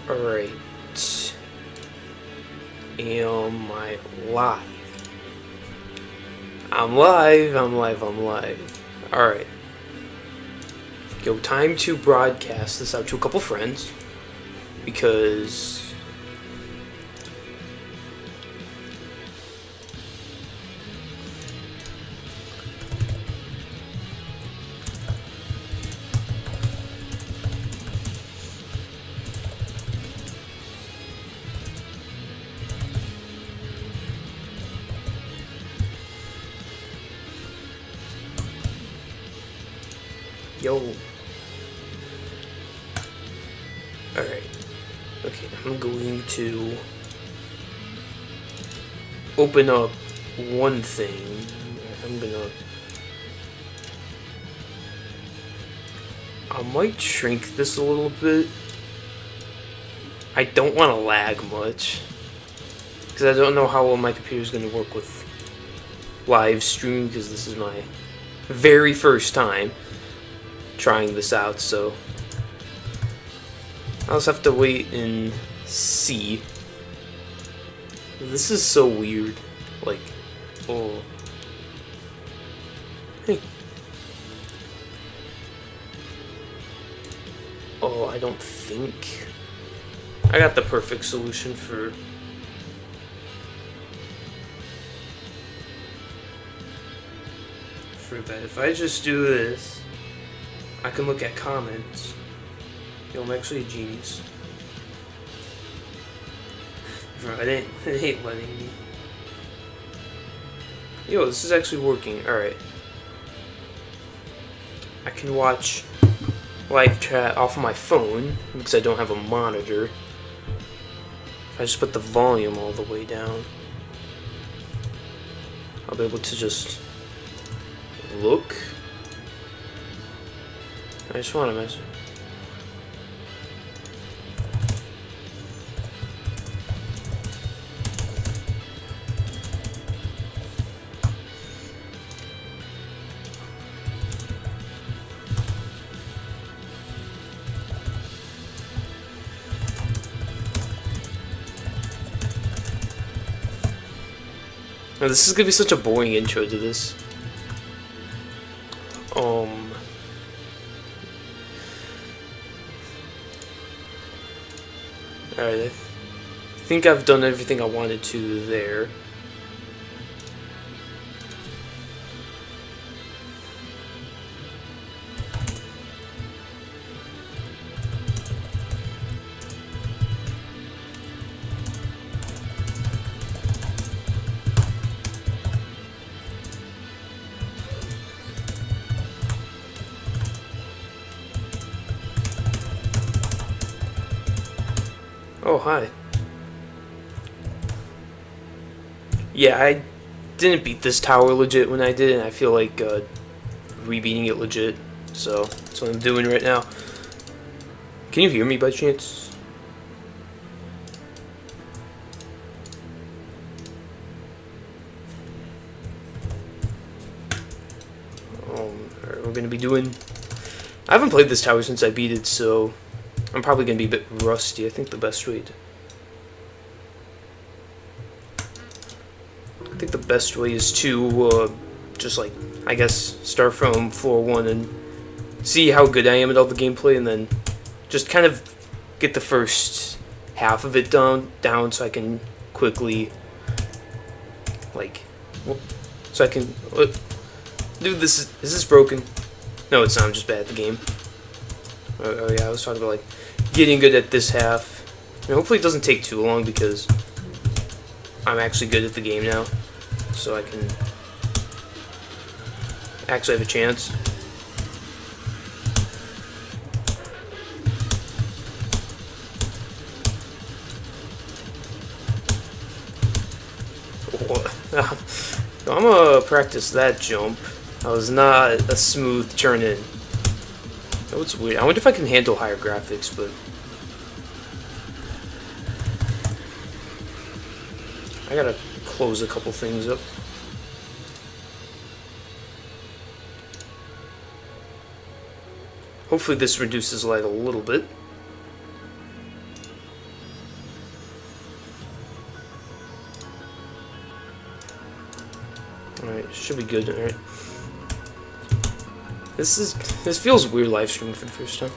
Alright. Am I live? I'm live. Alright. Yo, time to broadcast this out to a couple friends. Because... Yo. Alright. Okay, I'm going to open up one thing. I might shrink this a little bit. I don't want to lag much, because I don't know how well my computer is going to work with live streaming, because this is my very first time trying this out, so I'll just have to wait and see. This is so weird. Like, oh. Hey. Oh, I don't think I got the perfect solution for that. If I just do this, I can look at comments. Yo, I'm actually a genius. Bro, it ain't letting me. Yo, this is actually working. Alright. I can watch live chat off of my phone because I don't have a monitor. If I just put the volume all the way down, I'll be able to just look. I just want to mess. Now, this is gonna be such a boring intro to this. Alright, I think I've done everything I wanted to there. Oh, hi. Yeah, I didn't beat this tower legit when I did it, and I feel like rebeating it legit, so that's what I'm doing right now. Can you hear me by chance? Alright, we're gonna be doing... I haven't played this tower since I beat it, so I'm probably going to be a bit rusty. I think the best way is to just, like, I guess, start from floor 1 and see how good I am at all the gameplay, and then just kind of get the first half of it down so I can quickly, like, so I can... Dude, is this broken? No, it's not. I'm just bad at the game. Oh yeah, I was talking about, like, getting good at this half. And hopefully it doesn't take too long, because I'm actually good at the game now. So I can actually have a chance. I'm gonna practice that jump. That was not a smooth turn in. Oh, it's weird. I wonder if I can handle higher graphics, but I gotta close a couple things up. Hopefully this reduces light a little bit. Alright, should be good. Alright. This feels weird live streaming for the first time.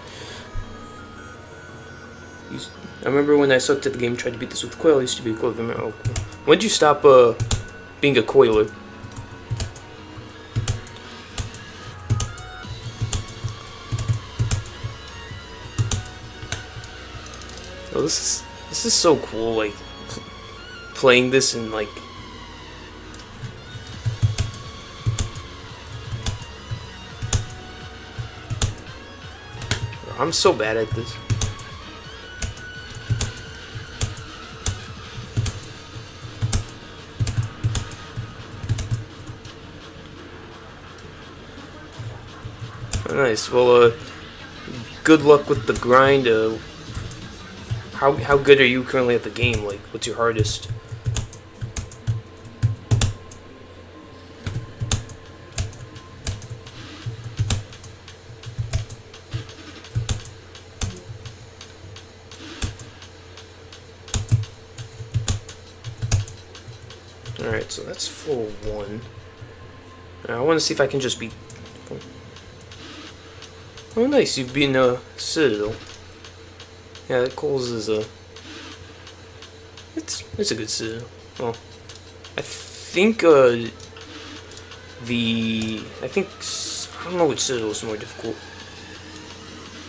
I remember when I sucked at the game, tried to beat this with Coil. I used to be a Coiler. Oh, when did you stop being a Coiler? Oh, this is so cool. Like playing this and like. I'm so bad at this. Nice. Well, good luck with the grind. How good are you currently at the game? Like, what's your hardest? Alright, so that's floor 1. I want to see if I can just beat... Oh, nice, you've beaten a Citadel. Yeah, that Coles is a... It's a good Citadel. Well, I think, I don't know which Citadel is more difficult.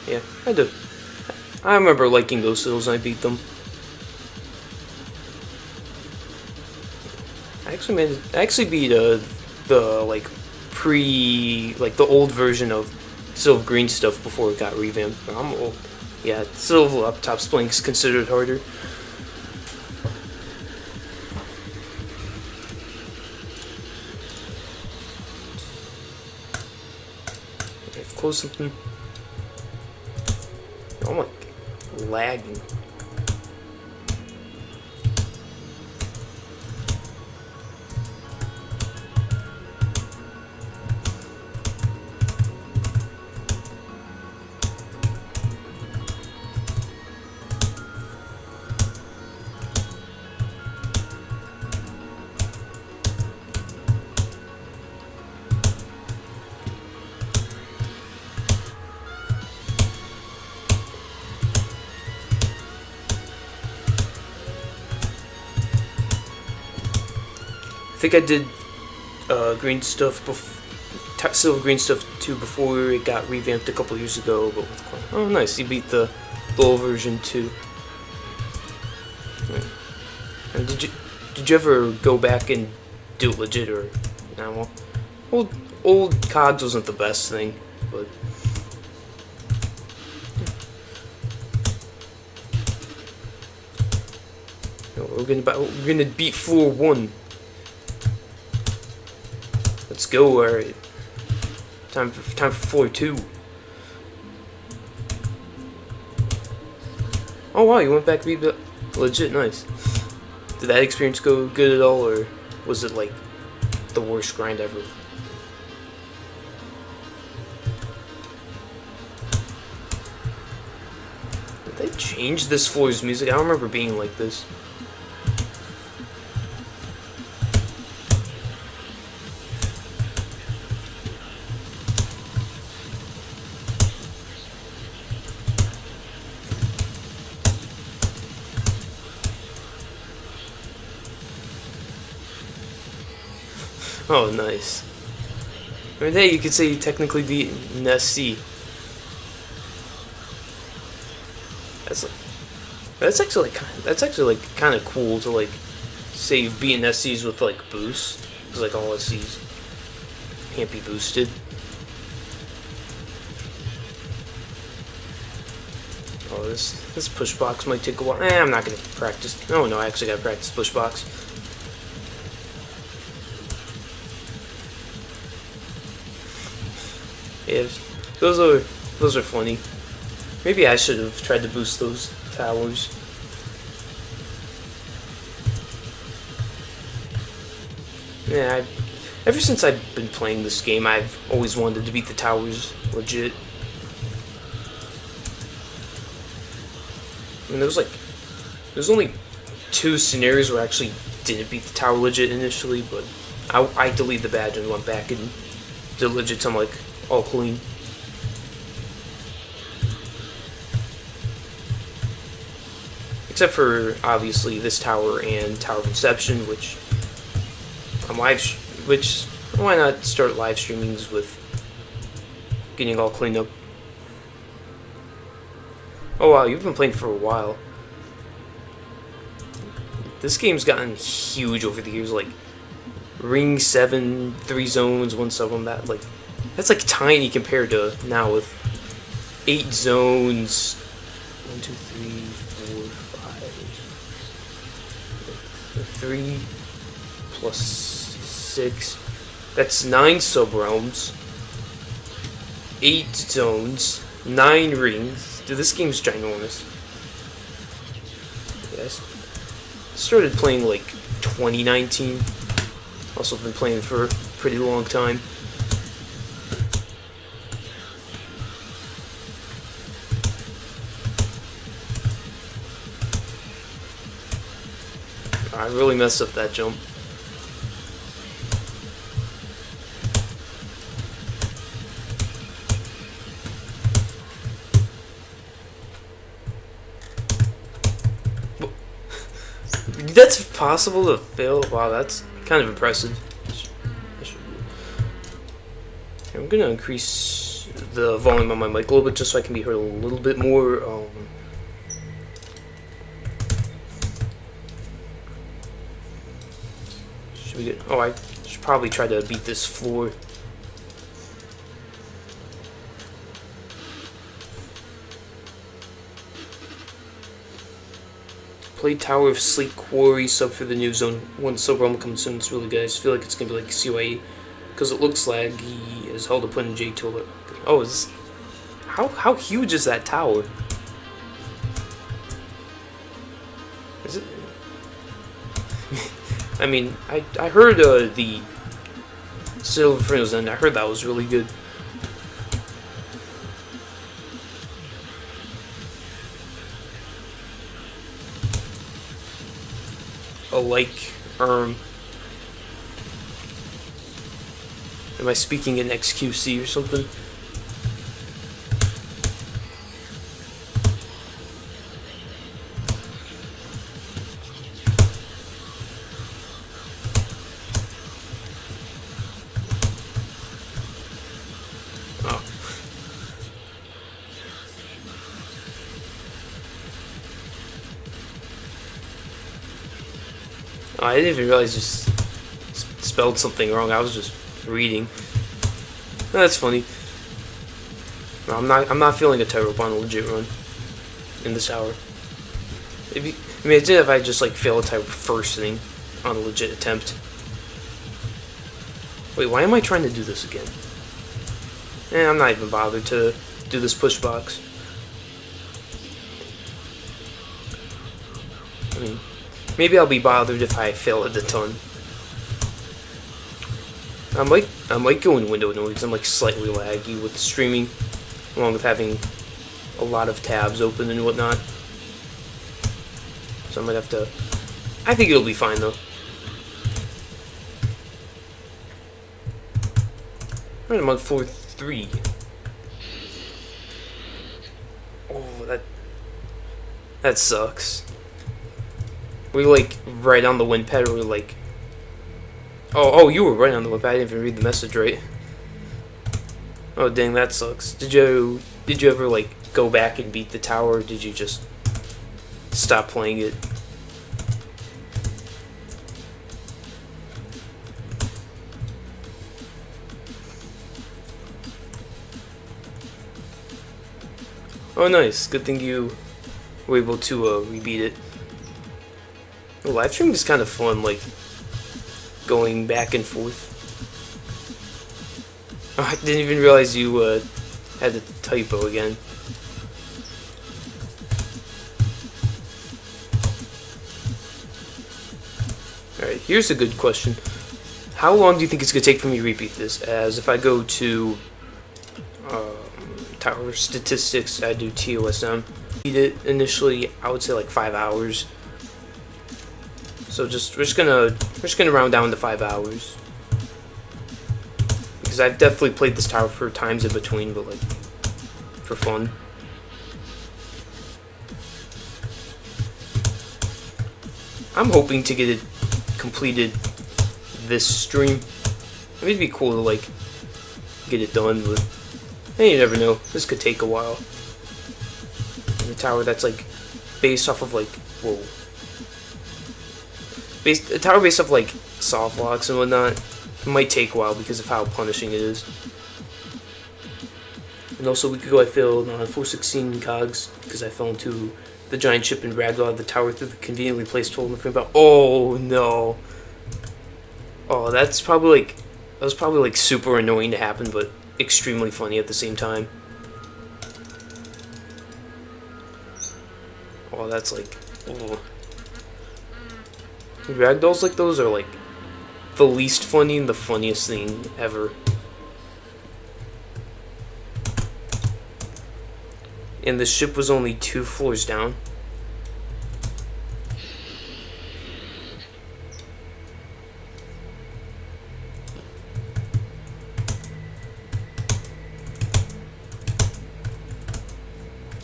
Yeah, I do. I remember liking those Citadels when I beat them. I actually beat the like the old version of Silver Green stuff before it got revamped. I'm old. Yeah, Silver laptops playing is considered harder. I've closed something. I'm like lagging. I think I did green stuff Silver Green stuff too before it got revamped a couple years ago. But with oh, nice! You beat the low version too. And did you ever go back and do it legit or? Nah, well, old CODs wasn't the best thing, but. We're gonna beat floor 1. Let's go, alright. Time for floor 2. Oh wow, you went back to be legit, nice. Did that experience go good at all, or was it like the worst grind ever? Did they change this floor's music? I don't remember being like this. Oh, nice. I mean, hey, you could say you technically beat an SC. That's actually like kind of cool to like say you've beaten SCs with like boosts, because like all SCs can't be boosted. Oh, this push box might take a while. I'm not gonna practice. Oh no, I actually gotta practice push box. Yeah, those are funny. Maybe I should have tried to boost those towers. Yeah, ever since I've been playing this game, I've always wanted to beat the towers legit. I mean, there's only 2 scenarios where I actually didn't beat the tower legit initially, but I deleted the badge and went back and did legit some like all clean. Except for obviously this tower and Tower of Inception, which I'm which why not start live streamings with getting all cleaned up. Oh wow, you've been playing for a while. This game's gotten huge over the years, like Ring 7, 3 zones, 1 sub-room, that's like tiny compared to now with 8 zones. 1, 2, 3, 4, 5. 3 plus 6. That's 9 sub-realms. 8 zones. 9 rings. Dude, this game's ginormous. Yes. Started playing like 2019. Also been playing for a pretty long time. I really messed up that jump. That's possible to fail? Wow, that's kind of impressive. I'm gonna increase the volume on my mic a little bit just so I can be heard a little bit more. Should we get? Oh, I should probably try to beat this floor. Play Tower of Sleep Quarry sub for the new zone. One sub-realm comes soon. It's really good. I just feel like it's gonna be like CYE because it looks laggy as hell to put in J2. Oh, is this, how huge is that tower? Is it? I mean, I heard the Silver Inferno's End. I heard that was really good. Am I speaking in XQC or something? Oh. I didn't even realize I just spelled something wrong. I was just reading. That's funny. No, I'm not feeling a terrible on a legit run in this hour. Imagine if I just like fail a type first thing on a legit attempt. Wait, why am I trying to do this again? I'm not even bothered to do this push box. I mean, maybe I'll be bothered if I fail it a ton. I might go in window noise. I'm like slightly laggy with streaming, along with having a lot of tabs open and whatnot. So I might have to. I think it'll be fine though. Alright, I'm on floor 3. Oh, that sucks. We like right on the wind pad, or like. Oh, you were right on the web. I didn't even read the message right. Oh, dang, that sucks. Did you ever like go back and beat the tower, or did you just stop playing it? Oh, nice. Good thing you were able to rebeat it. The live streaming is kind of fun, like going back and forth. Oh, I didn't even realize you had a typo again. Alright, here's a good question. How long do you think it's going to take for me to repeat this? As if I go to tower statistics, I do TOSM. Beat it initially, I would say like 5 hours. So we're just gonna round down to 5 hours. because I've definitely played this tower for times in between, but like for fun. I'm hoping to get it completed this stream. I mean, it'd be cool to like get it done, but hey, you never know. This could take a while. And the tower that's like based off of like a tower based off like soft locks and whatnot. It might take a while because of how punishing it is. And also a week ago I failed on 416 cogs because I fell into the giant ship and ragdolled the tower through the conveniently placed hole in the frame. But oh no! Oh, that was probably like super annoying to happen, but extremely funny at the same time. Oh, that's like, oh. Ragdolls like those are like the least funny and the funniest thing ever. And the ship was only 2 floors down.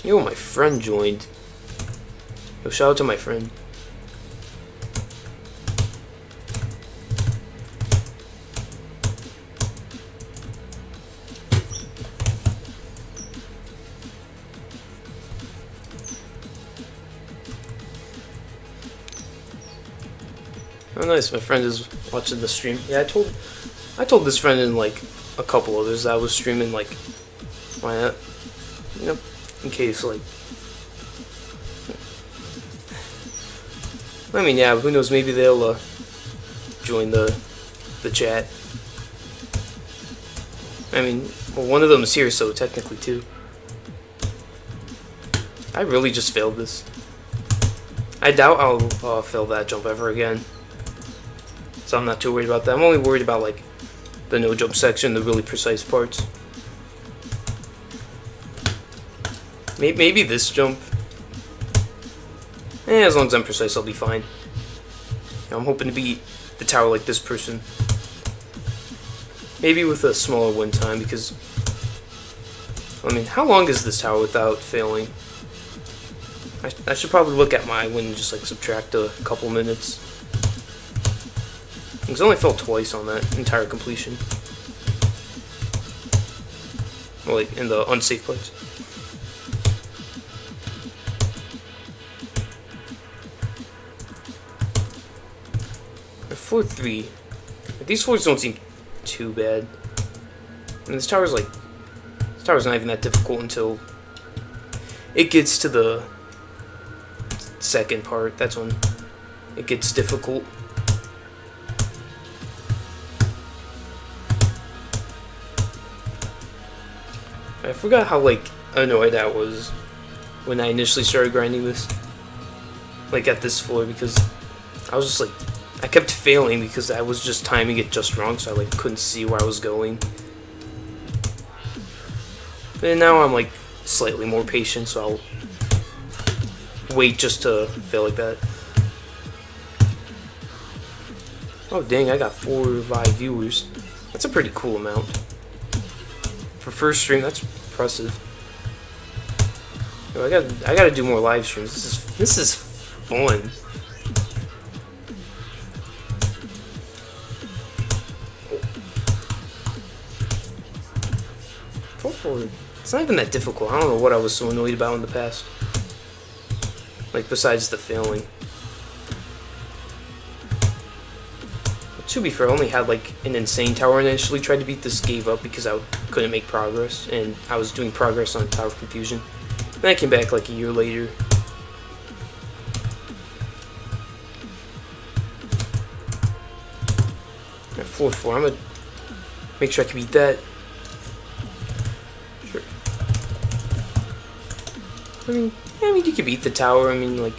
Yo, my friend joined. Yo, shout out to my friend. Oh nice, my friend is watching the stream. Yeah, I told this friend and like a couple others that I was streaming, like, why not? You know, in case like, I mean, yeah, who knows, maybe they'll join the chat. I mean, well, one of them is here, so technically two. I really just failed this. I doubt I'll fail that jump ever again. So I'm not too worried about that. I'm only worried about like the no jump section, the really precise parts. Maybe this jump. As long as I'm precise, I'll be fine. I'm hoping to beat the tower like this person. Maybe with a smaller win time, because I mean, how long is this tower without failing? I should probably look at my win and just like subtract a couple minutes. Because I only fell twice on that entire completion. Well, like in the unsafe parts. Floor 3. These floors don't seem too bad. And this tower's not even that difficult until it gets to the second part. That's when it gets difficult. I forgot how like annoyed I was when I initially started grinding this, like at this floor, because I was just like, I kept failing because I was just timing it just wrong, so I like couldn't see where I was going. And now I'm like slightly more patient, so I'll wait just to fail like that. Oh dang, I got 4 live viewers. That's a pretty cool amount. For first stream, that's impressive. Yo, I gotta do more live streams. This is fun. It's not even that difficult. I don't know what I was so annoyed about in the past. Like, besides the failing. But to be fair, I only had like an insane tower initially. Tried to beat this, gave up because I couldn't make progress. And I was doing progress on Tower of Confusion. Then I came back like a year later. At floor 4, I'm gonna make sure I can beat that. Sure. I mean, you can beat the tower. I mean, like,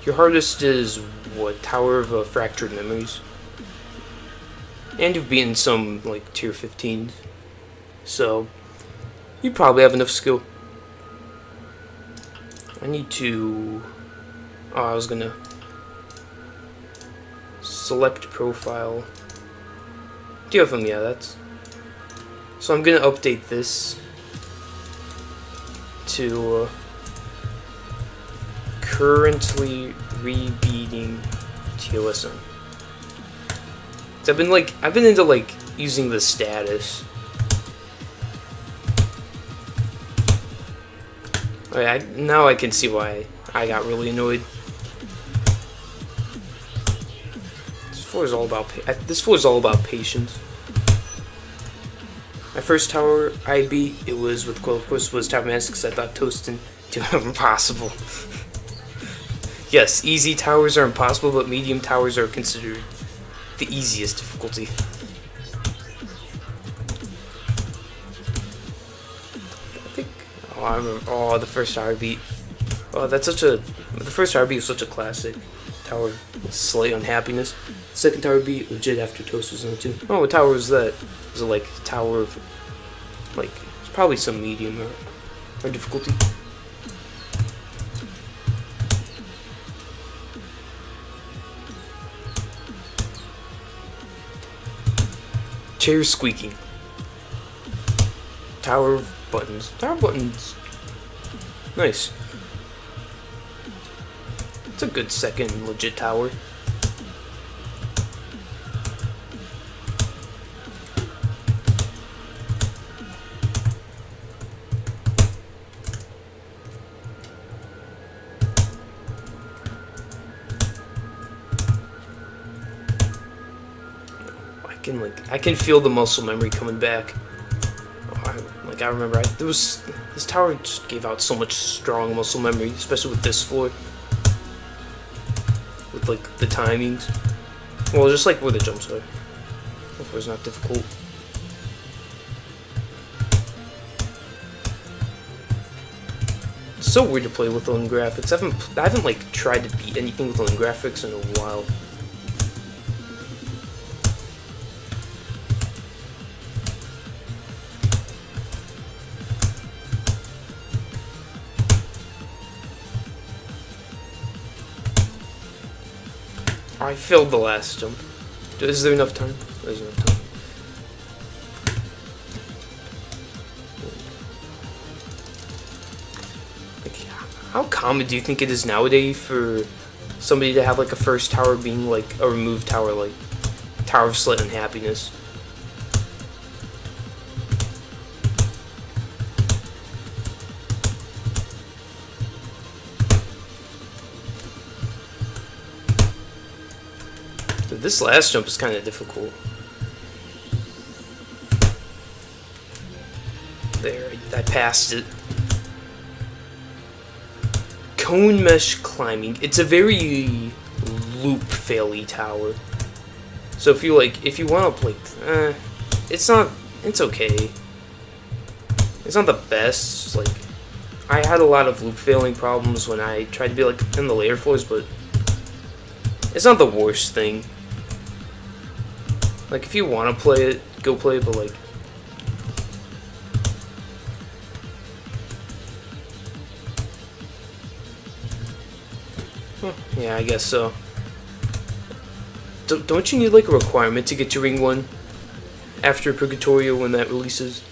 your hardest is what? Tower of Fractured Memories. And you've beaten some like tier 15s, so you probably have enough skill. I need to. Oh, I was gonna select profile. Do you have them? Yeah, that's So I'm gonna update this to currently rebeating TOSM. So I've been into like using the status. Now I can see why I got really annoyed. This floor is all about patience. My first tower I beat, it was with Quill, of course, was Tower Master because I thought toasting to impossible. Yes, easy towers are impossible, but medium towers are considered the easiest difficulty. I think. Oh, I remember. Oh, the first tower beat. Oh, the first tower beat was such a classic. Tower Slight Unhappiness. Second tower beat legit after Toast was in it too. Oh, what tower was that? Was it like tower of like it's probably some medium or difficulty. Chair squeaking. Tower of buttons. Tower of buttons. Nice. It's a good second legit tower. I can feel the muscle memory coming back. Oh, I remember this tower just gave out so much strong muscle memory, especially with this floor. With like the timings. Well, just like where the jumps are. That floor's not difficult. It's so weird to play with on graphics. I haven't like tried to beat anything with on graphics in a while. I failed the last jump. Is there enough time? There's enough time. Like, how common do you think it is nowadays for somebody to have like a first tower being like a removed tower, like Tower of Slight Unhappiness? This last jump is kind of difficult. There, I passed it. Cone mesh climbing. It's a very loop faily tower. So if you want to play, it's okay. It's not the best. It's like I had a lot of loop failing problems when I tried to be like in the later floors, but it's not the worst thing. Like, if you want to play it, go play it, but, like... yeah, I guess so. Don't you need, like, a requirement to get to Ring 1 after Purgatorio when that releases?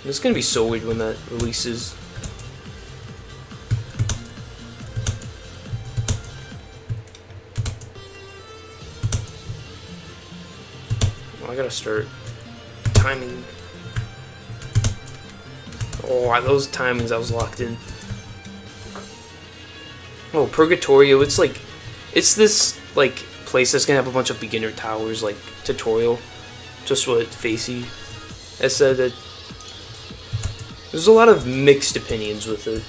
It's gonna be so weird when that releases. I gotta start timing. Oh, those timings I was locked in. Oh, Purgatorio, it's this, like, place that's gonna have a bunch of beginner towers, like, tutorial. Just what Facey has said, that there's a lot of mixed opinions with it.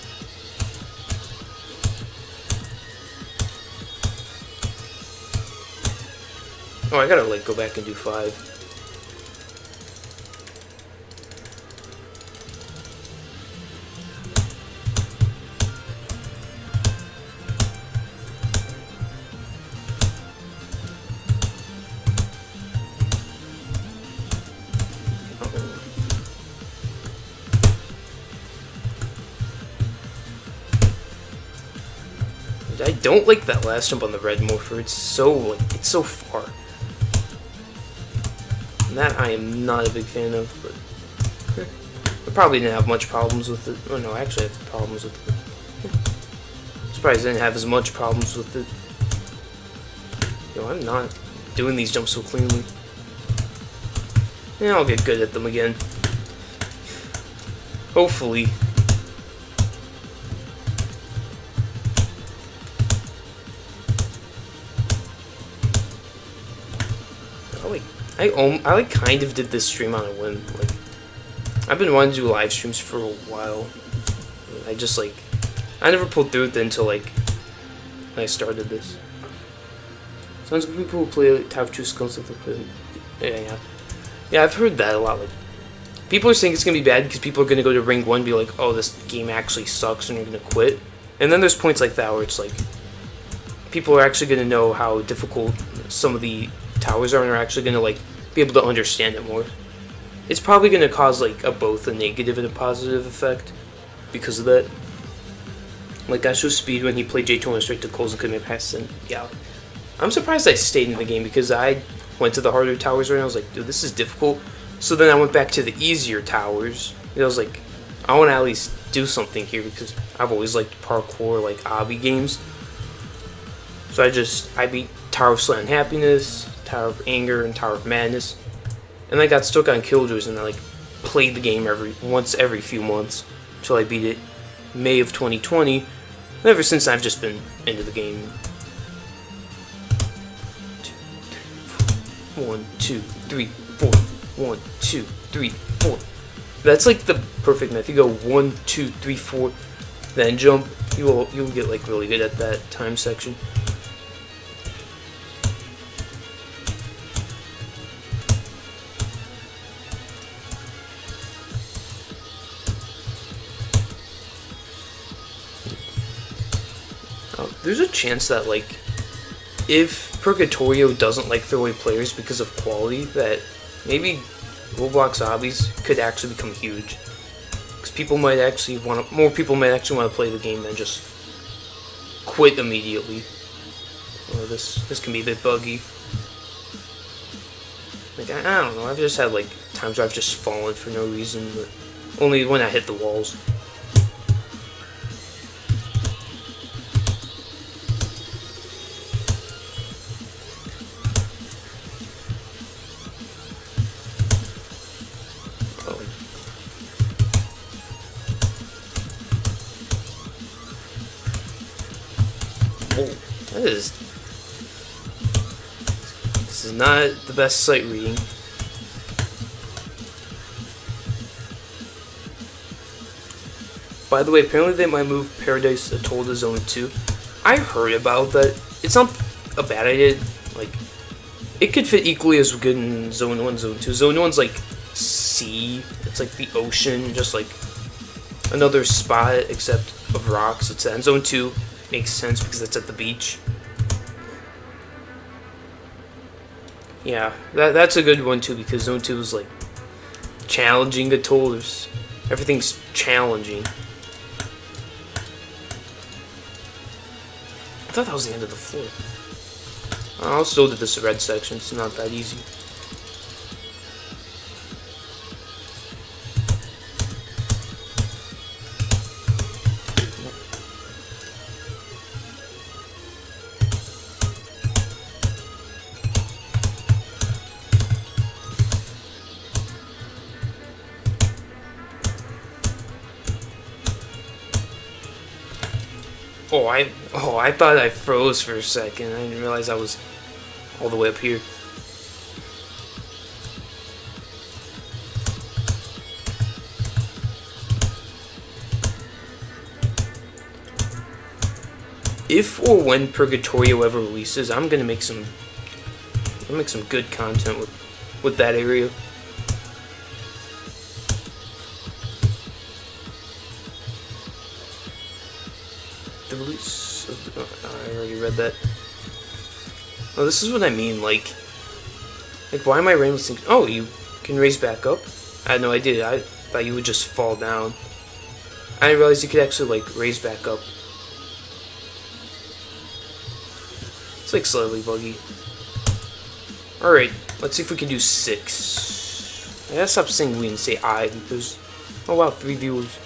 Oh, I gotta, like, go back and do 5. I don't like that last jump on the red morpher. It's so far. And that I am not a big fan of, but I probably didn't have much problems with it. Oh no, I actually have problems with it. Surprised I didn't have as much problems with it. Yo, I'm not doing these jumps so cleanly. Yeah, I'll get good at them again. Hopefully. I like kind of did this stream on a whim. Like, I've been wanting to do live streams for a while. I never pulled through it until like when I started this. Sounds like people who play have true skills like they play. Yeah, I've heard that a lot. Like, people are saying it's gonna be bad because people are gonna go to Ring 1 and be like, oh, this game actually sucks, and you're gonna quit. And then there's points like that where it's like people are actually gonna know how difficult some of the towers are and are actually gonna like be able to understand it more. It's probably gonna cause like both a negative and a positive effect because of that. Like, I showed Speed when he played J2 straight to Coles and couldn't make past it. Yeah, I'm surprised I stayed in the game because I went to the harder towers and I was like, dude, this is difficult. So then I went back to the easier towers. And I was like, I want to at least do something here because I've always liked parkour, like obby games. So I beat Tower of Slight Unhappiness, Tower of Anger, and Tower of Madness. And I got stuck on Killjoys and I like played the game once every few months until I beat it May of 2020. And ever since I've just been into the game. 1, 2, 3, 4. 1, 2, 3, 4. That's like the perfect math. You go 1, 2, 3, 4, then jump. You'll get like really good at that time section. There's a chance that like if Purgatorio doesn't like throw away players because of quality, that maybe Roblox obbies could actually become huge. Because more people might actually want to play the game than just quit immediately. Oh, this can be a bit buggy. Like, I don't know, I've just had like times where I've just fallen for no reason, but only when I hit the walls. This is not the best sight reading. By the way, apparently they might move Paradise Atoll to Zone 2. I heard about that. It's not a bad idea. Like, it could fit equally as good in Zone 1, Zone 2. Zone 1's like sea. It's like the ocean, just like another spot except of rocks. It's in Zone 2. Makes sense because it's at the beach. Yeah, that's a good one too because Zone 2 is like challenging atoll. Everything's challenging. I thought that was the end of the floor. I'll still do this red section. It's not that easy. I thought I froze for a second. I didn't realize I was all the way up here. If or when Purgatorio ever releases, I'm gonna make some good content with that area. The release of I already read that. Oh, this is what I mean, like why am I randomly thinking, oh, you can raise back up? I had no idea. I thought you would just fall down. I didn't realize you could actually like raise back up. It's like slightly buggy. Alright, let's see if we can do 6. I gotta stop saying we and say I because... Oh wow, 3 viewers.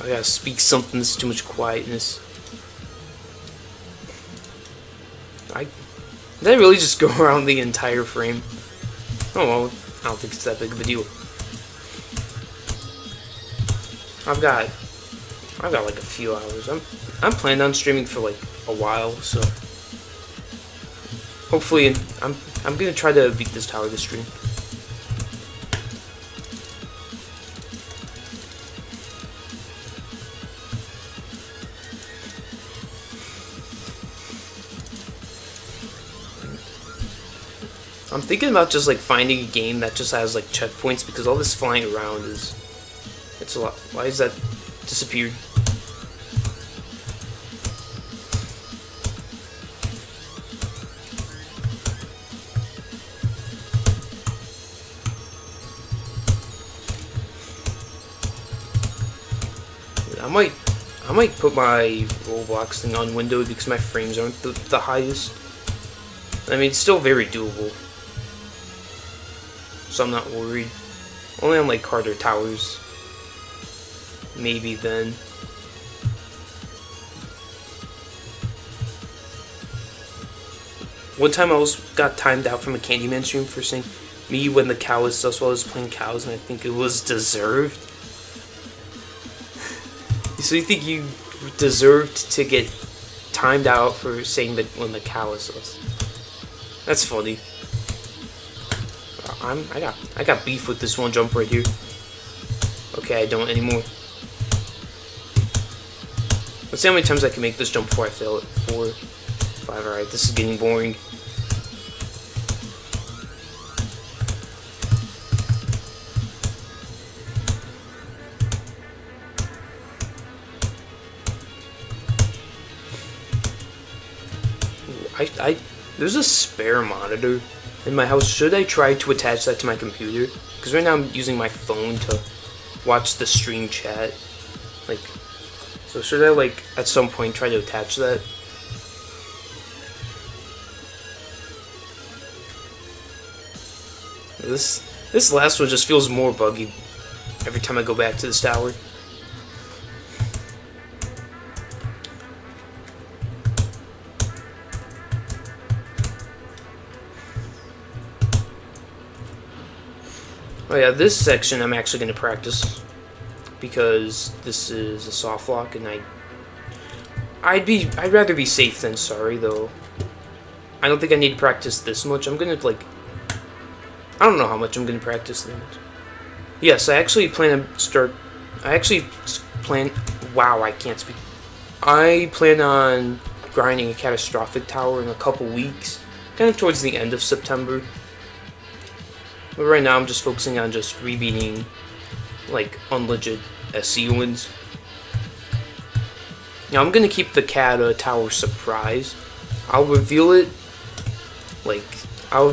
I gotta speak something, there's too much quietness. Did I really just go around the entire frame? Oh well, I don't think it's that big of a deal. I've got like a few hours. I'm planning on streaming for like a while, so hopefully I'm gonna try to beat this tower this stream. I'm thinking about just like finding a game that just has like checkpoints because all this flying around it's a lot. Why is that disappeared? I might put my Roblox thing on windowed because my frames aren't the highest. I mean, it's still very doable, so I'm not worried. Only on like harder towers, maybe then. One time I got timed out from a Candyman stream for saying me when the cow is as well as playing cows, and I think it was deserved. So you think you deserved to get timed out for saying that when the cow is us? That's funny. I got beef with this one jump right here. Okay, I don't anymore. Let's see how many times I can make this jump before I fail it. 4, 5. Alright, this is getting boring. There's a spare monitor in my house. Should I try to attach that to my computer? Because right now I'm using my phone to watch the stream chat. Like, so should I like at some point try to attach that? This last one just feels more buggy every time I go back to this tower. Oh yeah, this section I'm actually going to practice because this is a soft lock, and I'd rather be safe than sorry though. I don't think I need to practice this much. I'm gonna like, I don't know how much I'm gonna practice that. Yes, I actually plan to start. Wow, I can't speak. I plan on grinding a catastrophic tower in a couple weeks, kind of towards the end of September. But right now I'm just focusing on just rebeating like unlegit SC wins. Now I'm gonna keep the Cata tower surprise. I'll reveal it like I'll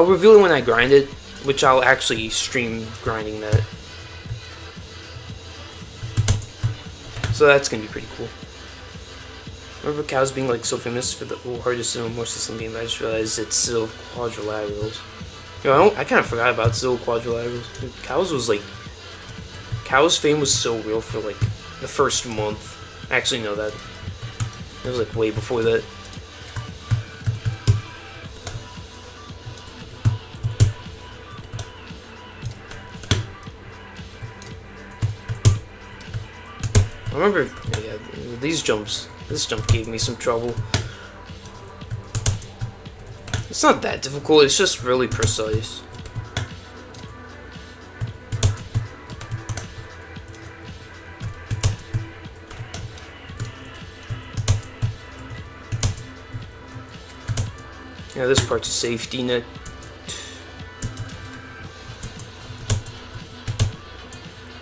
reveal it when I grind it, which I'll actually stream grinding that. So that's gonna be pretty cool. I remember cows being like so famous for the hardest and more system game, I just realized it's still quadrilaterals. You know, I kind of forgot about Zilla quadrilaterals. Cow's fame was so real for like the first month. I actually know that. It was like way before that. I remember, yeah, these jumps. This jump gave me some trouble. It's not that difficult, it's just really precise. Yeah, this part's a safety net.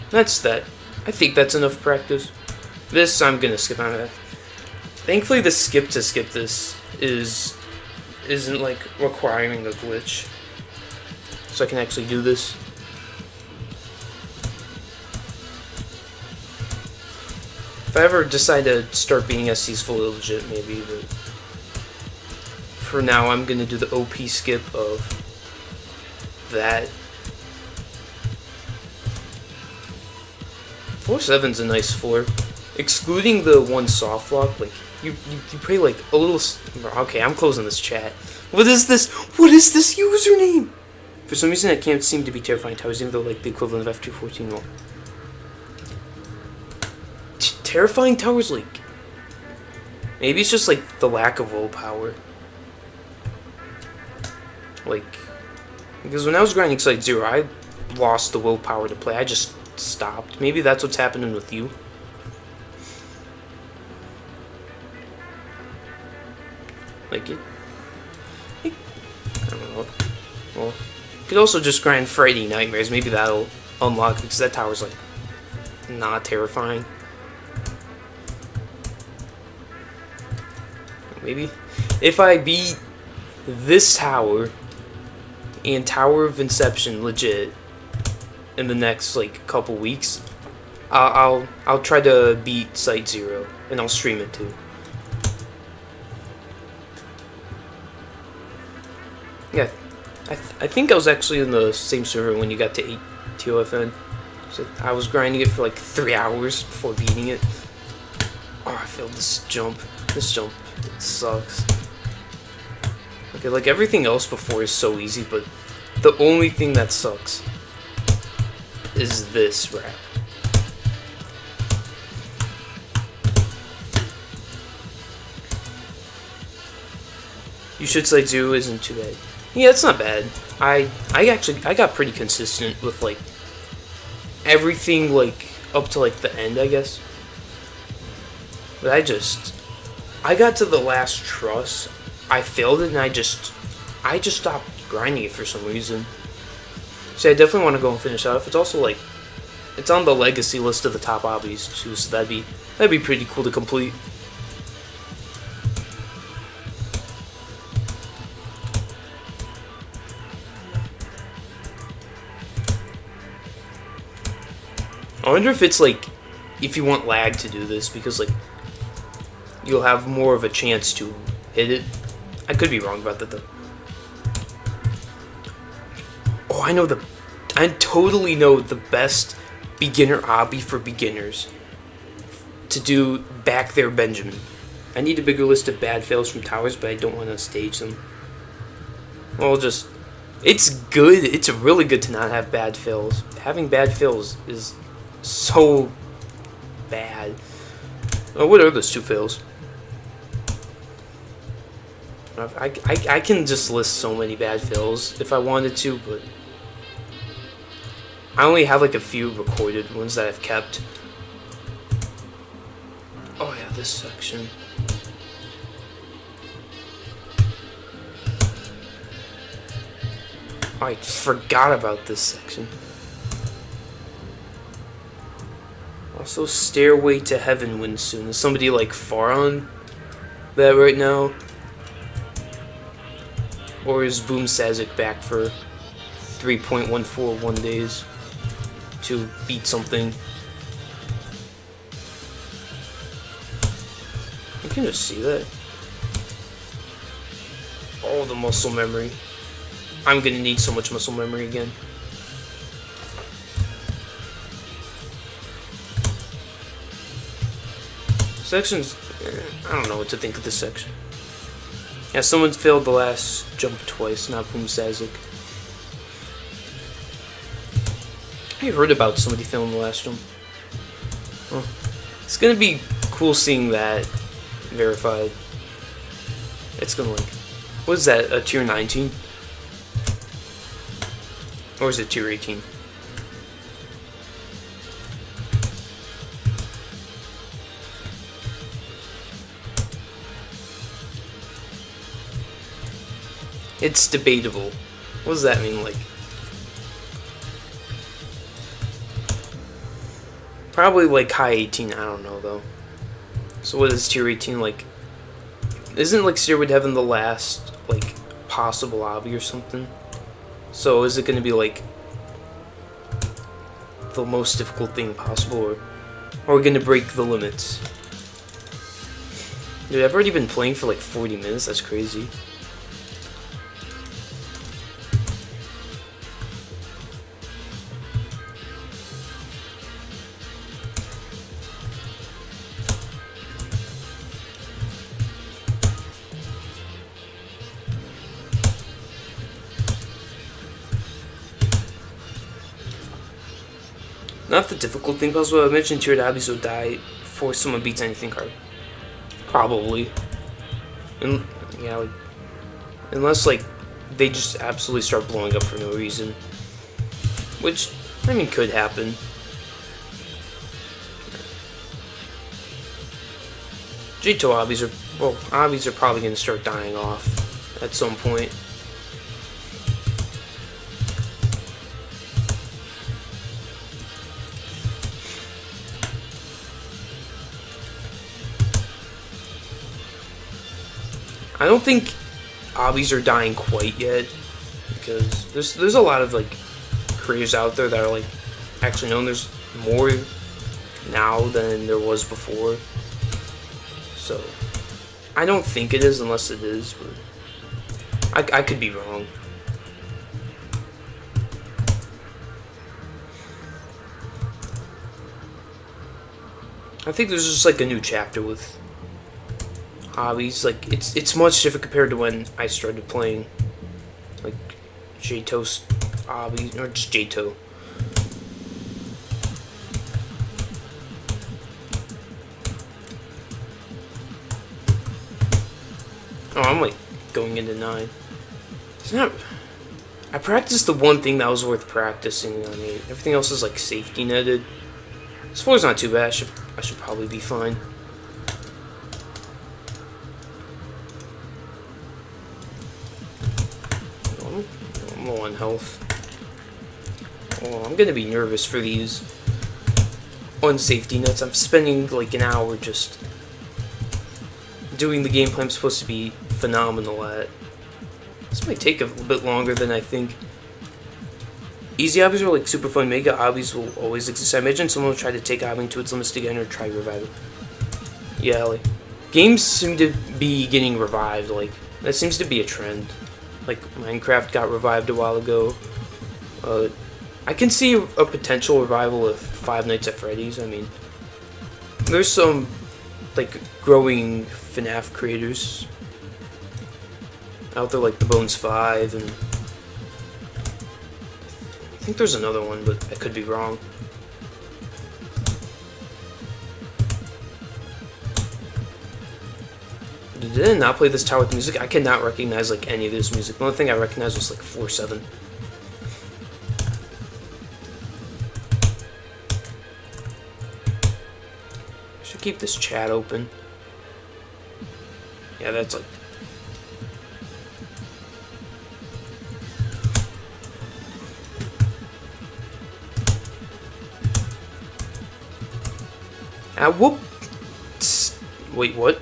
That's that. I think that's enough practice. This, I'm gonna skip on it. Thankfully, the skip to skip this isn't like requiring a glitch, so I can actually do this. I ever decide to start beating SCs fully legit, maybe, but for now I'm gonna do the OP skip of that. 4-7's a nice floor. Excluding the one soft lock, like, you pay like a little... Okay, I'm closing this chat. What is this? What is this username? For some reason, I can't seem to be Terrifying Towers, even though, like, the equivalent of F214 will. Terrifying Towers, like... Maybe it's just, like, the lack of willpower. Like... Because when I was grinding Site 0, I lost the willpower to play. I just stopped. Maybe that's what's happening with you. Like it, I don't know. Well, you could also just grind Friday Nightmares. Maybe that'll unlock, because that tower's like not terrifying. Maybe if I beat this tower and Tower of Inception legit in the next like couple weeks, I'll try to beat Site 0 and I'll stream it too. Yeah, I think I was actually in the same server when you got to 8 TOFN. So I was grinding it for like 3 hours before beating it. Oh, I failed this jump. This jump sucks. Okay, like everything else before is so easy, but the only thing that sucks is this wrap. You should say Zoo isn't too bad. Yeah, it's not bad. I got pretty consistent with like everything like up to like the end, I guess. But I got to the last truss. I failed it and I just stopped grinding it for some reason. So I definitely want to go and finish that off. It's also like it's on the legacy list of the top obbies too, so that'd be pretty cool to complete. I wonder if it's like, if you want lag to do this, because like, you'll have more of a chance to hit it. I could be wrong about that though. Oh, I totally know the best beginner obby for beginners. To do Back There Benjamin. I need a bigger list of bad fails from towers, but I don't want to stage them. Well, it's good, it's really good to not have bad fails. Having bad fails is so bad. Oh, what are those 2 fails? I can just list so many bad fails if I wanted to, but I only have like a few recorded ones that I've kept. Oh yeah, this section. I forgot about this section. Also, Stairway to Heaven wins soon. Is somebody like far on that right now? Or is Boom Sazik back for 3.141 days to beat something? You can just see that. Oh, the muscle memory. I'm gonna need so much muscle memory again. Sections, I don't know what to think of this section. Yeah, someone failed the last jump twice, not Boom Sazik. I heard about somebody failing the last jump. Well, it's gonna be cool seeing that verified. It's gonna like, what is that, a tier 19? Or is it tier 18? It's debatable. What does that mean, like? Probably like high 18, I don't know though. So what is tier 18 like? Isn't like Stairway to Heaven the last like possible obby or something? So is it gonna be like the most difficult thing possible, or Or are we gonna break the limits? Dude, I've already been playing for like 40 minutes, that's crazy. Not the difficult thing puzzle. I mentioned tiered obbies will die before someone beats anything hard. Probably. And yeah, like, unless like they just absolutely start blowing up for no reason. Which, I mean, could happen. J2 obbies are, well, obbies are probably going to start dying off at some point. I don't think obbies are dying quite yet, because there's a lot of like creators out there that are like actually known. There's more now than there was before, so I don't think it is unless it is, but I could be wrong. I think there's just like a new chapter with hobbies. Like it's much different compared to when I started playing like J-Toast hobbies, or just J-To. Oh, I'm like going into 9. It's not. I practiced the one thing that was worth practicing. I mean, everything else is like safety netted. This floor's not too bad. I should probably be fine. I'm low on health. Oh, I'm gonna be nervous for these unsafety nets. I'm spending like an hour just doing the gameplay I'm supposed to be phenomenal at. This might take a little bit longer than I think. Easy obbies are like super fun. Mega obbies will always exist. I imagine someone will try to take obbing to its limits again or try to revive it. Yeah, like games seem to be getting revived. Like that seems to be a trend. Like Minecraft got revived a while ago. I can see a potential revival of Five Nights at Freddy's. I mean, there's some like growing FNAF creators out there, like the Bones 5, and I think there's another one, but I could be wrong. Did I not play this tower with music? I cannot recognize like any of this music. The only thing I recognize was like 4-7. I should keep this chat open. Yeah, that's like. Whoop. Wait, what?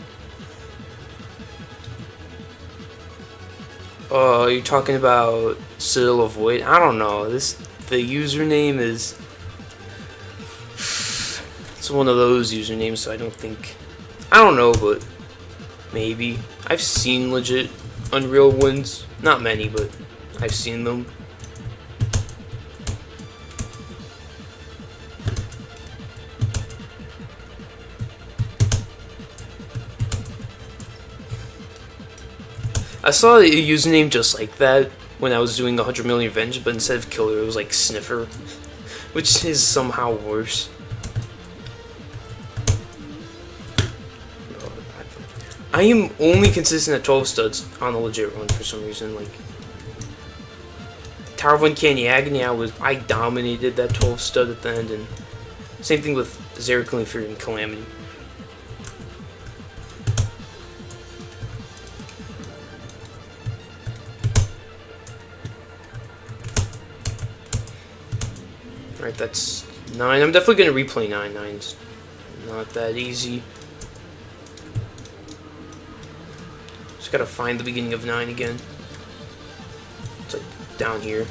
Oh, you're talking about Citadel of Void? I don't know. The username is. It's one of those usernames, so I don't think. I don't know, but maybe. I've seen legit Unreal ones. Not many, but I've seen them. I saw a username just like that when I was doing the 100 Million Revenge, but instead of Killer, it was like Sniffer, which is somehow worse. I am only consistent at 12 studs on a legit run for some reason. Like Tower of Uncanny Agony, I dominated that 12 stud at the end, and same thing with Zerically Fear and Calamity. Alright, that's 9. I'm definitely going to replay 9. 9's not that easy. Just gotta find the beginning of 9 again. It's like down here.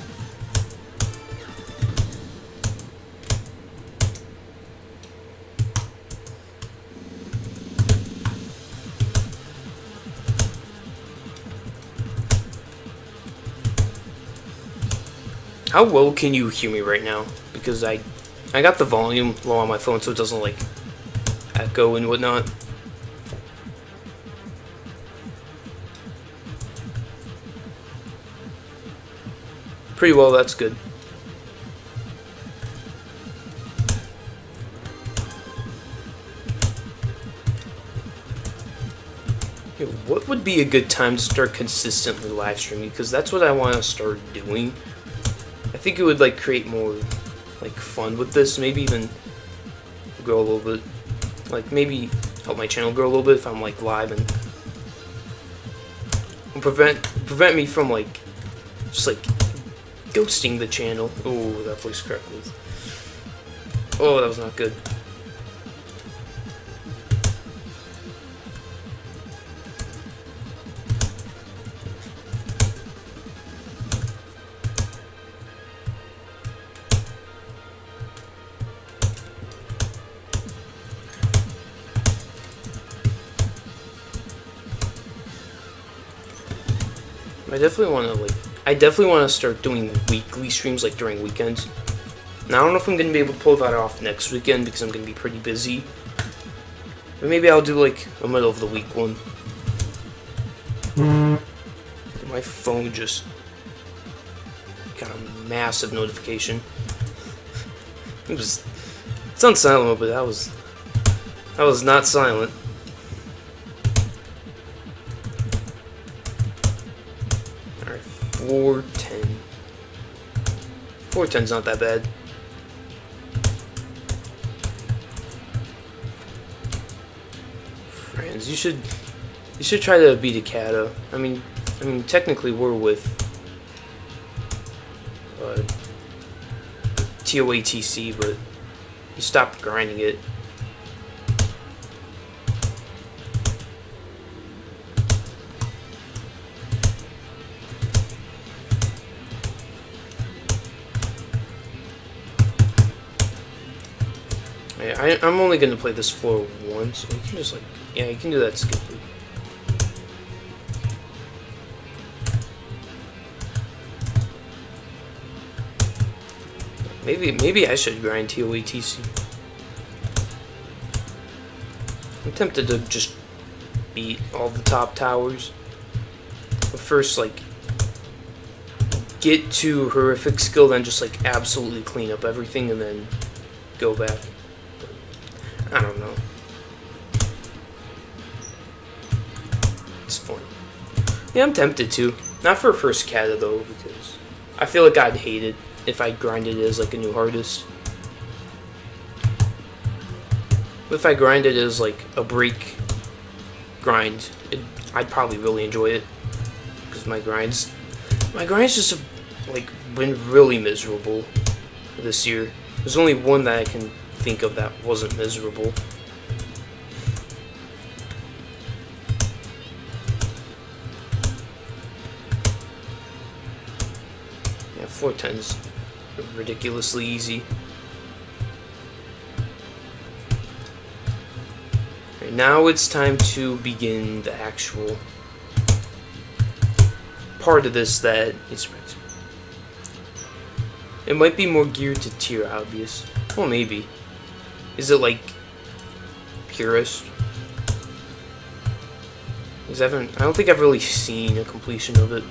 How well can you hear me right now? Because I got the volume low on my phone so it doesn't like echo and whatnot. Pretty well, that's good. Hey, what would be a good time to start consistently live streaming? Because that's what I want to start doing. I think it would like create more like fun with this. Maybe even grow a little bit. Like maybe help my channel grow a little bit if I'm like live and prevent me from like just like ghosting the channel. Oh, that voice crack was. Oh, that was not good. I definitely want to start doing weekly streams like during weekends. Now I don't know if I'm gonna be able to pull that off next weekend because I'm gonna be pretty busy. But maybe I'll do like a middle of the week one. My phone just got a massive notification. It's on silent mode, but that was not silent. Alright, 410. 410's not that bad. Friends, you should try to beat a kata. I mean technically we're with TOATC, but you stopped grinding it. I'm only gonna play this floor once, so you can just like, yeah, you can do that skip loop. Maybe I should grind TOATC. I'm tempted to just beat all the top towers. But first, like, get to horrific skill, then just like absolutely clean up everything, and then go back. I don't know. It's fun. Yeah, I'm tempted to. Not for first kata though, because I feel like I'd hate it if I grinded it as like a new hardest. But if I grinded it as like a break grind, I'd probably really enjoy it. Because my grinds just have like been really miserable this year. There's only one that I can think of that wasn't miserable. Yeah, 410's ridiculously easy. Right, now it's time to begin the actual part of this that is. It might be more geared to tier obvious. Well, maybe. Is it like purist? Because I don't think I've really seen a completion of it.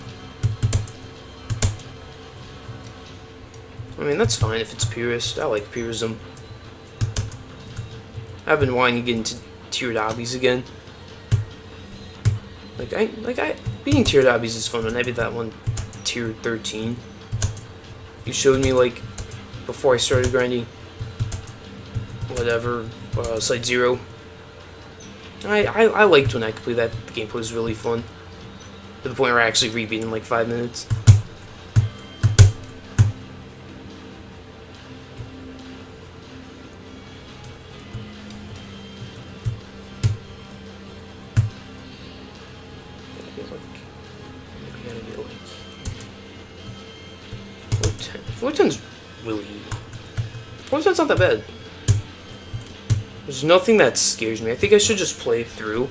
I mean, that's fine if it's purist. I like purism. I've been wanting to get into tiered obbies again. Being tiered obbies is fun. When I beat that one tier 13, you showed me like before I started grinding. Whatever, Site 0. I liked when I could play that. The gameplay was really fun. To the point where I actually rebeat in like 5 minutes. Maybe I gotta get like 410. 410's really. 410's not that bad. There's nothing that scares me. I think I should just play through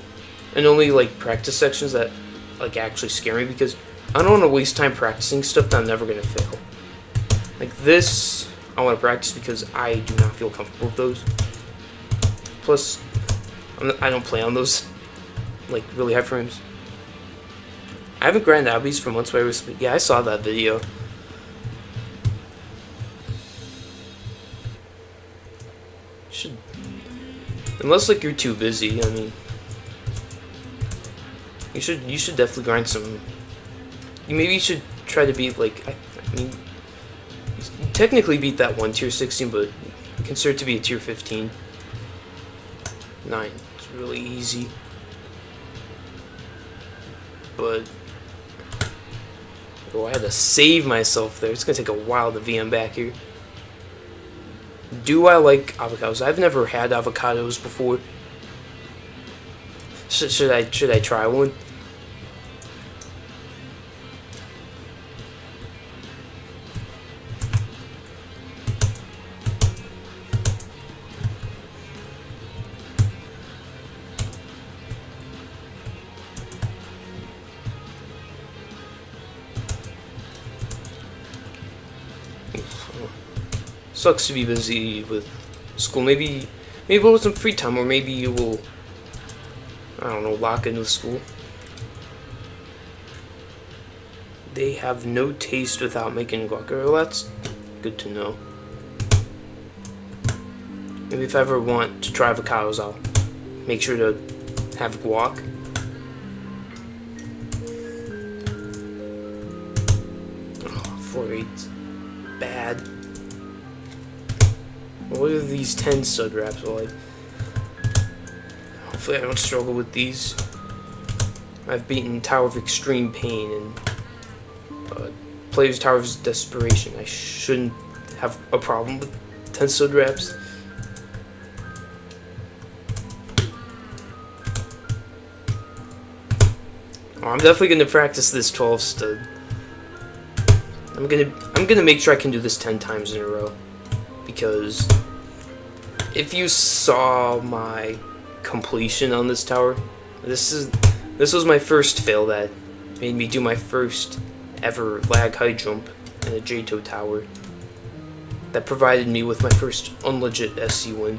and only like practice sections that like actually scare me, because I don't want to waste time practicing stuff that I'm never gonna fail. Like this, I want to practice because I do not feel comfortable with those. Plus, I don't play on those, like, really high frames. I haven't grinded obbies for months, but yeah, I saw that video. Should, unless like you're too busy, I mean, you should definitely grind some. Maybe you should try to beat like I mean, you technically beat that one tier 16, but consider it to be a tier 15. 9. It's really easy, but oh, I had to save myself there. It's gonna take a while to VM back here. Do I like avocados? I've never had avocados before. Should I try one? Sucks to be busy with school. Maybe we'll have some free time, or maybe you will, I don't know, lock into school. They have no taste without making guac. Well, that's good to know. Maybe if I ever want to try avocados, I'll make sure to have guac. Oh, 4-8. Bad. What are these 10 stud wraps like? Hopefully I don't struggle with these. I've beaten Tower of Extreme Pain and Player's Tower of Desperation. I shouldn't have a problem with 10 stud wraps. Oh, I'm definitely gonna practice this 12 stud. I'm gonna make sure I can do this 10 times in a row. Because if you saw my completion on this tower, this was my first fail that made me do my first ever lag high jump in a J-Toe tower. That provided me with my first unlegit SC win.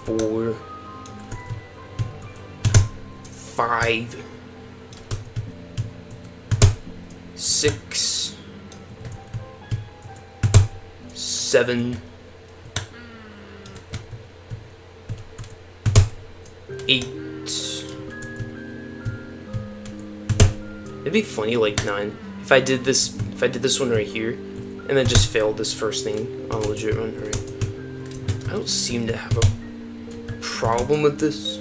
Four, 5, 6, 7, 8. It'd be funny, like 9. If I did this one right here, and then just failed this first thing on a legit run. Right? I don't seem to have a problem with this.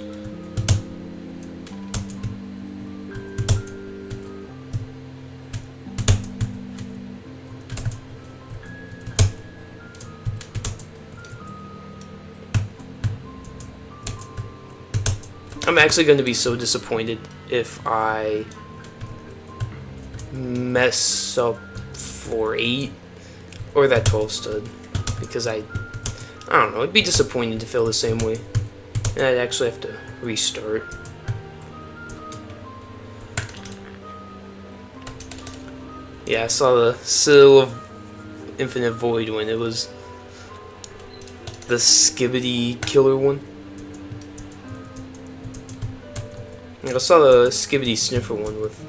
I'm actually going to be so disappointed if I mess up floor 8 or that 12 stud, because I don't know, it'd be disappointing to fail the same way, and I'd actually have to restart. Yeah, I saw the Seal of Infinite Void when it was the Skibbity Killer one. I saw the Skibbity Sniffer one with,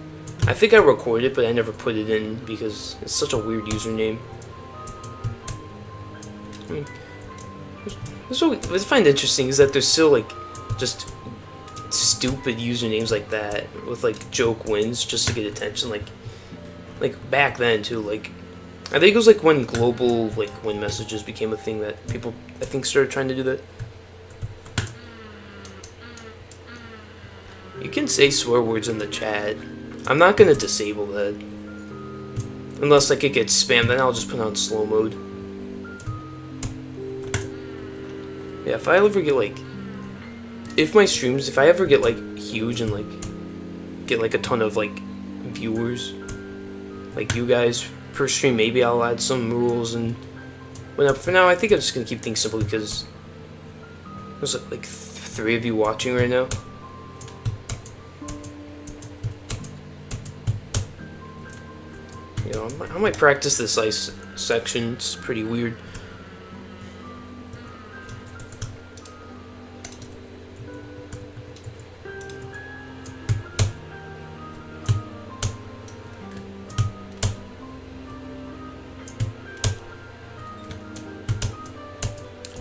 I think I recorded it, but I never put it in because it's such a weird username. I mean, what I find interesting is that there's still like just stupid usernames like that with like joke wins just to get attention. Like back then too. Like I think it was like when global like win messages became a thing that people I think started trying to do that. You can say swear words in the chat. I'm not gonna disable that. Unless like it gets spammed, then I'll just put on slow mode. Yeah, if I ever get like... If I ever get like huge and like get like a ton of like viewers, like you guys per stream, maybe I'll add some rules and whatnot. For now, I think I'm just gonna keep things simple because there's like 3 of you watching right now. I might practice this ice section. It's pretty weird.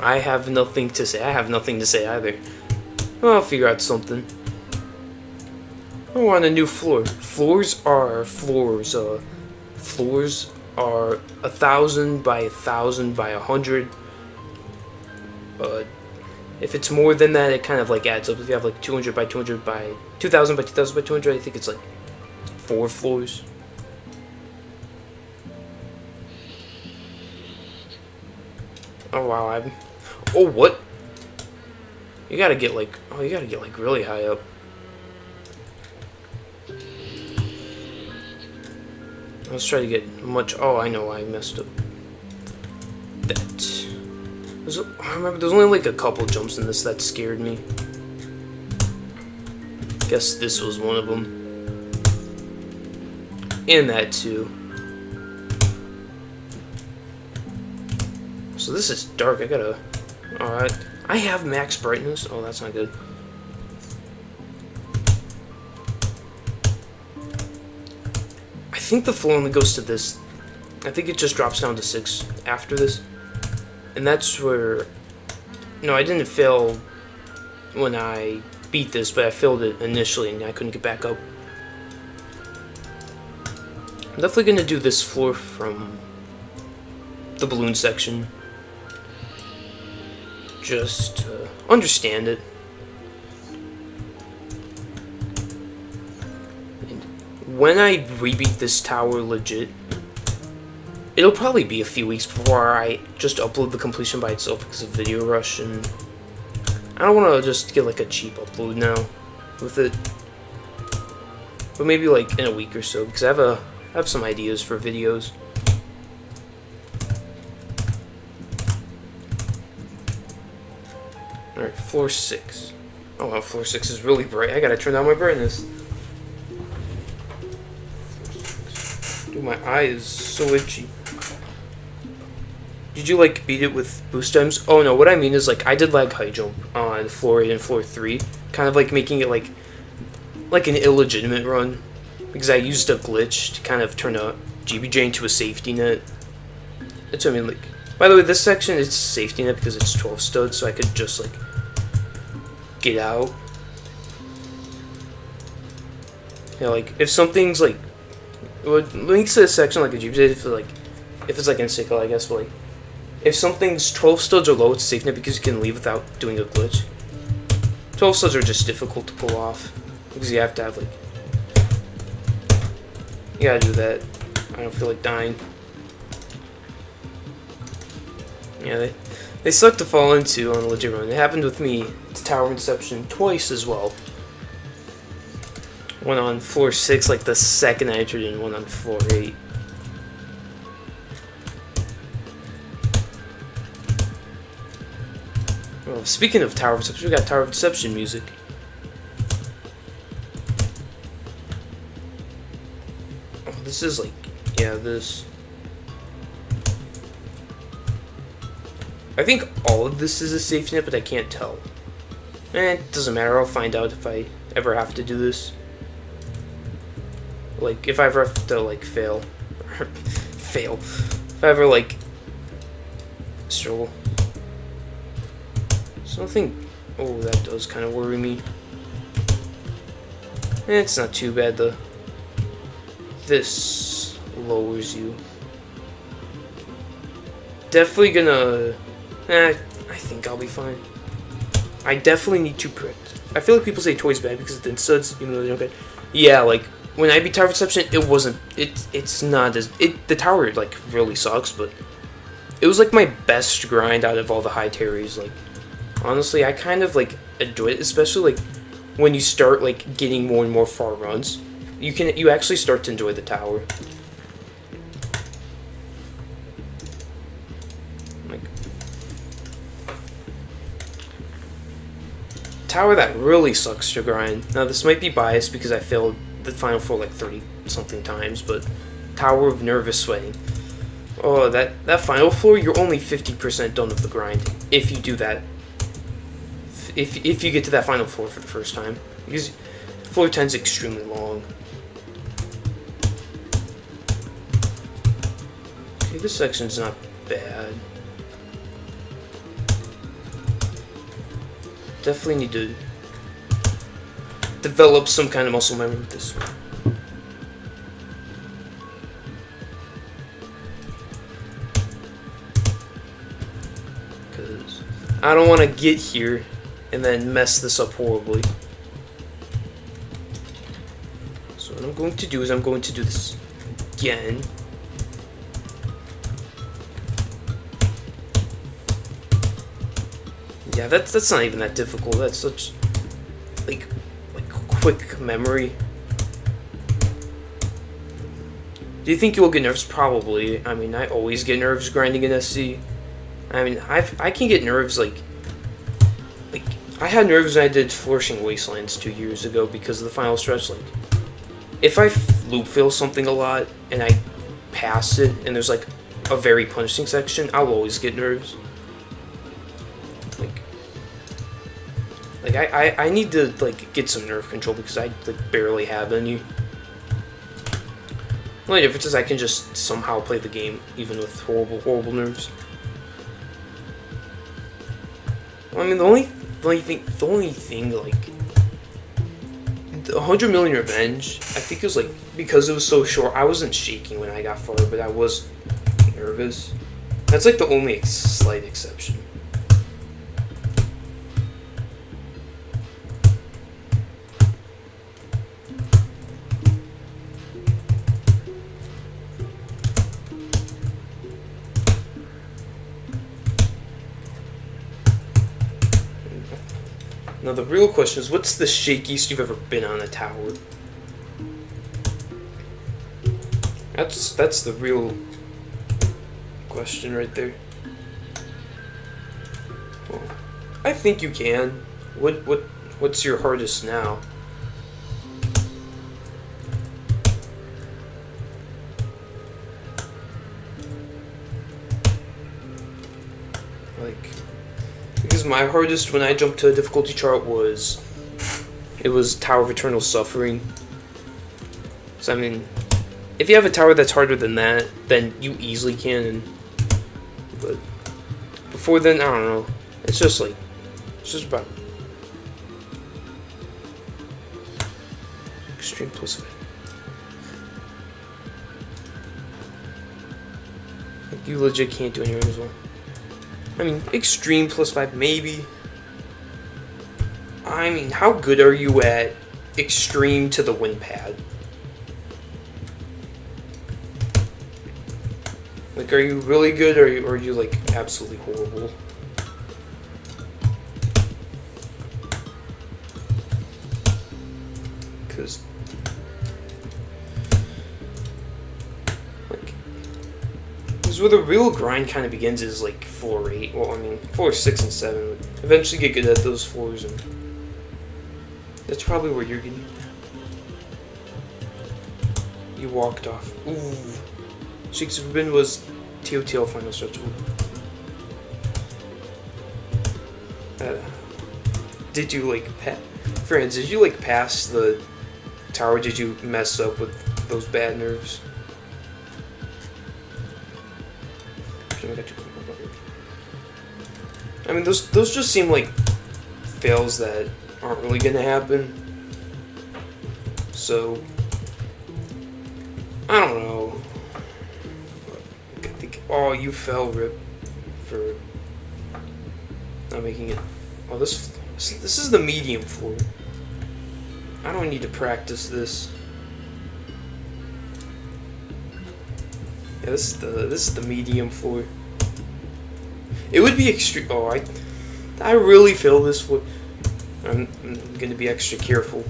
I have nothing to say. I have nothing to say either. Well, I'll figure out something. I want a new floor. Floors are 1,000 by 1,000 by 100. If it's more than that, it kind of like adds up. If you have like 200 by 200 by 2,000 by 2,000 by 200, I think it's like 4 floors. Oh wow, oh what? You gotta get like really high up. Let's try to get much. Oh, I know why I messed up. I remember there's only like a couple jumps in this that scared me. Guess this was one of them. And that too. So this is dark. I gotta. Alright. I have max brightness. Oh, that's not good. I think the floor only goes to this. I think it just drops down to 6 after this. And that's where... No, I didn't fail when I beat this, but I failed it initially and I couldn't get back up. I'm definitely going to do this floor from the balloon section. Just to understand it. And when I rebeat this tower legit, it'll probably be a few weeks before I just upload the completion by itself because of video rush, and I don't want to just get like a cheap upload now with it. But maybe like in a week or so, because I have some ideas for videos. Alright, floor 6. Oh wow, floor 6 is really bright. I gotta turn down my brightness. Dude, my eye is so itchy. Did you like beat it with boost times? Oh no, what I mean is like I did lag high jump on floor 8 and floor 3. Kind of like making it like an illegitimate run. Because I used a glitch to kind of turn a GBJ into a safety net. That's what I mean, like... By the way, this section is safety net because it's 12 studs, so I could just like get out. Yeah, like if something's like, what makes this section like a GBJ if it's like in sickle, I guess, but like if something's 12 studs or low, it's a safety net because you can leave without doing a glitch. 12 studs are just difficult to pull off because you have to have like, you gotta do that. I don't feel like dying. Yeah, they suck to fall into on a legit run. It happened with me to Tower Inception twice as well. One on floor 6, like the second I entered, and one on floor 8. Well, speaking of Tower of Deception, we got Tower of Deception music. Oh, this is like, yeah, this. I think all of this is a safety net, but I can't tell. It doesn't matter, I'll find out if I ever have to do this. Like, if I ever have to, like, fail. Fail. If I ever, like, struggle. Something... Oh, that does kind of worry me. It's not too bad, though. This lowers you. Definitely gonna... I think I'll be fine. I definitely need to print. I feel like people say toys bad because it's studs, even though they're not bad. Yeah, like, when I beat Tower of Deception, it wasn't... It's not as... The tower, like, really sucks, but... It was, like, my best grind out of all the high terries, like... Honestly, I kind of, like, enjoy it, especially, like, when you start, like, getting more and more far runs. You actually start to enjoy the tower. Tower that really sucks to grind. Now this might be biased because I failed the final four like 30 something times, but Tower of Nervous Sweating. Oh, that final floor, you're only 50% done with the grind if you do that. If you get to that final floor for the first time, because floor 10 is extremely long. Okay, this section's not bad. Definitely need to develop some kind of muscle memory with this one. Because I don't want to get here and then mess this up horribly. So what I'm going to do is I'm going to do this again. Yeah, that's not even that difficult. That's such like quick memory. Do you think you will get nerves? Probably. I mean, I always get nerves grinding in SC. I mean, I can get nerves like I had nerves when I did Flourishing Wastelands 2 years ago because of the final stretch. Like, if I loop fail something a lot and I pass it and there's like a very punishing section, I'll always get nerves. Like I need to like get some nerve control because I like barely have any. The only difference is I can just somehow play the game even with horrible nerves. Well, I mean the only thing like the 100 Million Revenge, I think it was like because it was so short, I wasn't shaking when I got far, but I was nervous. That's like the only slight exception. Now the real question is, what's the shakiest you've ever been on a tower? That's the real question right there. Well, I think you can. What's your hardest now? Because my hardest when I jumped to a difficulty chart was Tower of Eternal Suffering. So I mean, if you have a tower that's harder than that, then you easily can. But before then, I don't know. It's just about extreme plus. Like, you legit can't do anything as well. I mean, extreme +5, maybe. I mean, how good are you at extreme to the wind pad? Like, are you really good, or are you like, absolutely horrible? Because where the real grind kind of begins is like floor 8. Well, I mean, floor 6 and 7. Eventually get good at those floors, and that's probably where you're getting. You walked off. Ooh. Shakes of Ribbon was TOTL final stretch. Did you like, friends? Did you like pass the tower? Did you mess up with those bad nerves? I mean, those just seem like fails that aren't really gonna happen. So I don't know. I think, oh, you fell, Rip, for not making it. Oh, this is the medium floor. I don't need to practice this. Yeah, this is the medium floor. It would be extreme. Oh, I really feel this floor. I'm gonna be extra careful.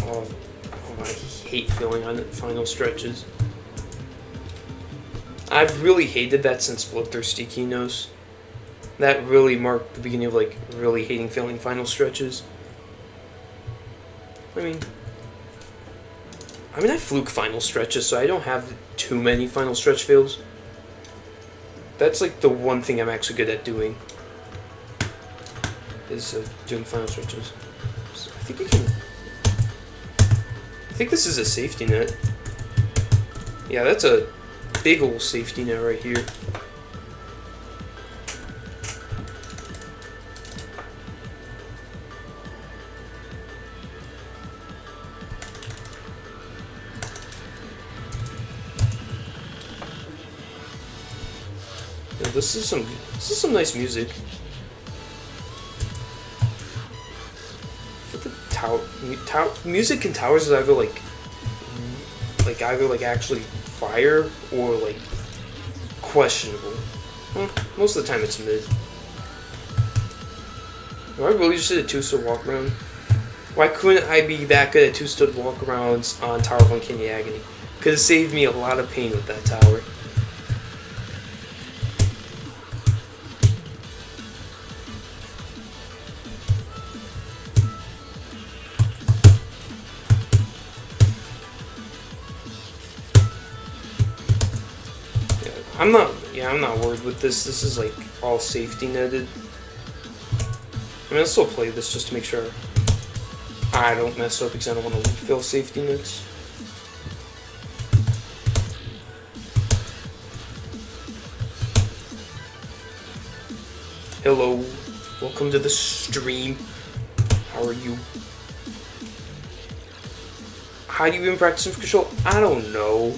Oh, I hate feeling on the final stretches. I've really hated that since Bloodthirsty Keynos. That really marked the beginning of like really hating failing final stretches. I mean, I mean, I fluke final stretches, so I don't have too many final stretch fails. That's like the one thing I'm actually good at doing. Is doing final stretches. So I think you can... I think this is a safety net. Yeah, that's a big old safety net right here. Yeah, this is some nice music. For the tower music in towers is either like actually fire or like questionable. Well, most of the time it's mid. Do I really just did a two-stud walk around? Why couldn't I be that good at two-stud walk arounds on Tower of Uncanny Agony? Could have saved me a lot of pain with that tower. I'm not worried with this. This is like all safety netted. I mean, I'll still play this just to make sure I don't mess up because I don't want to fill safety nets. Hello, welcome to the stream. How are you? How do you even practice nerf control? I don't know.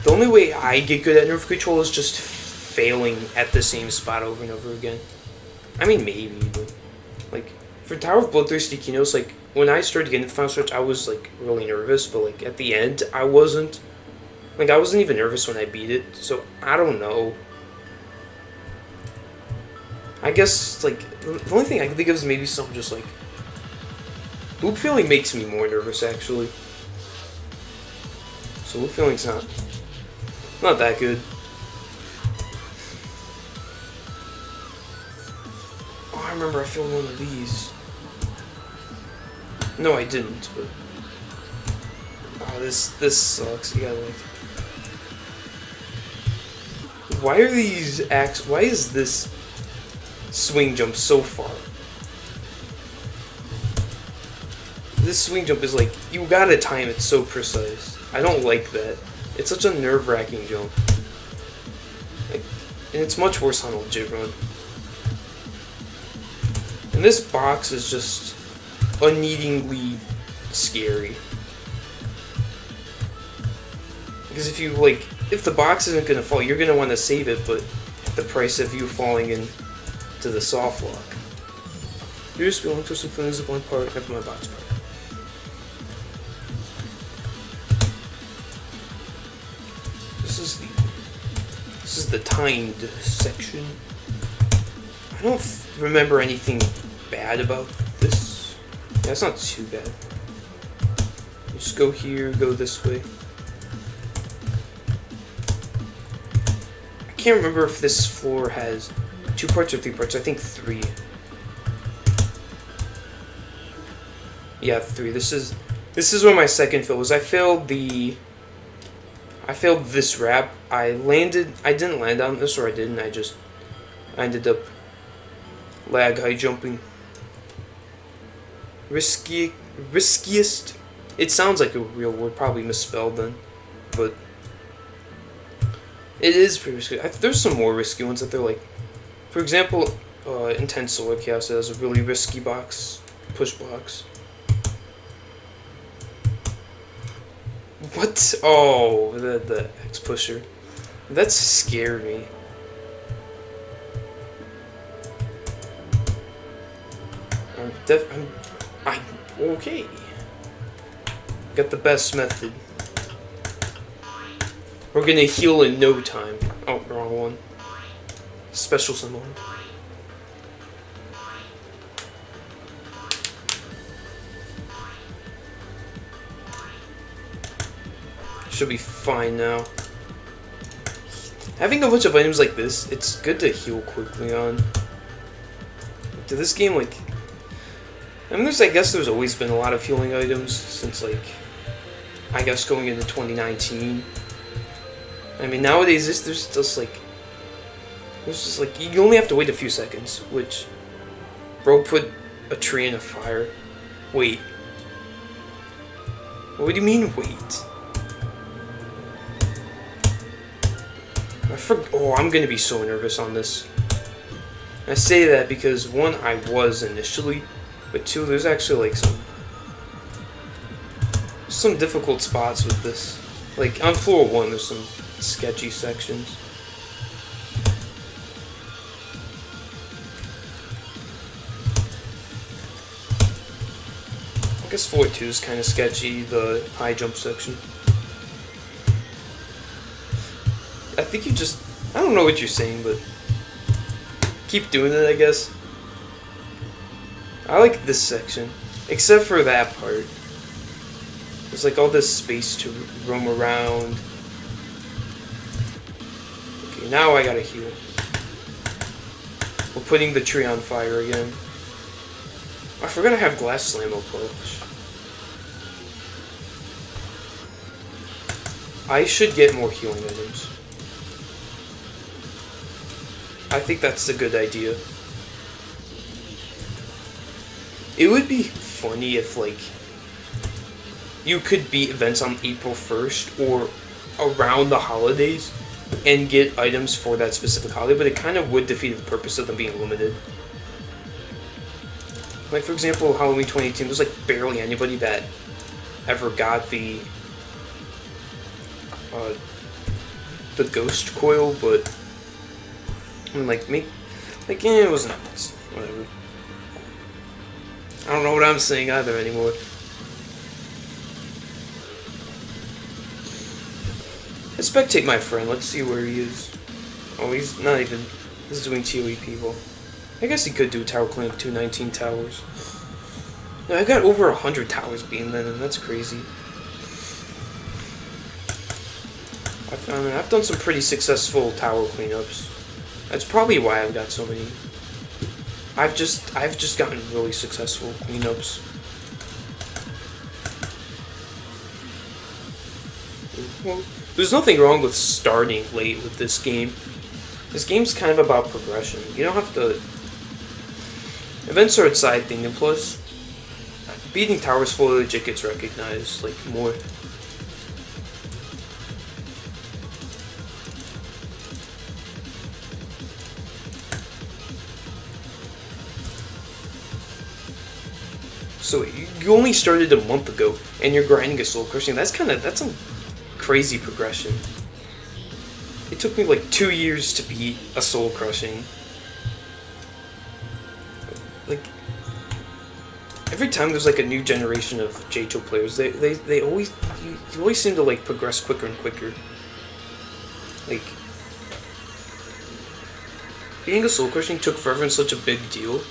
The only way I get good at nerf control is just failing at the same spot over and over again. I mean, maybe, but like for Tower of Bloodthirsty Kinos, like when I started getting the final stretch, I was like really nervous, but like at the end, I wasn't. Like I wasn't even nervous when I beat it, so I don't know. I guess like the only thing I can think of is maybe something just like loop feeling makes me more nervous actually. So loop feeling's not that good. Oh, I remember I filmed one of these. No, I didn't, but oh, this sucks. You gotta like. Why are these acts? Why is this swing jump so far? This swing jump is like you gotta time it so precise. I don't like that. It's such a nerve-wracking jump. Like, and it's much worse on legit run. And this box is just unneedingly scary. Because if the box isn't gonna fall, you're gonna want to save it, but at the price of you falling into the soft lock. You're just belong to some feelings of one part of my box part. This is the timed section. I don't remember anything bad about this. Yeah, it's not too bad. Just go here, go this way. I can't remember if this floor has 2 parts or 3 parts. I think 3. Yeah, 3. This is where my second fail was. I failed this wrap. I didn't land on this, or I didn't. I ended up lag high jumping. Riskiest? It sounds like a real word, probably misspelled then, but it is pretty risky. There's some more risky ones that they're like, for example, Intense Solar Chaos has a really risky box, push box. What? Oh, the X pusher. That scared me. I'm okay. Got the best method. We're gonna heal in no time. Oh, wrong one. Special summon. Should be fine now. Having a bunch of items like this, it's good to heal quickly on. To this game, like, I mean, I guess there's always been a lot of healing items since, like, I guess going into 2019. I mean, nowadays there's just like you only have to wait a few seconds. Which, bro, put a tree in a fire. Wait. What do you mean wait? Oh, I'm gonna be so nervous on this. I say that because one, I was initially, but two, there's actually like some difficult spots with this. Like on floor 1, there's some sketchy sections. I guess floor 2 is kind of sketchy, the high jump section. I think I don't know what you're saying, but keep doing it, I guess. I like this section, except for that part. There's like all this space to roam around. Okay, now I gotta heal. We're putting the tree on fire again. I forgot I have glass slammo push. I should get more healing items. I think that's a good idea. It would be funny if, like, you could beat events on April 1st or around the holidays and get items for that specific holiday, but it kind of would defeat the purpose of them being limited. Like, for example, Halloween 2018, there's, like, barely anybody that ever got the ghost coil, but I mean, it wasn't whatever. I don't know what I'm saying either anymore. Let's spectate my friend. Let's see where he is. Oh, he's not even. He's doing TOE people. I guess he could do tower cleanup 219 towers. No, I got over 100 towers being then, and that's crazy. I've done some pretty successful tower cleanups. That's probably why I've got so many. I've just gotten really successful cleanups. Well, there's nothing wrong with starting late with this game. This game's kind of about progression. You don't have to. Events are a side thing, and plus, beating towers fully legit gets recognized like more. So you only started a month ago, and you're grinding a soul crushing. That's some crazy progression. It took me like 2 years to beat a soul crushing. Like every time there's like a new generation of JTO players, they always you always seem to like progress quicker and quicker. Like being a soul crushing took forever and such a big deal.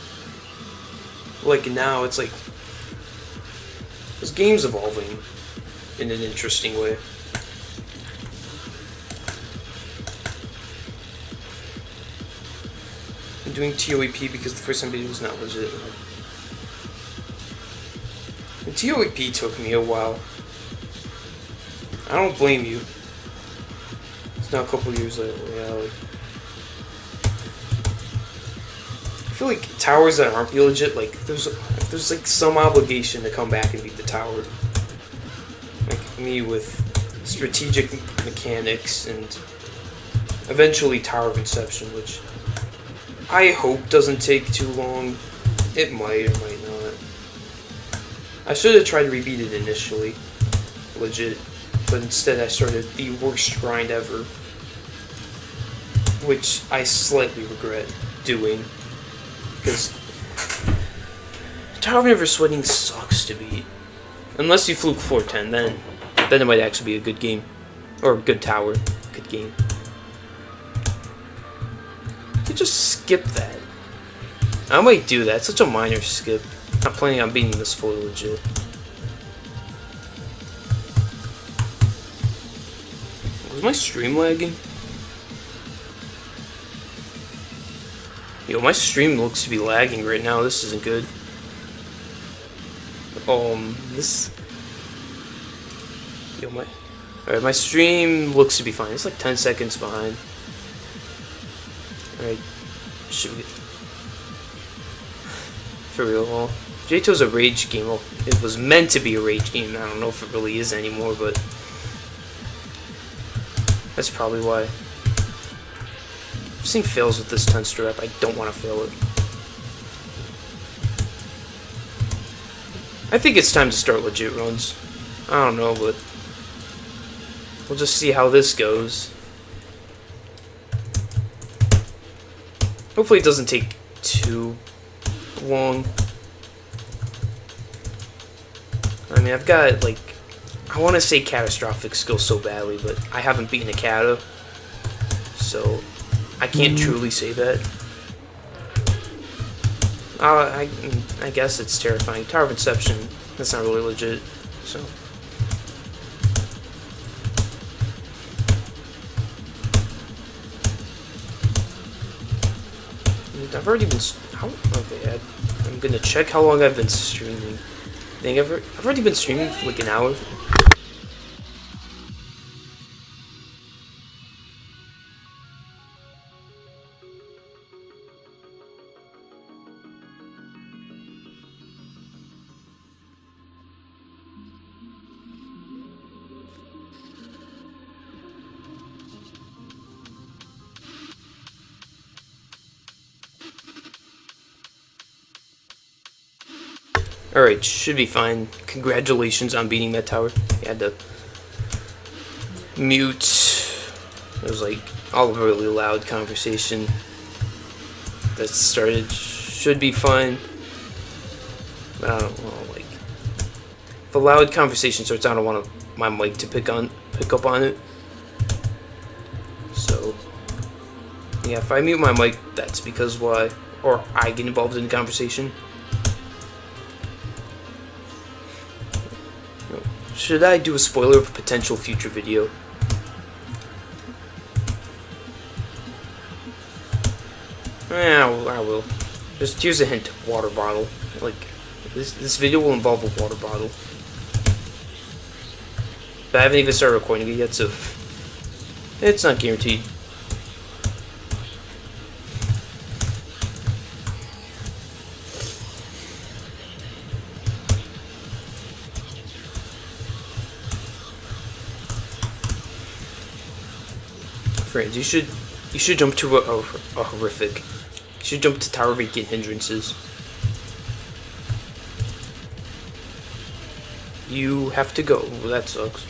Like now it's like this game's evolving in an interesting way. I'm doing TOEP because the first time video was not legit. And TOEP took me a while. I don't blame you. It's now a couple years later. Yeah, like, I feel like towers that aren't legit, like there's like some obligation to come back and beat the tower. Like me with strategic mechanics and eventually Tower of Inception, which I hope doesn't take too long. It might or might not. I should have tried to rebeat it initially, legit, but instead I started the worst grind ever, which I slightly regret doing, because Tower of Never Sweating sucks to beat. Unless you fluke 410, then it might actually be a good game, or a good tower, good game. You just skip that. I might do that. It's such a minor skip. I'm not planning on beating this fully legit. Was my stream lagging? Yo, my stream looks to be lagging right now. This isn't good. Yo, alright, my stream looks to be fine. It's like 10 seconds behind. Alright, should we get... For real, well, J2's a rage game. Well, it was meant to be a rage game. I don't know if it really is anymore, but that's probably why. I've seen fails with this 10 strap. I don't want to fail it. I think it's time to start legit runs. I don't know, but we'll just see how this goes. Hopefully it doesn't take too long. I mean, I've got, like, I want to say catastrophic skill so badly, but I haven't beaten a kata, so I can't truly say that. I guess it's terrifying. Tower of Inception, that's not really legit, so. I've already been. Okay, I'm gonna check how long I've been streaming. I think I've already been streaming for like an hour. Alright, should be fine. Congratulations on beating that tower. You had to mute. It was like all a really loud conversation that started. Should be fine. But I don't know, like, if a loud conversation starts, I don't want my mic to pick up on it. So yeah, if I mute my mic, that's because why, or I get involved in the conversation. Should I do a spoiler of a potential future video? Yeah, I will. Just here's a hint: water bottle. Like this video will involve a water bottle. But I haven't even started recording it yet, so it's not guaranteed. Friends, you should jump to a horrific. You should jump to tower vacant hindrances. You have to go. Well, that sucks.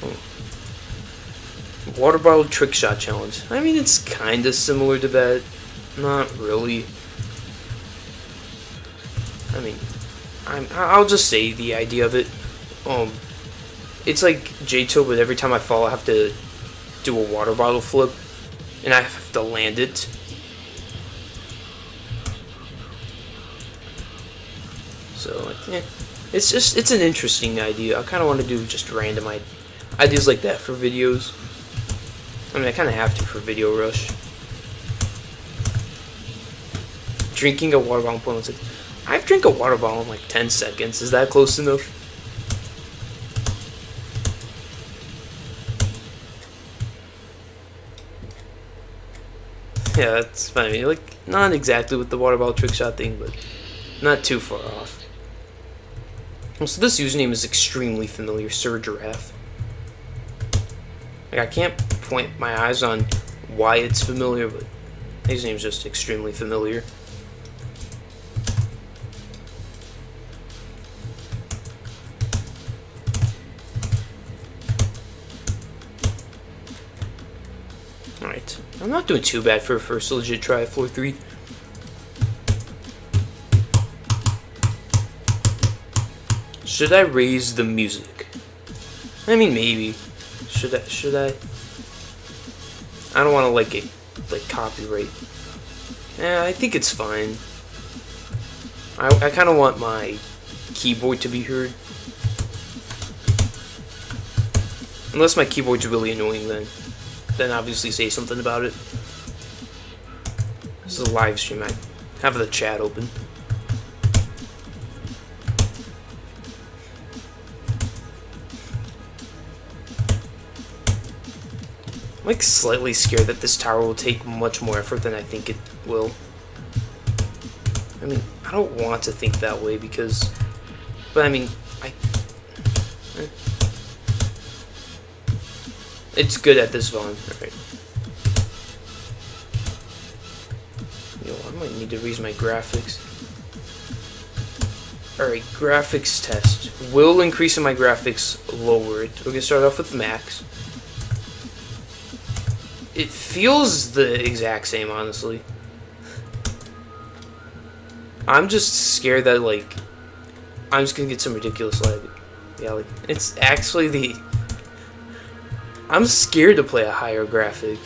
Oh. Water bottle trick shot challenge. I mean, it's kind of similar to that. Not really. I mean, I'll just say the idea of it. It's like J2, but every time I fall, I have to do a water bottle flip, and I have to land it. So, yeah, it's an interesting idea. I kind of want to do just random ideas like that for videos. I mean, I kind of have to for Video Rush. Drinking a water bottle in 0.16. I've drank a water bottle in like 10 seconds. Is that close enough? Yeah, that's fine. I mean, like, not exactly with the water bottle trick shot thing, but not too far off. So this username is extremely familiar, Sir Giraffe. Like, I can't point my eyes on why it's familiar, but his name's just extremely familiar. Alright, I'm not doing too bad for a first legit try at floor 3. Should I raise the music? I mean, maybe. Should I? I don't want to like copyright. Yeah, I think it's fine. I kind of want my keyboard to be heard. Unless my keyboard's really annoying, then obviously say something about it. This is a live stream. I have the chat open. like slightly scared that this tower will take much more effort than I think it will. I mean, I don't want to think that way because, but I mean, it's good at this volume. Alright. Yo, I might need to raise my graphics. Alright, graphics test. Will increasing my graphics lower it? We're gonna start off with max. It feels the exact same, honestly. I'm just scared that, like, I'm just gonna get some ridiculous lag. Yeah, like, it's actually the... I'm scared to play a higher graphics.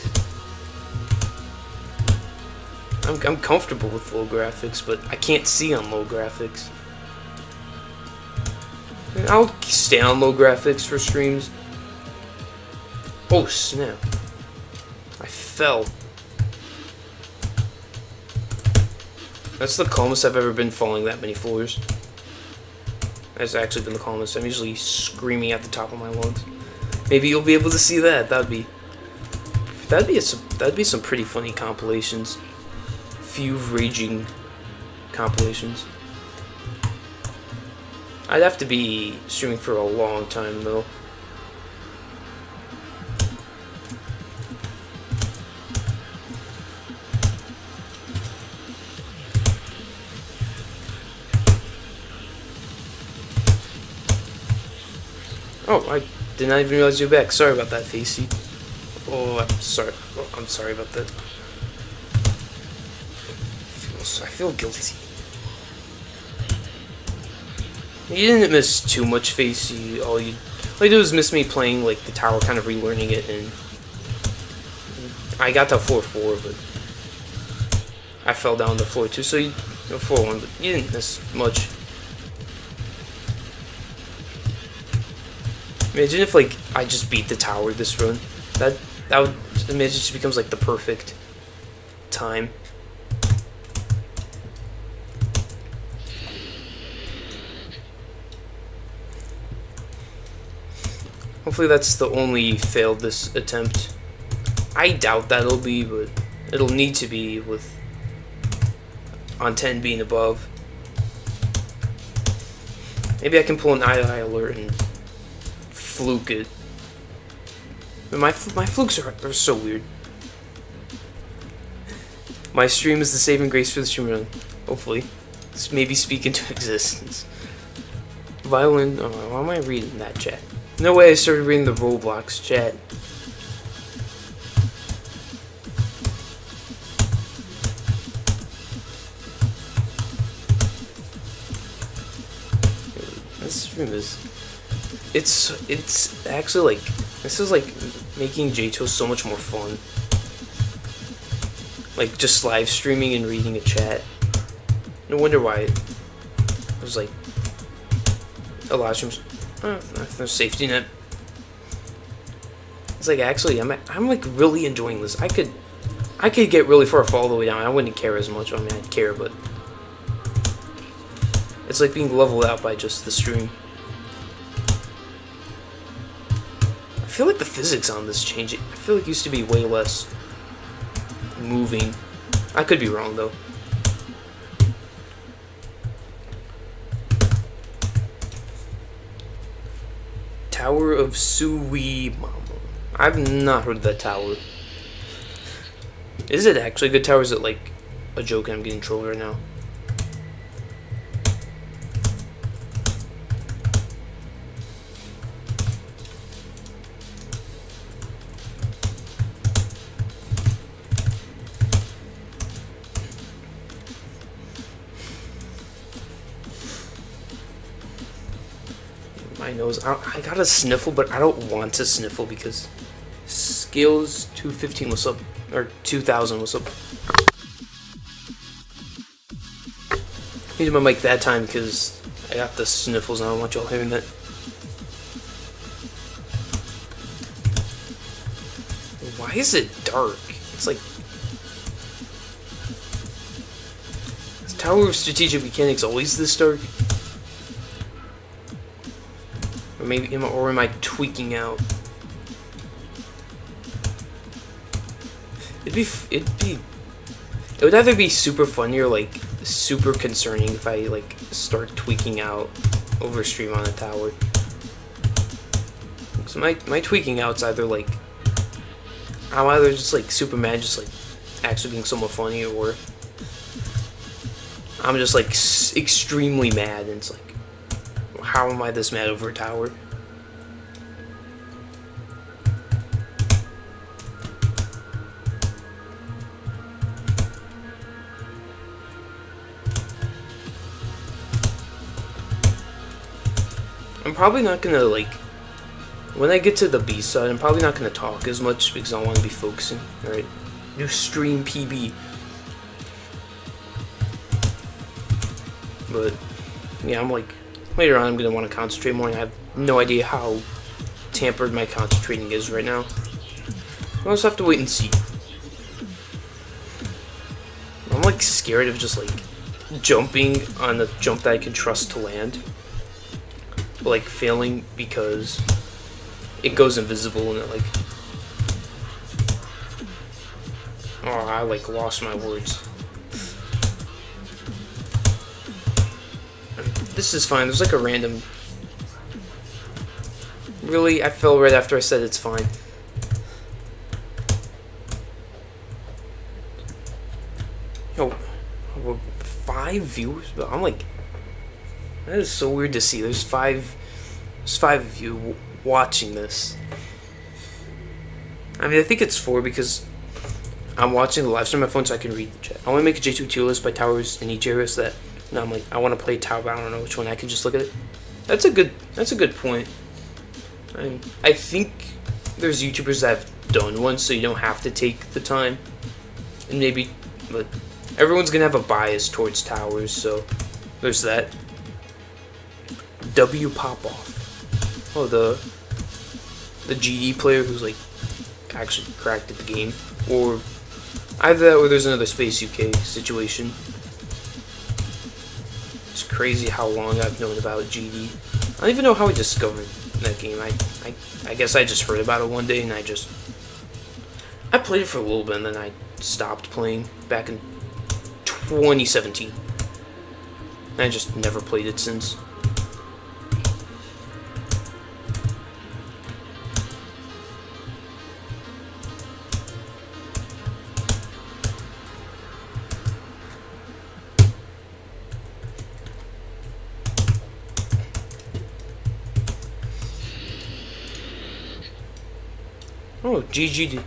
I'm comfortable with low graphics, but I can't see on low graphics. I'll stay on low graphics for streams. Oh, snap. I fell. That's the calmest I've ever been falling that many floors. That's actually been the calmest. I'm usually screaming at the top of my lungs. Maybe you'll be able to see that. That'd be some pretty funny compilations. Few raging compilations. I'd have to be streaming for a long time though. Oh, I did not even realize you were back. Sorry about that, Facey. Oh, I'm sorry. Oh, I'm sorry about that. I feel guilty. You didn't miss too much, Facey. All you did was miss me playing like the tower, kind of relearning it, and I got to 4-4, but I fell down to 4-2. So you 4-1, but you didn't miss much. Imagine if like I just beat the tower this run. That would, imagine it just becomes like the perfect time. Hopefully that's the only failed this attempt. I doubt that'll be, but it'll need to be with on 10 being above. Maybe I can pull an eye alert and fluke it. But my flukes are so weird. My stream is the saving grace for the stream run. Hopefully. This maybe speak into existence. Violin. Oh, why am I reading that chat? No way I started reading the Roblox chat. This stream is... It's actually like... This is like making JTO so much more fun. Like just live streaming and reading a chat. No wonder why it was like... A lot of streams... no safety net. It's like actually I'm like really enjoying this. I could get really far, fall all the way down. I wouldn't care as much. I mean, I'd care, but it's like being leveled out by just the stream. I feel like the physics on this change. I feel like it used to be way less moving. I could be wrong though. Tower of Suimamo. I've not heard of that tower. Is it actually a good tower? Or is it like a joke and I'm getting trolled right now? My nose. I got a sniffle, but I don't want to sniffle because skills 215 what's up, or 2000 what's up. Muted my mic that time because I got the sniffles and I don't want y'all hearing that. Why is it dark? It's like is Tower of Strategic Mechanics always this dark? Or maybe, or am I tweaking out? it would either be super funny or like super concerning if I like start tweaking out over stream on a tower. So my tweaking out's either like I'm either just like super mad, just like actually being somewhat funny, or I'm just like extremely mad and it's like, how am I this mad over a tower? I'm probably not gonna like, when I get to the B side, I'm probably not gonna talk as much because I want to be focusing. Alright, new stream PB. But yeah, I'm like, later on I'm gonna want to concentrate more, and I have no idea how tampered my concentrating is right now. We'll just have to wait and see. I'm like scared of just like jumping on a jump that I can trust to land, but like failing because it goes invisible and it like, oh, I like lost my words. This is fine. There's like a random. Really, I fell right after I said it's fine. Yo, we're 5 viewers, but I'm like, that is so weird to see. There's five of you watching this. I mean, I think it's 4 because I'm watching the live stream on my phone so I can read the chat. I want to make a J2 tier list by towers in each area so that now I'm like, I want to play tower, but I don't know which one. I can just look at it. That's a good point. I think there's YouTubers that have done one, so you don't have to take the time. And maybe, but everyone's gonna have a bias towards towers, so there's that. W pop off. Oh, the GD player who's like actually cracked at the game, or either that or there's another Space UK situation. It's crazy how long I've known about GD. I don't even know how I discovered that game. I guess I just heard about it one day and I played it for a little bit and then I stopped playing back in 2017. And I just never played it since. Oh, GGD.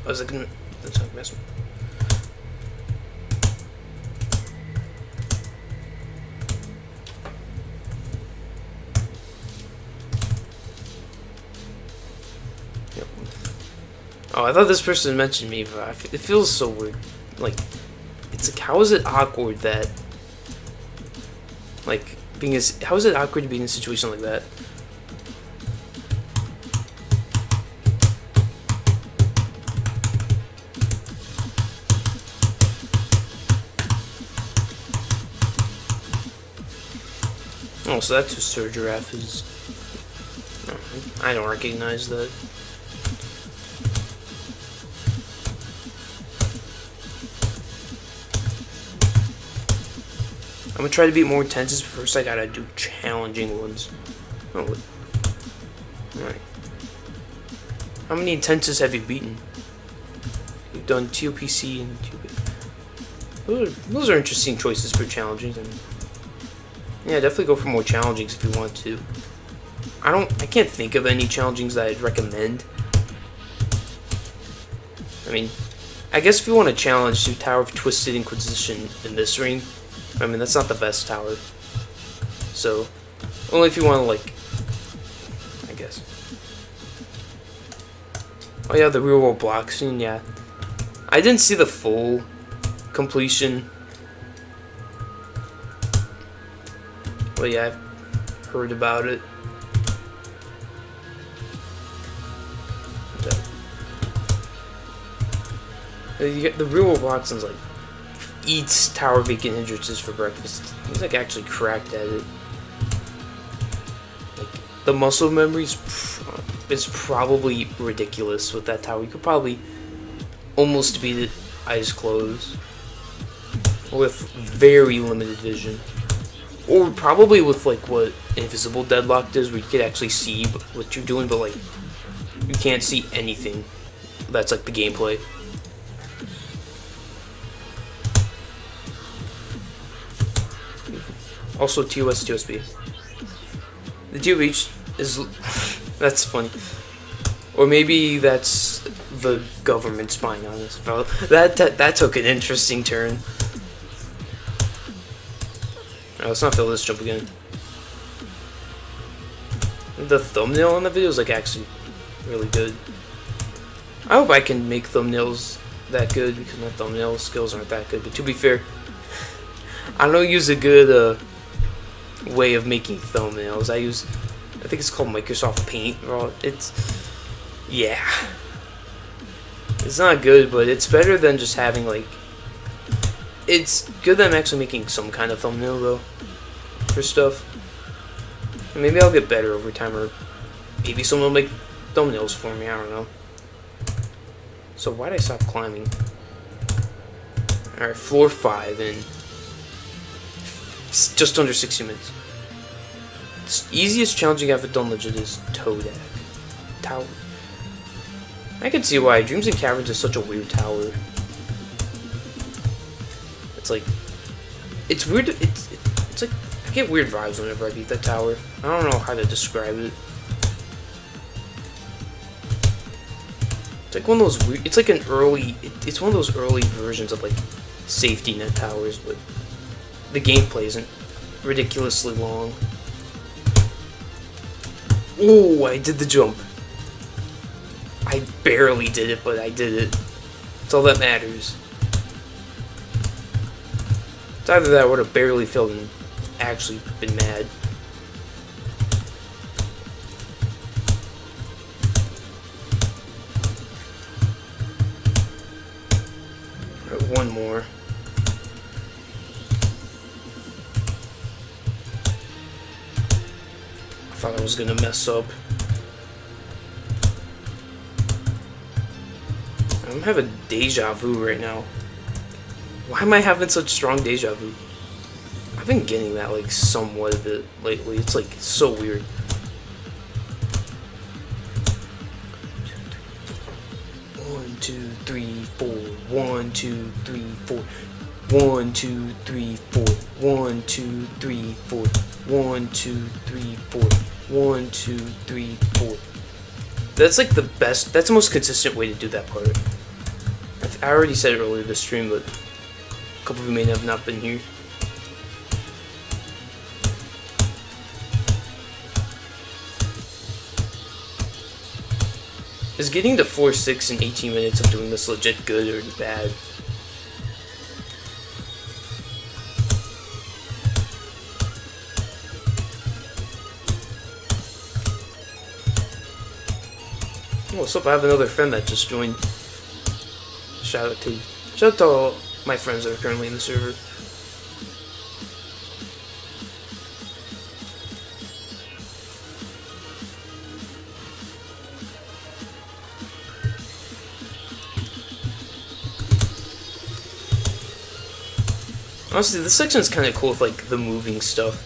I was like, that's not mess. Yep. Oh, I thought this person mentioned me, but it feels so weird. Like, it's like, how is it awkward that, like, how is it awkward to be in a situation like that? Oh, so that's who Sir Giraffe is. Oh, I don't recognize that. I'm gonna try to beat more intenses, but first I gotta do challenging ones. Oh, alright. How many intenses have you beaten? You've done TOPC and TOP. Those are interesting choices for challenging. Yeah, definitely go for more challengings if you want to. I can't think of any challengings that I'd recommend. I mean, I guess if you want to challenge to Tower of Twisted Inquisition in this ring, I mean, that's not the best tower. So, only if you want to, like, I guess. Oh yeah, the real world block scene, yeah. I didn't see the full completion. But yeah, I've heard about it. You get the real world Watson's like eats tower bacon hindrances for breakfast. He's like actually cracked at it. Like the muscle memory is probably ridiculous with that tower. You could probably almost beat it eyes closed with very limited vision, or probably with like what invisible deadlock does, where you could actually see what you're doing, but like you can't see anything. That's like the gameplay. Also TOS, TOSB. The TOH is that's funny. Or maybe that's the government spying on us. That took an interesting turn. Alright, let's not fail this jump again. The thumbnail on the video is like actually really good. I hope I can make thumbnails that good because my thumbnail skills aren't that good. But to be fair, I don't use a good way of making thumbnails. I think it's called Microsoft Paint. Yeah. It's not good, but it's better than just having like... It's good that I'm actually making some kind of thumbnail though for stuff. And maybe I'll get better over time, or maybe someone will make thumbnails for me, I don't know. So why'd I stop climbing? Alright, floor 5 in just under 60 minutes. The easiest challenge I've ever done legit is Toad Tower. I can see why Dreams and Caverns is such a weird tower. It's like, it's weird. It's like I get weird vibes whenever I beat that tower. I don't know how to describe it. It's like one of those weird. It's like an early. It's one of those early versions of like safety net towers, but the gameplay isn't ridiculously long. Oh, I did the jump. I barely did it, but I did it. That's all that matters. It's either that or I would have barely failed and actually been mad. Alright, one more. I thought I was gonna mess up. I'm having deja vu right now. Why am I having such strong deja vu? I've been getting that like somewhat of it lately. It's like so weird. One, two, three, four. 1, 2, 3, 4. 1, 2, 3, 4. 1, 2, 3, 4. 1, 2, 3, 4. 1, 2, 3, 4. That's like the best. That's the most consistent way to do that part. I already said it earlier this stream, but a couple of you may have not been here. Is getting to 4-6 in 18 minutes of doing this legit good or bad? Oh, what's up? I have another friend that just joined. Shout out to all my friends that are currently in the server. Honestly, this section is kind of cool with like the moving stuff.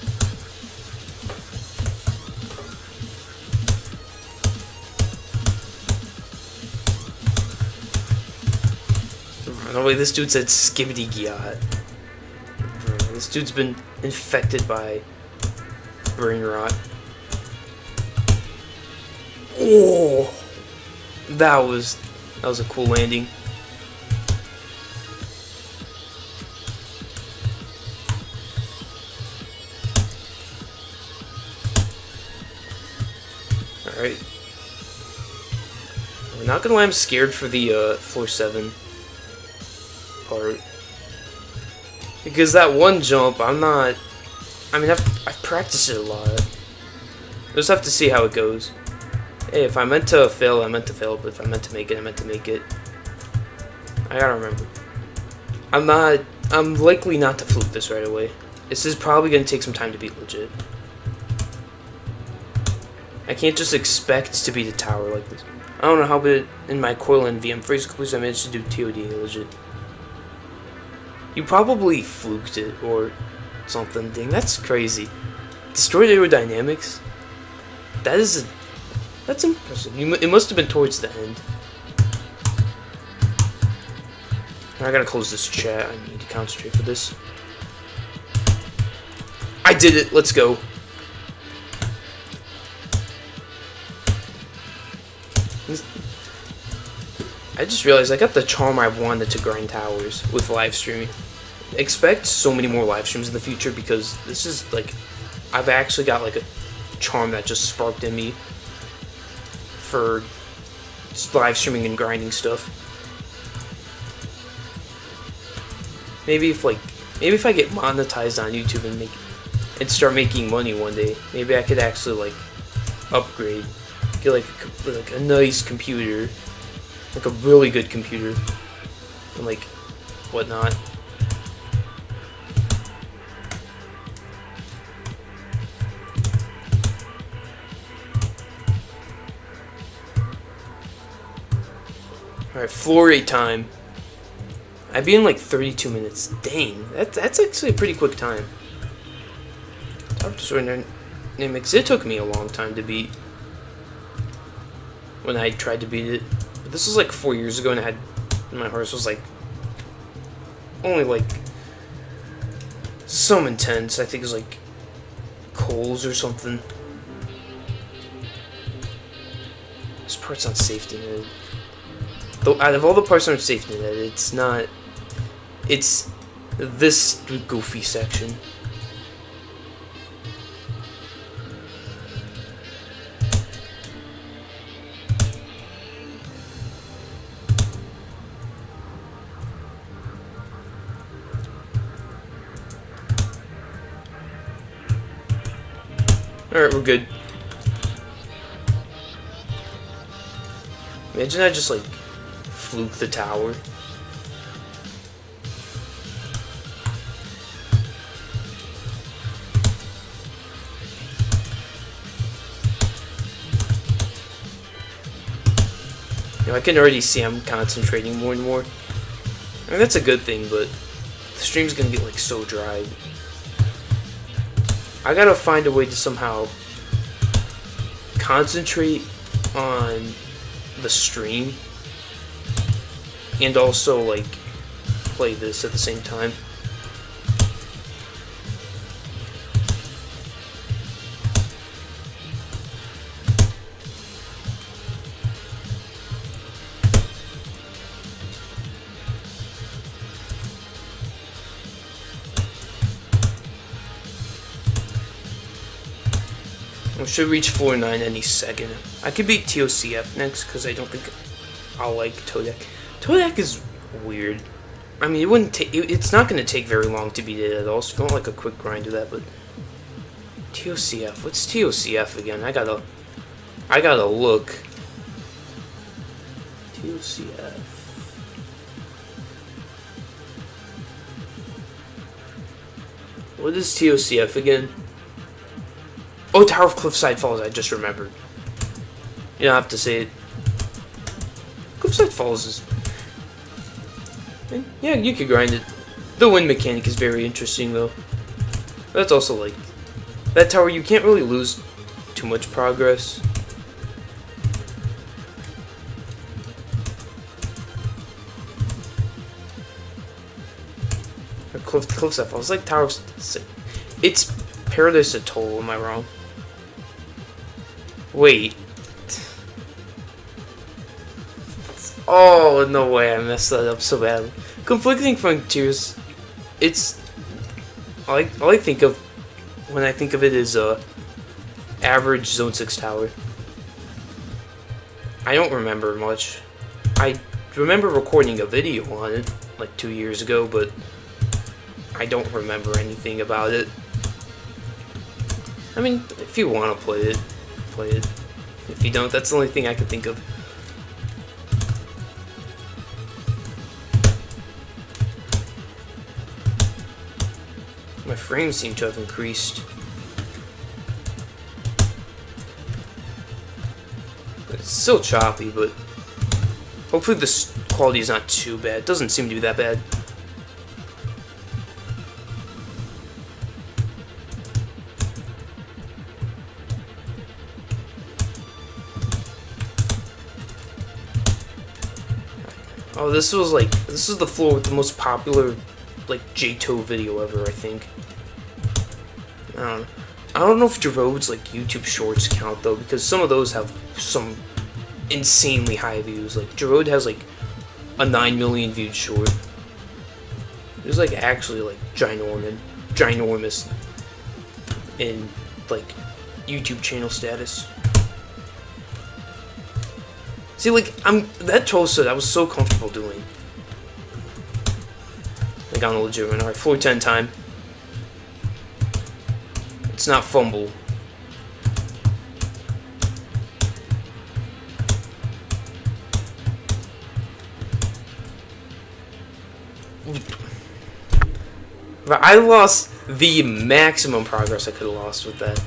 No way, this dude said skibbity gyat. This dude's been infected by brain rot. Oh, that was a cool landing. Alright. I'm not gonna lie, I'm scared for the floor 7 part. Because that one jump, I mean, I've practiced it a lot. I just have to see how it goes. Hey, if I meant to fail, I meant to fail, but if I meant to make it, I meant to make it. I gotta remember. I'm likely not to fluke this right away. This is probably gonna take some time to beat legit. I can't just expect to beat a tower like this. I don't know how, but in my coil and VM phrase clues I managed to do TOD legit. You probably fluked it or something. Dang, that's crazy. Destroyed aerodynamics? That's impressive. It must have been towards the end. I gotta close this chat. I need to concentrate for this. I did it. Let's go. I just realized I got the charm I wanted to grind towers with live streaming. Expect so many more live streams in the future because this is like, I've actually got like a charm that just sparked in me for live streaming and grinding stuff. Maybe if I get monetized on YouTube and start making money one day, maybe I could actually like upgrade, get like a nice computer, like a really good computer, and like whatnot. Alright, floor 8 time. I'd be in like 32 minutes. Dang, that's actually a pretty quick time. Top Destroyer Dynamics, it took me a long time to beat when I tried to beat it. But this was like 4 years ago, and my horse was like only like some intense. I think it was like coals or something. This part's on safety net. Though out of all the parts on safety net, it's not. It's this goofy section. Alright, we're good. Imagine I just like fluke the tower. You know, I can already see I'm concentrating more and more. I mean, that's a good thing, but the stream's gonna get like so dry. I gotta find a way to somehow concentrate on the stream and also like play this at the same time. We should reach 4-9 any second. I could beat TOCF next because I don't think I'll like Todak. Todak is weird. I mean, it wouldn't take. It's not going to take very long to beat it at all. So if you want like a quick grind of that, but TOCF. What's TOCF again? I gotta look. TOCF. What is TOCF again? Oh, Tower of Cliffside Falls, I just remembered. You don't have to say it. Cliffside Falls is... yeah, you could grind it. The wind mechanic is very interesting, though. That's also, like... that tower, you can't really lose too much progress. Cliffside Falls, like Tower of... it's Paradise Atoll, am I wrong? Wait. Oh, no way, I messed that up so badly. Conflicting Frontiers, it's... all I think of when I think of it is average Zone 6 tower. I don't remember much. I remember recording a video on it like 2 years ago, but I don't remember anything about it. I mean, if you want to play it, play it. If you don't, that's the only thing I can think of. My frames seem to have increased. It's still choppy, but hopefully this quality is not too bad. It doesn't seem to be that bad. Oh, this is the floor with the most popular, like, J-Toe video ever, I think. I don't know if Gerode's, like, YouTube Shorts count, though, because some of those have some insanely high views. Like, Gerode has, like, a 9 million viewed short. It's, like, actually, like, ginormous in, like, YouTube channel status. See, like, that Tulsa, I was so comfortable doing. Like, on the legitimate. Alright, 410 time. It's not fumble. But I lost the maximum progress I could have lost with that.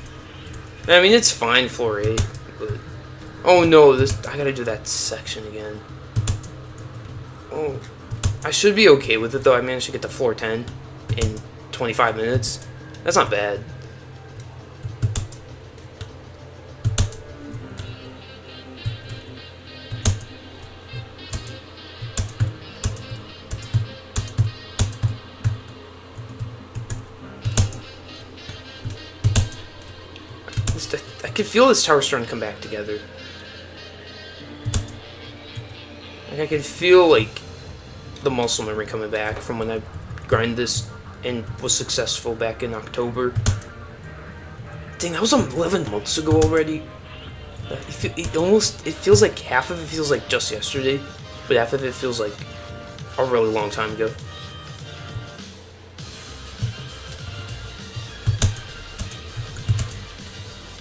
I mean, it's fine, floor 8, but... Oh no, I gotta do that section again. Oh, I should be okay with it though. I managed to get to floor 10 in 25 minutes. That's not bad. I can feel this tower starting to come back together. Like, I can feel, like, the muscle memory coming back from when I grinded this and was successful back in October. Dang, that was 11 months ago already. It feels like half of it feels like just yesterday, but half of it feels like a really long time ago.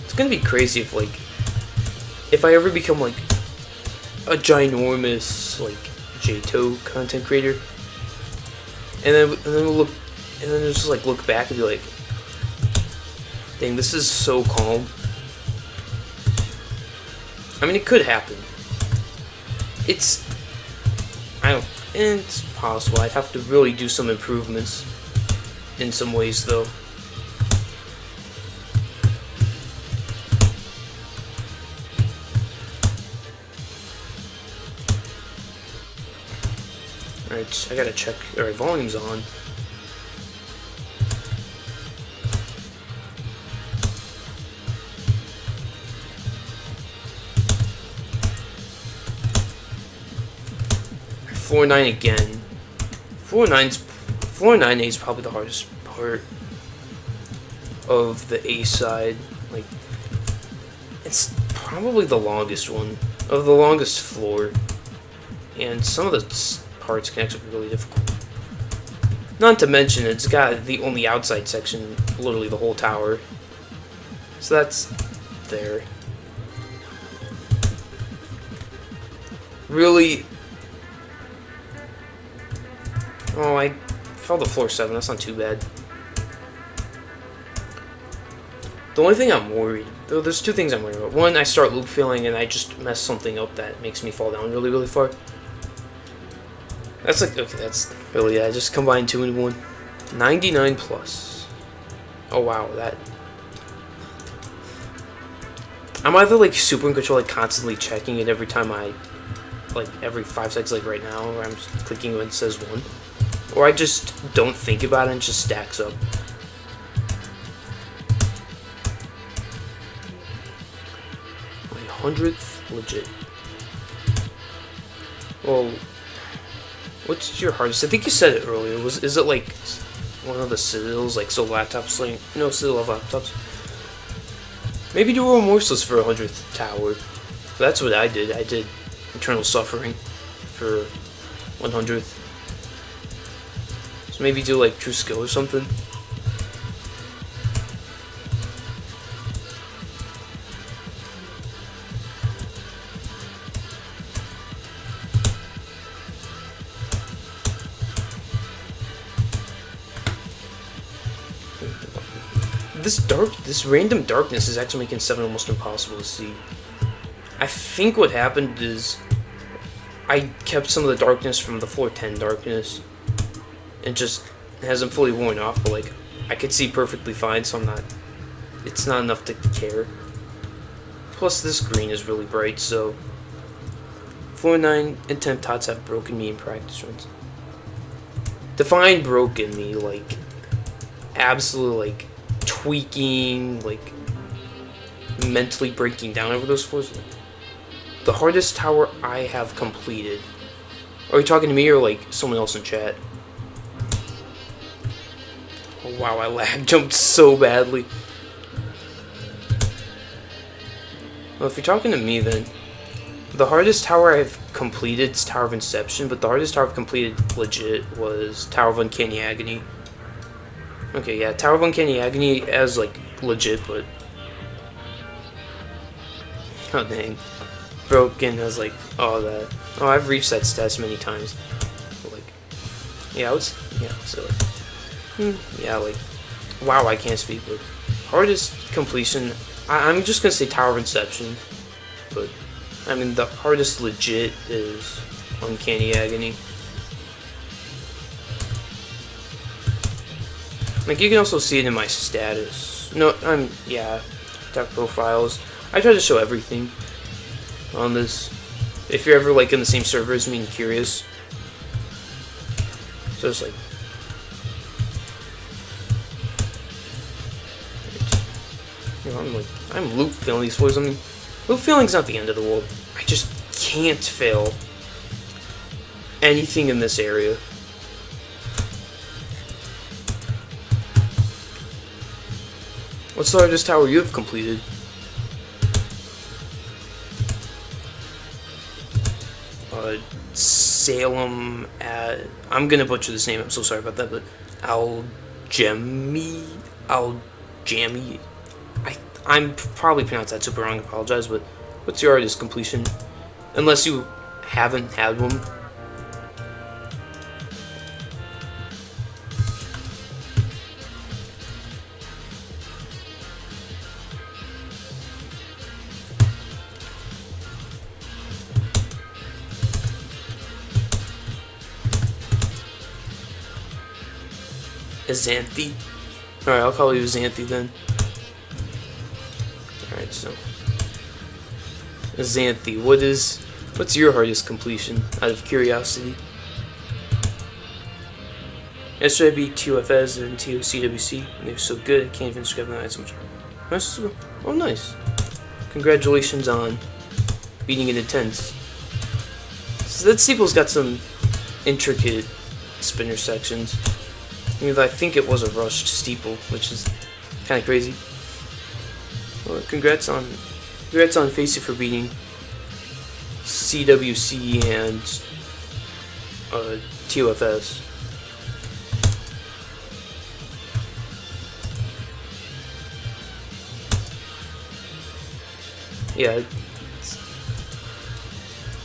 It's gonna be crazy if I ever become, like, a ginormous, like, J-Toe content creator, and then just, like, look back and be like, dang, this is so calm. I mean, it could happen. It's possible. I'd have to really do some improvements in some ways, though. Alright, I gotta check. Alright, volume's on. Floor 9 again. Floor 9A is probably the hardest part of the A side. Like, it's probably the longest one of the longest floor, and some of the parts can actually be really difficult. Not to mention, it's got the only outside section, literally the whole tower. So that's there. Really. Oh, I fell to floor 7. That's not too bad. The only thing I'm worried, though, there's two things I'm worried about. One, I start loop filling and I just mess something up that makes me fall down really, really far. That's like, okay, that's really, yeah, just combine 2 and 1. 99 plus. Oh wow, that. I'm either like super in control, like constantly checking it every time like every 5 seconds, like right now, where I'm just clicking when it says 1. Or I just don't think about it and it just stacks up. My 100th legit. Well, what's your hardest? I think you said it earlier. Is it like one of the Citadels, like so laptops, like no Citadel laptops? Maybe do a remorseless for 100th tower. That's what I did. I did Eternal Suffering for 100th. So maybe do like True Skill or something. This random darkness is actually making 7 almost impossible to see. I think what happened is I kept some of the darkness from the floor 10 darkness. It just hasn't fully worn off, but like I could see perfectly fine, so it's not enough to care. Plus this green is really bright, so floor 9 and 10 tots have broken me in practice runs. Define broken me, like absolutely like tweaking, like mentally breaking down over those floors. The hardest tower I have completed. Are you talking to me or like someone else in chat? Oh, wow, I lag jumped so badly. Well, if you're talking to me, then the hardest tower I've completed is Tower of Inception, but the hardest tower I've completed legit was Tower of Uncanny Agony. Okay, yeah, Tower of Uncanny Agony as like legit, but oh dang, broken as like that. Oh, I've reached that stats many times. But, like, yeah, so like, yeah, like, wow, I can't speak, but hardest completion. I'm just gonna say Tower of Inception, but I mean the hardest legit is Uncanny Agony. Like you can also see it in my status. No, Dark Profiles. I try to show everything on this. If you're ever like in the same server as me and curious, so it's like. I'm loop failing these floors. I mean, loop failing's not the end of the world. I just can't fail anything in this area. What's the hardest tower you have completed? Salem at... I'm gonna butcher this name, I'm so sorry about that, but Aljami? I'm probably pronounced that super wrong, I apologize, but what's your hardest completion? Unless you haven't had one. Xanthi? Alright, I'll call you Xanthi then. Alright, so Xanthi, what's your hardest completion out of curiosity? Yesterday I beat TOFS and TOCWC, and they were so good I can't even describe them. I had so much. Oh, nice. Congratulations on beating it intense. So that steeple's got some intricate spinner sections. I think it was a rushed steeple, which is kind of crazy. Well, congrats on Facey for beating CWC and TOFS. Yeah,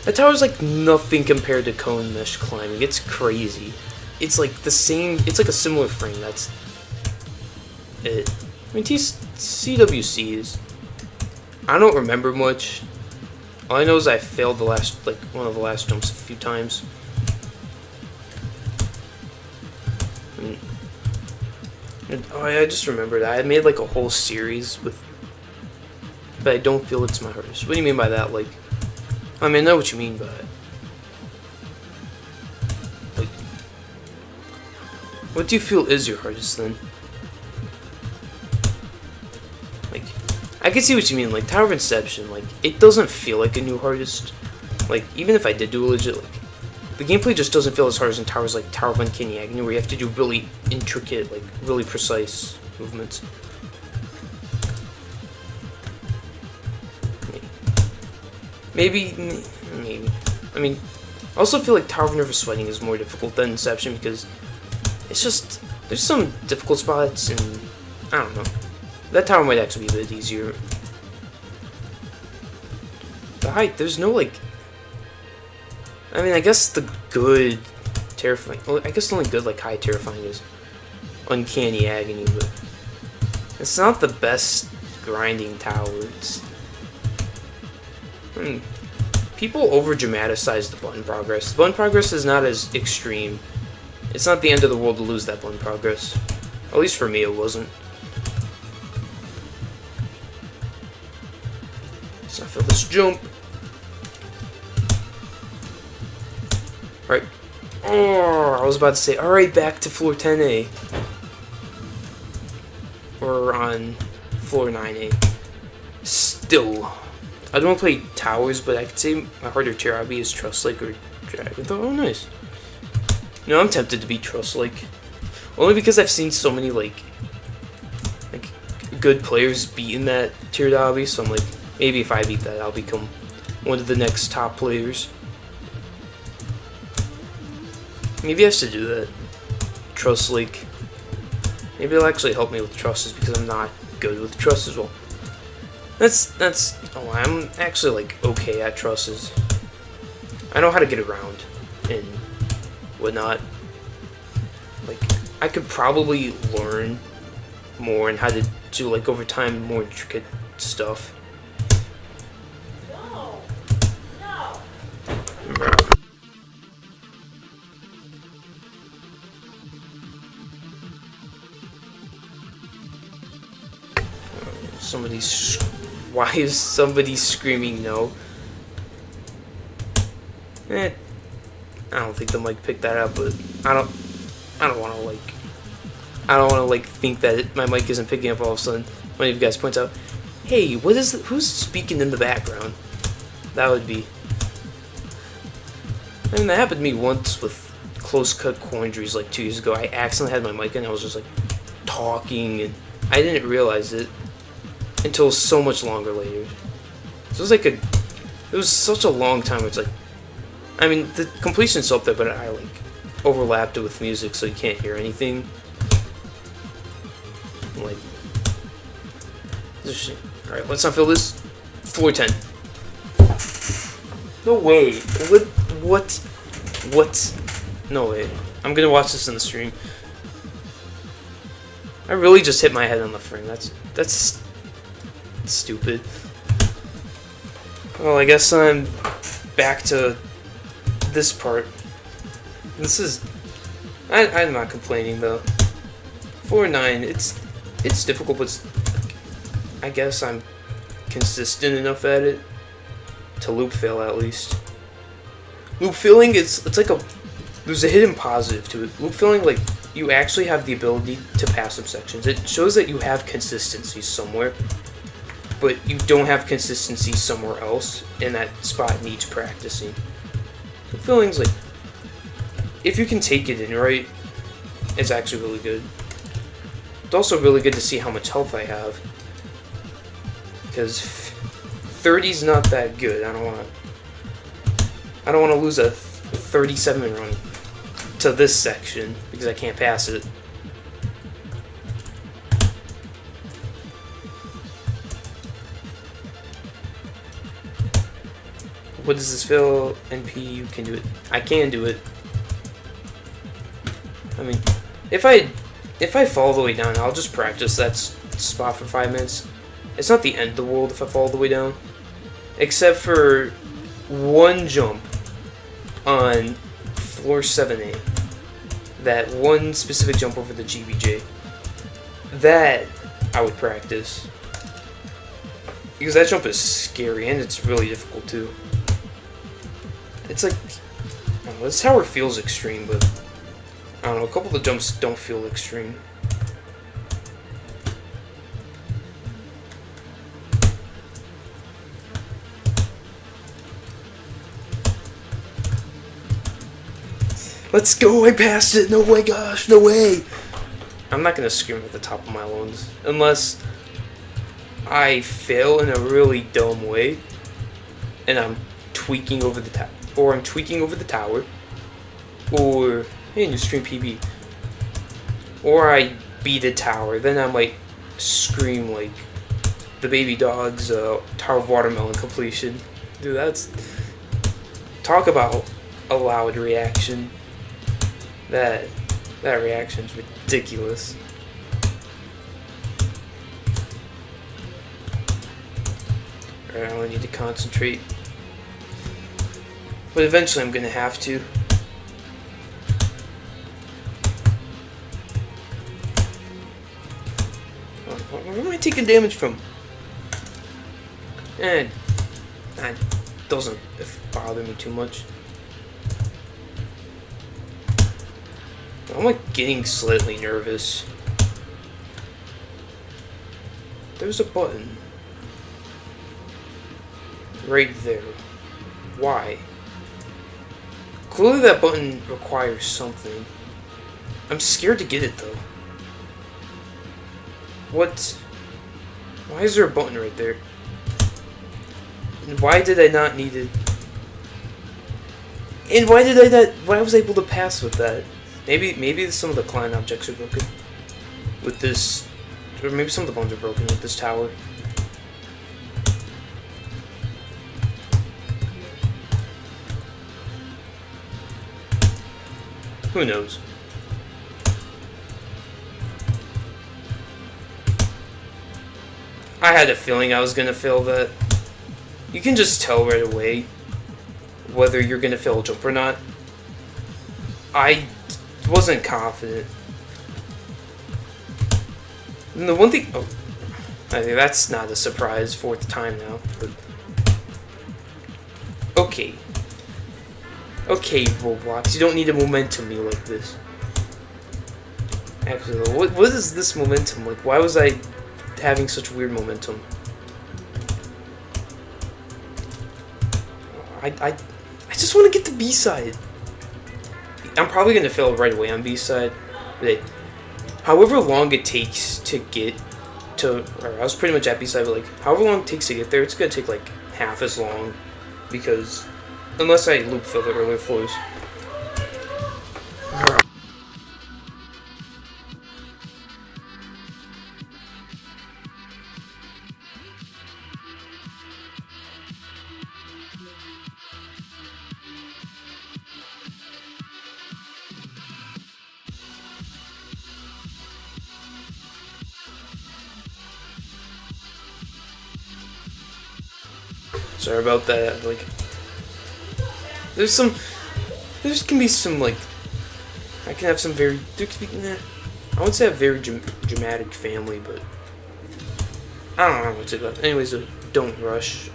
that tower's like nothing compared to cone mesh climbing. It's crazy. It's like the same. It's like a similar frame. That's it. I mean, CWCs. I don't remember much. All I know is I failed one of the last jumps a few times. I just remembered I made like a whole series with, but I don't feel it's my hardest. What do you mean by that? Like, I mean, I know what you mean by it. Like, what do you feel is your hardest then? Like, I can see what you mean. Like Tower of Inception, like it doesn't feel like a new hardest. Like even if I did do a legit, like the gameplay just doesn't feel as hard as in towers like Tower of Uncanny Agony, where you have to do really intricate, like really precise movements. Maybe. I mean, I also feel like Tower of Nervous Sweating is more difficult than Inception because it's just there's some difficult spots and I don't know. That tower might actually be a bit easier. The height, there's no like. I mean, I guess the good terrifying. Well, I guess the only good like high terrifying is Uncanny Agony, but it's not the best grinding tower. People over dramatize the button progress. The button progress is not as extreme. It's not the end of the world to lose that button progress. At least for me, it wasn't. So I feel this jump. Alright. Oh, I was about to say, alright, back to floor 10A. Or on floor 9A. Still. I don't want to play towers, but I could say my harder tier hobby is Trust Lake or Dragon. Oh, nice. No, I'm tempted to beat Trust Lake. Only because I've seen so many, like good players beating that tiered hobby, so I'm like, maybe if I beat that, I'll become one of the next top players. Maybe I should do that. Trust Lake. Maybe it'll actually help me with trusses because I'm not good with trust as well. Oh, I'm actually like okay at trusses. I know how to get around and whatnot. Like I could probably learn more and how to do like over time more intricate stuff. Why is somebody screaming no? I don't think the mic picked that up, but I don't want to like think that my mic isn't picking up all of a sudden. One of you guys points out, "Hey, who's speaking in the background?" That would be. I mean, that happened to me once with Close Cut Quandaries like 2 years ago. I accidentally had my mic in, I was just like talking, and I didn't realize it until so much longer later. So it was such a long time. It's like, I mean, the completion's still up there, but I like overlapped it with music, so you can't hear anything. I'm like, all right, let's not fill this. Floor 10. No way. What? No way. I'm gonna watch this in the stream. I really just hit my head on the frame. That's stupid. Well, I guess I'm back to this part. This is... I'm not complaining, though. 4-9, it's difficult, but I guess I'm consistent enough at it to loop fail, at least. Loop filling, it's like there's a hidden positive to it. Loop filling, like, you actually have the ability to pass some sections. It shows that you have consistency somewhere, but you don't have consistency somewhere else, and that spot needs practicing. Loop filling's like, if you can take it in right, it's actually really good. It's also really good to see how much health I have, because 30's not that good. I don't want to lose a 37 run to this section because I can't pass it. What does this feel? NP, you can do it. I can do it. I mean, if I fall all the way down, I'll just practice that spot for 5 minutes. It's not the end of the world if I fall all the way down, except for one jump on floor 7A. That one specific jump over the GBJ. That I would practice, because that jump is scary and it's really difficult too. It's like, I don't know, this tower feels extreme, but I don't know, a couple of the jumps don't feel extreme. Let's go, I passed it, no way, gosh, no way. I'm not gonna scream at the top of my lungs unless I fail in a really dumb way and I'm tweaking over the tower, or I'm tweaking over the tower, or, hey, new stream PB, or I beat a tower, then I might scream like the baby dog's Tower of Watermelon completion. Dude, that's, talk about a loud reaction. That reaction's ridiculous. Alright, I only need to concentrate But eventually I'm gonna have to. Where am I taking damage from? And that doesn't bother me too much. I'm like getting slightly nervous. There's a button right there. Why? Clearly that button requires something. I'm scared to get it though. What? Why is there a button right there? And why did I not need it? And why did I not? Why was I able to pass with that? Maybe some of the client objects are broken with this, or maybe some of the bones are broken with this tower. Who knows? I had a feeling I was gonna fail that. You can just tell right away whether you're gonna fail a jump or not. I wasn't confident. And the one thing, oh, I think that's not a surprise, fourth time now. But okay, Roblox, you don't need to momentum me like this. Actually, what is this momentum like? Why was I having such weird momentum? I just want to get the B side. I'm probably gonna fail right away on B side. But however long it takes to get to, or I was pretty much at B side, but like however long it takes to get there, it's gonna take like half as long, because unless I loop fill the earlier floors. Sorry about that. Like, there can be some like, I can have some very, there could be, I wouldn't say a very dramatic family, but I don't know what to say about. Anyways, don't rush.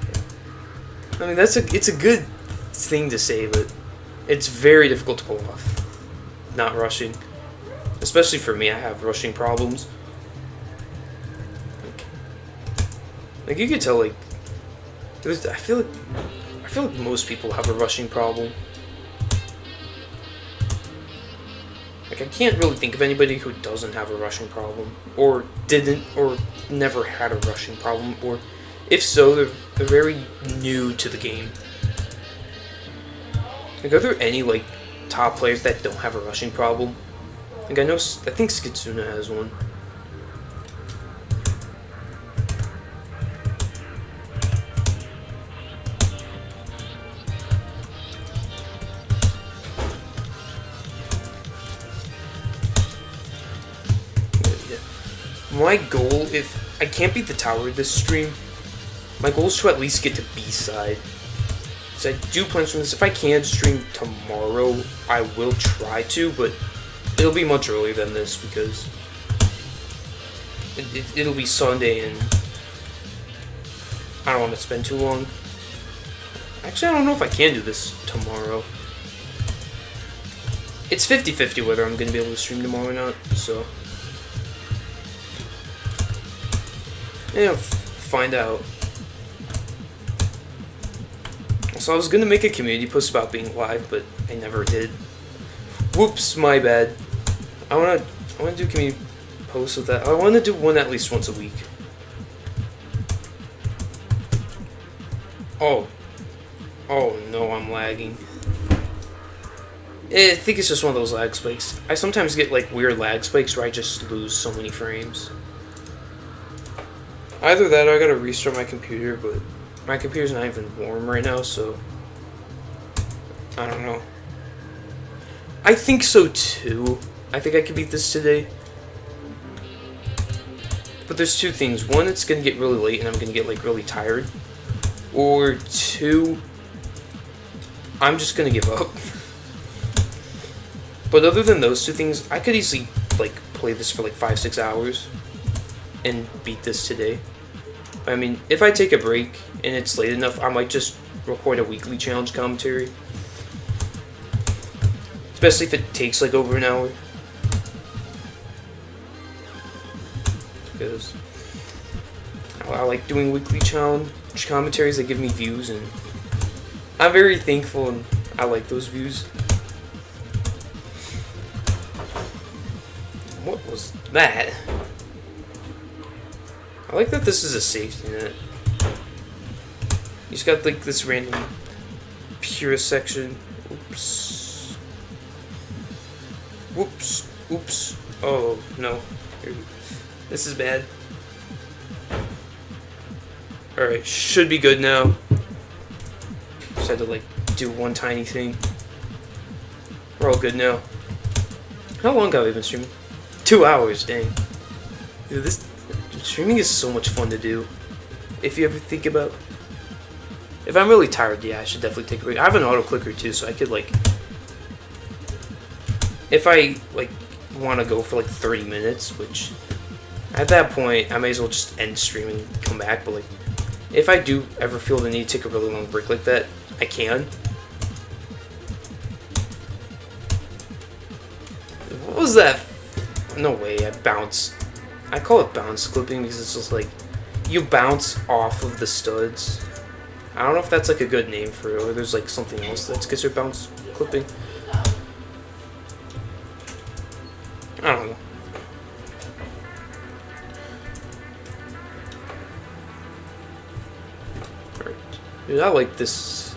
I mean, it's a good thing to say, but it's very difficult to pull off. Not rushing, especially for me. I have rushing problems. Like you could tell, like. I feel like most people have a rushing problem. Like I can't really think of anybody who doesn't have a rushing problem, or didn't, or never had a rushing problem, or if so, they're very new to the game. Like, are there any like top players that don't have a rushing problem? Like I think Skitsuna has one. My goal, if I can't beat the tower this stream, my goal is to at least get to B side. So I do plan from this. If I can stream tomorrow, I will try to, but it'll be much earlier than this because it'll be Sunday and I don't want to spend too long. Actually, I don't know if I can do this tomorrow. It's 50-50 whether I'm going to be able to stream tomorrow or not, so. Yeah, find out. So I was gonna make a community post about being live, but I never did. Whoops, my bad. I wanna do a community post with that. I wanna do one at least once a week. Oh no, I'm lagging. I think it's just one of those lag spikes. I sometimes get like weird lag spikes where I just lose so many frames. Either that or I gotta restart my computer, but my computer's not even warm right now, so I don't know. I think so too. I think I could beat this today. But there's two things. One, it's gonna get really late and I'm gonna get like really tired. Or two, I'm just gonna give up. But other than those two things, I could easily like play this for like 5-6 hours and beat this today. I mean, if I take a break and it's late enough, I might just record a weekly challenge commentary. Especially if it takes like over an hour. Because I like doing weekly challenge commentaries that give me views, and I'm very thankful and I like those views. What was that? I like that this is a safety net. You just got like this random pure section. Oops. Whoops. Oops. Oh no. This is bad. Alright, should be good now. Just had to like do one tiny thing. We're all good now. How long have I been streaming? 2 hours, dang. Dude, this streaming is so much fun to do. If you ever think about, if I'm really tired, yeah, I should definitely take a break. I have an auto clicker too, so I could like, if I like want to go for like 30 minutes, which at that point I may as well just end streaming and come back. But like, if I do ever feel the need to take a really long break like that, I can. What was that? No way, I bounced. I call it bounce clipping because it's just like you bounce off of the studs. I don't know if that's like a good name for it, or there's like something else that's considered bounce clipping. I don't know. Alright. Dude, I like this.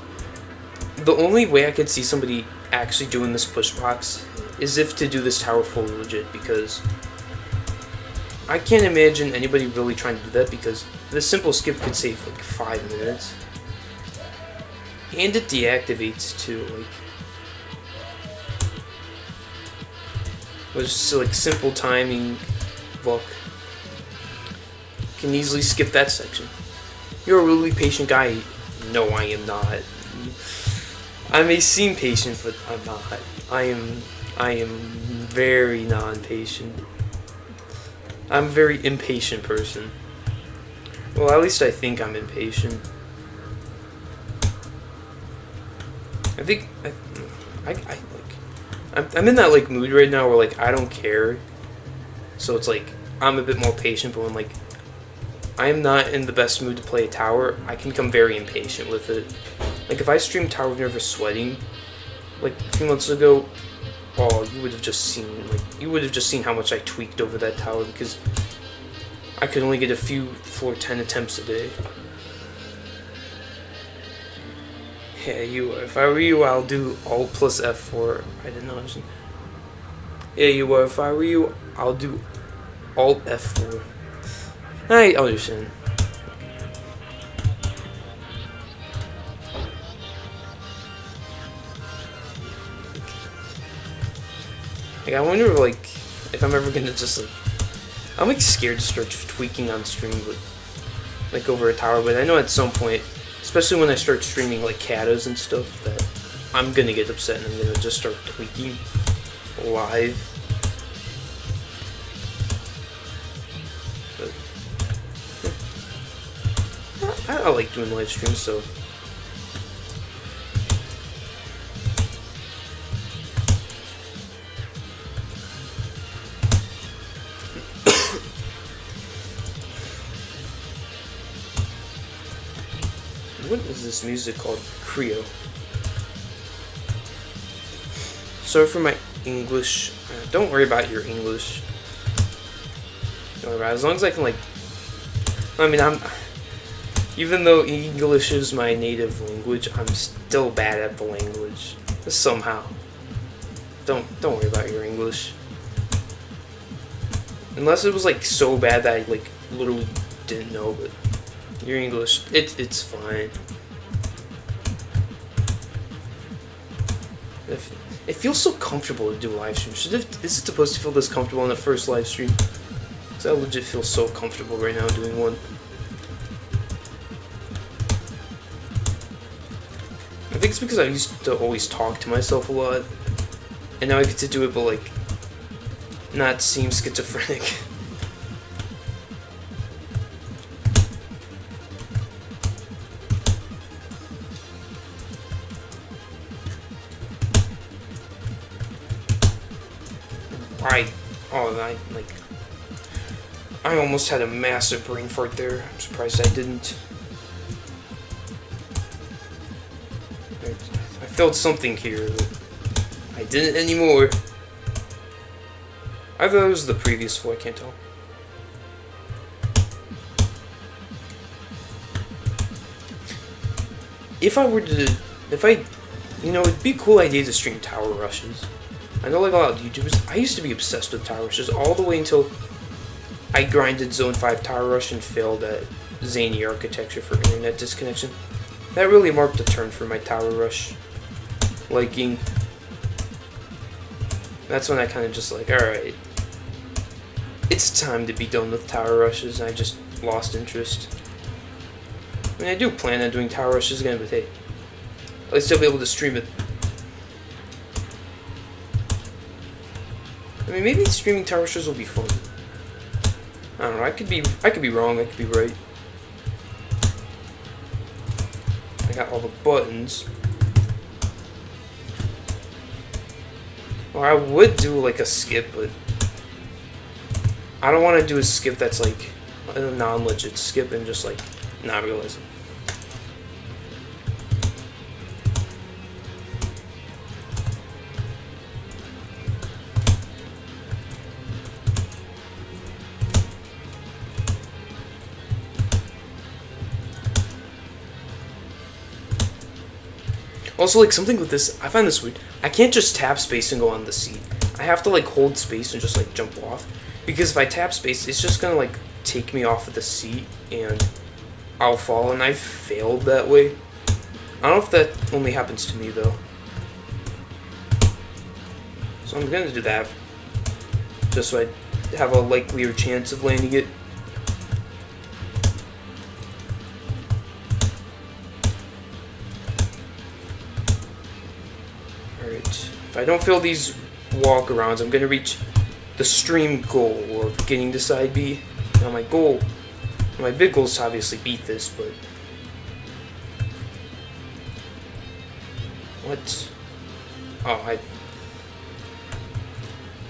The only way I could see somebody actually doing this push box is if to do this tower full legit, because I can't imagine anybody really trying to do that, because this simple skip could save like 5 minutes. And it deactivates too, like with just like simple timing, look, can easily skip that section. You're a really patient guy. No, I am not. I may seem patient, but I'm not. I am very non-patient. I'm a very impatient person. Well, at least I think I'm impatient. I think I'm in that like mood right now where like I don't care. So it's like I'm a bit more patient, but when like I am not in the best mood to play a tower, I can become very impatient with it. Like if I streamed Tower of Never Sweating like a few months ago, oh, you would have just seen how much I tweaked over that tower, because I could only get a few floor 10 attempts a day. Yeah, you are. If I were you, I'll do Alt plus F4. I didn't know. Yeah, you are. If I were you, I'll do Alt F4. I understand. Like, I wonder, like, if I'm ever gonna just, like, I'm, like, scared to start tweaking on stream, but, like, over a tower, but I know at some point, especially when I start streaming, like, katas and stuff, that I'm gonna get upset and I'm gonna just start tweaking live. But, I like doing live streams, so... What is this music called? Creo. Sorry for my English. Don't worry about your English. Don't worry about it. As long as I can, like... I mean, even though English is my native language, I'm still bad at the language. Somehow. Don't worry about your English. Unless it was, like, so bad that I, like, literally didn't know, but... Your English, it's fine. It feels so comfortable to do a live stream. Is it supposed to feel this comfortable on the first live stream? Because I legit feel so comfortable right now doing one. I think it's because I used to always talk to myself a lot, and now I get to do it, but like, not seem schizophrenic. I almost had a massive brain fart there. I'm surprised I didn't. I felt something here, but I didn't anymore. I thought it was the previous floor, I can't tell. It'd be a cool idea to stream tower rushes. I know like a lot of YouTubers, I used to be obsessed with tower rushes all the way until I grinded Zone 5 Tower Rush and failed at zany architecture for internet disconnection. That really marked a turn for my Tower Rush liking. That's when I kind of just like, alright, it's time to be done with Tower Rushes, and I just lost interest. I mean, I do plan on doing Tower Rushes again, but hey, I'll still be able to stream it. I mean, maybe streaming Tower Rushes will be fun. I don't know, I could be wrong, I could be right. I got all the buttons. Or I would do like a skip, but I don't want to do a skip that's like a non-legit skip and just like not realize it. Also, like, something with this, I find this weird. I can't just tap space and go on the seat. I have to, like, hold space and just, like, jump off. Because if I tap space, it's just gonna, like, take me off of the seat and I'll fall, and I've failed that way. I don't know if that only happens to me, though. So I'm gonna do that. Just so I have a likelier chance of landing it. If I don't fail these walk-arounds, I'm going to reach the stream goal of getting to side B. Now my big goal is to obviously beat this, but... What? Oh,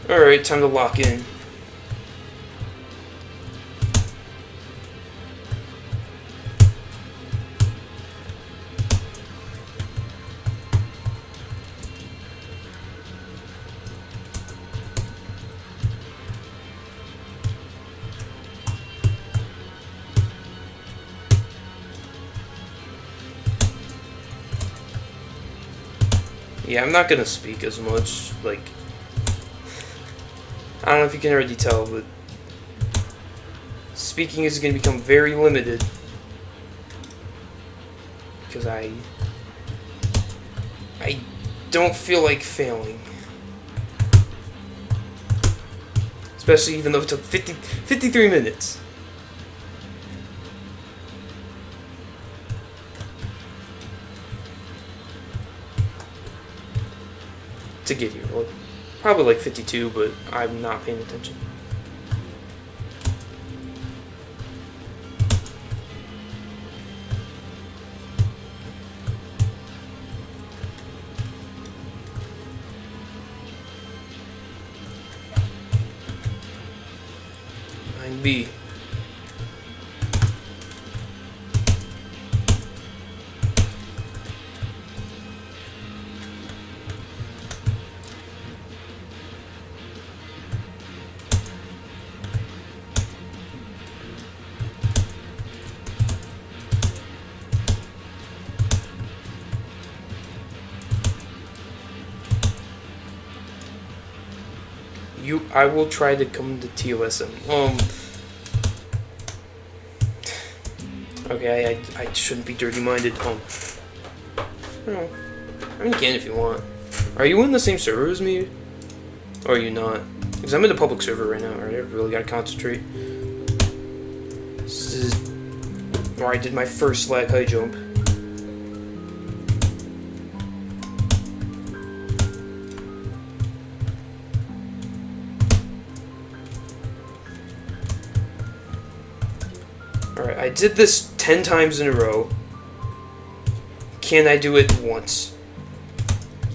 Alright, time to lock in. Yeah, I'm not gonna speak as much, like, I don't know if you can already tell, but speaking is gonna become very limited, because I don't feel like failing, especially even though it took 53 minutes. To get here. Well, probably like 52, but I'm not paying attention. B. I will try to come to TOSM. Okay, I shouldn't be dirty-minded. No. I mean, you can if you want. Are you in the same server as me? Or are you not? Because I'm in the public server right now. Alright, I really gotta concentrate. This is where I did my first lag high jump. Alright, I did this 10 times in a row. Can I do it once?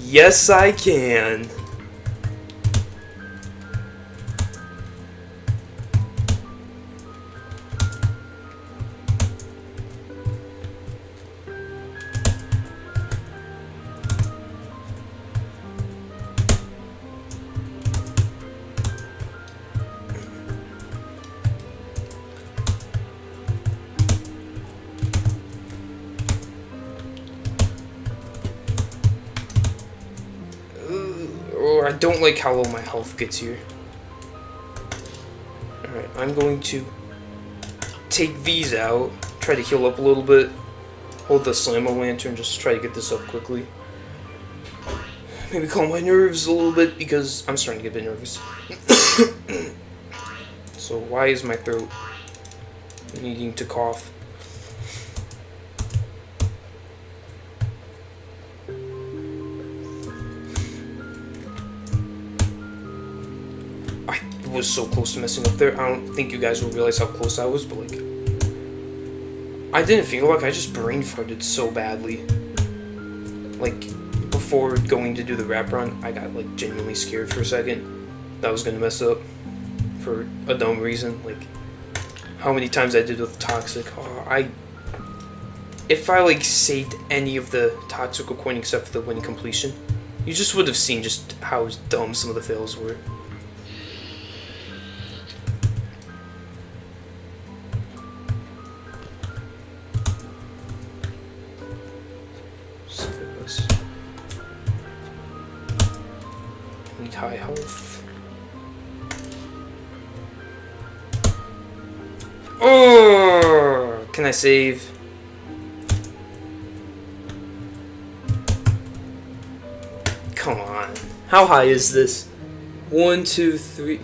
Yes, I can. I don't like how low my health gets here. Alright, I'm going to take these out, try to heal up a little bit, hold the Slam-O-Lantern, just try to get this up quickly. Maybe calm my nerves a little bit because I'm starting to get a bit nervous. So why is my throat needing to cough? I was so close to messing up there. I don't think you guys will realize how close I was, but like, I didn't feel like I just brain farted so badly. Like, before going to do the wraparound, I got like genuinely scared for a second that I was gonna mess up for a dumb reason. Like, how many times I did with toxic. If I like saved any of the toxical coin except for the win completion, you just would have seen just how dumb some of the fails were. Need high health. Oh, can I save? Come on. How high is this? 1, 2, 3,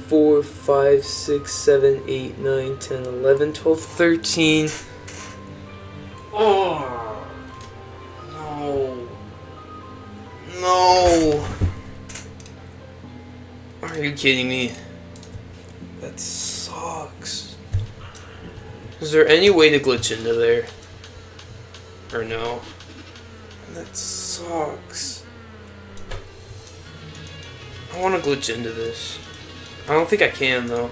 4, 5, 6, 7, 8, 9, 10, 11, 12, 13. Oh. No. No. Are you kidding me? That sucks. Is there any way to glitch into there? Or no? That sucks. I want to glitch into this. I don't think I can though.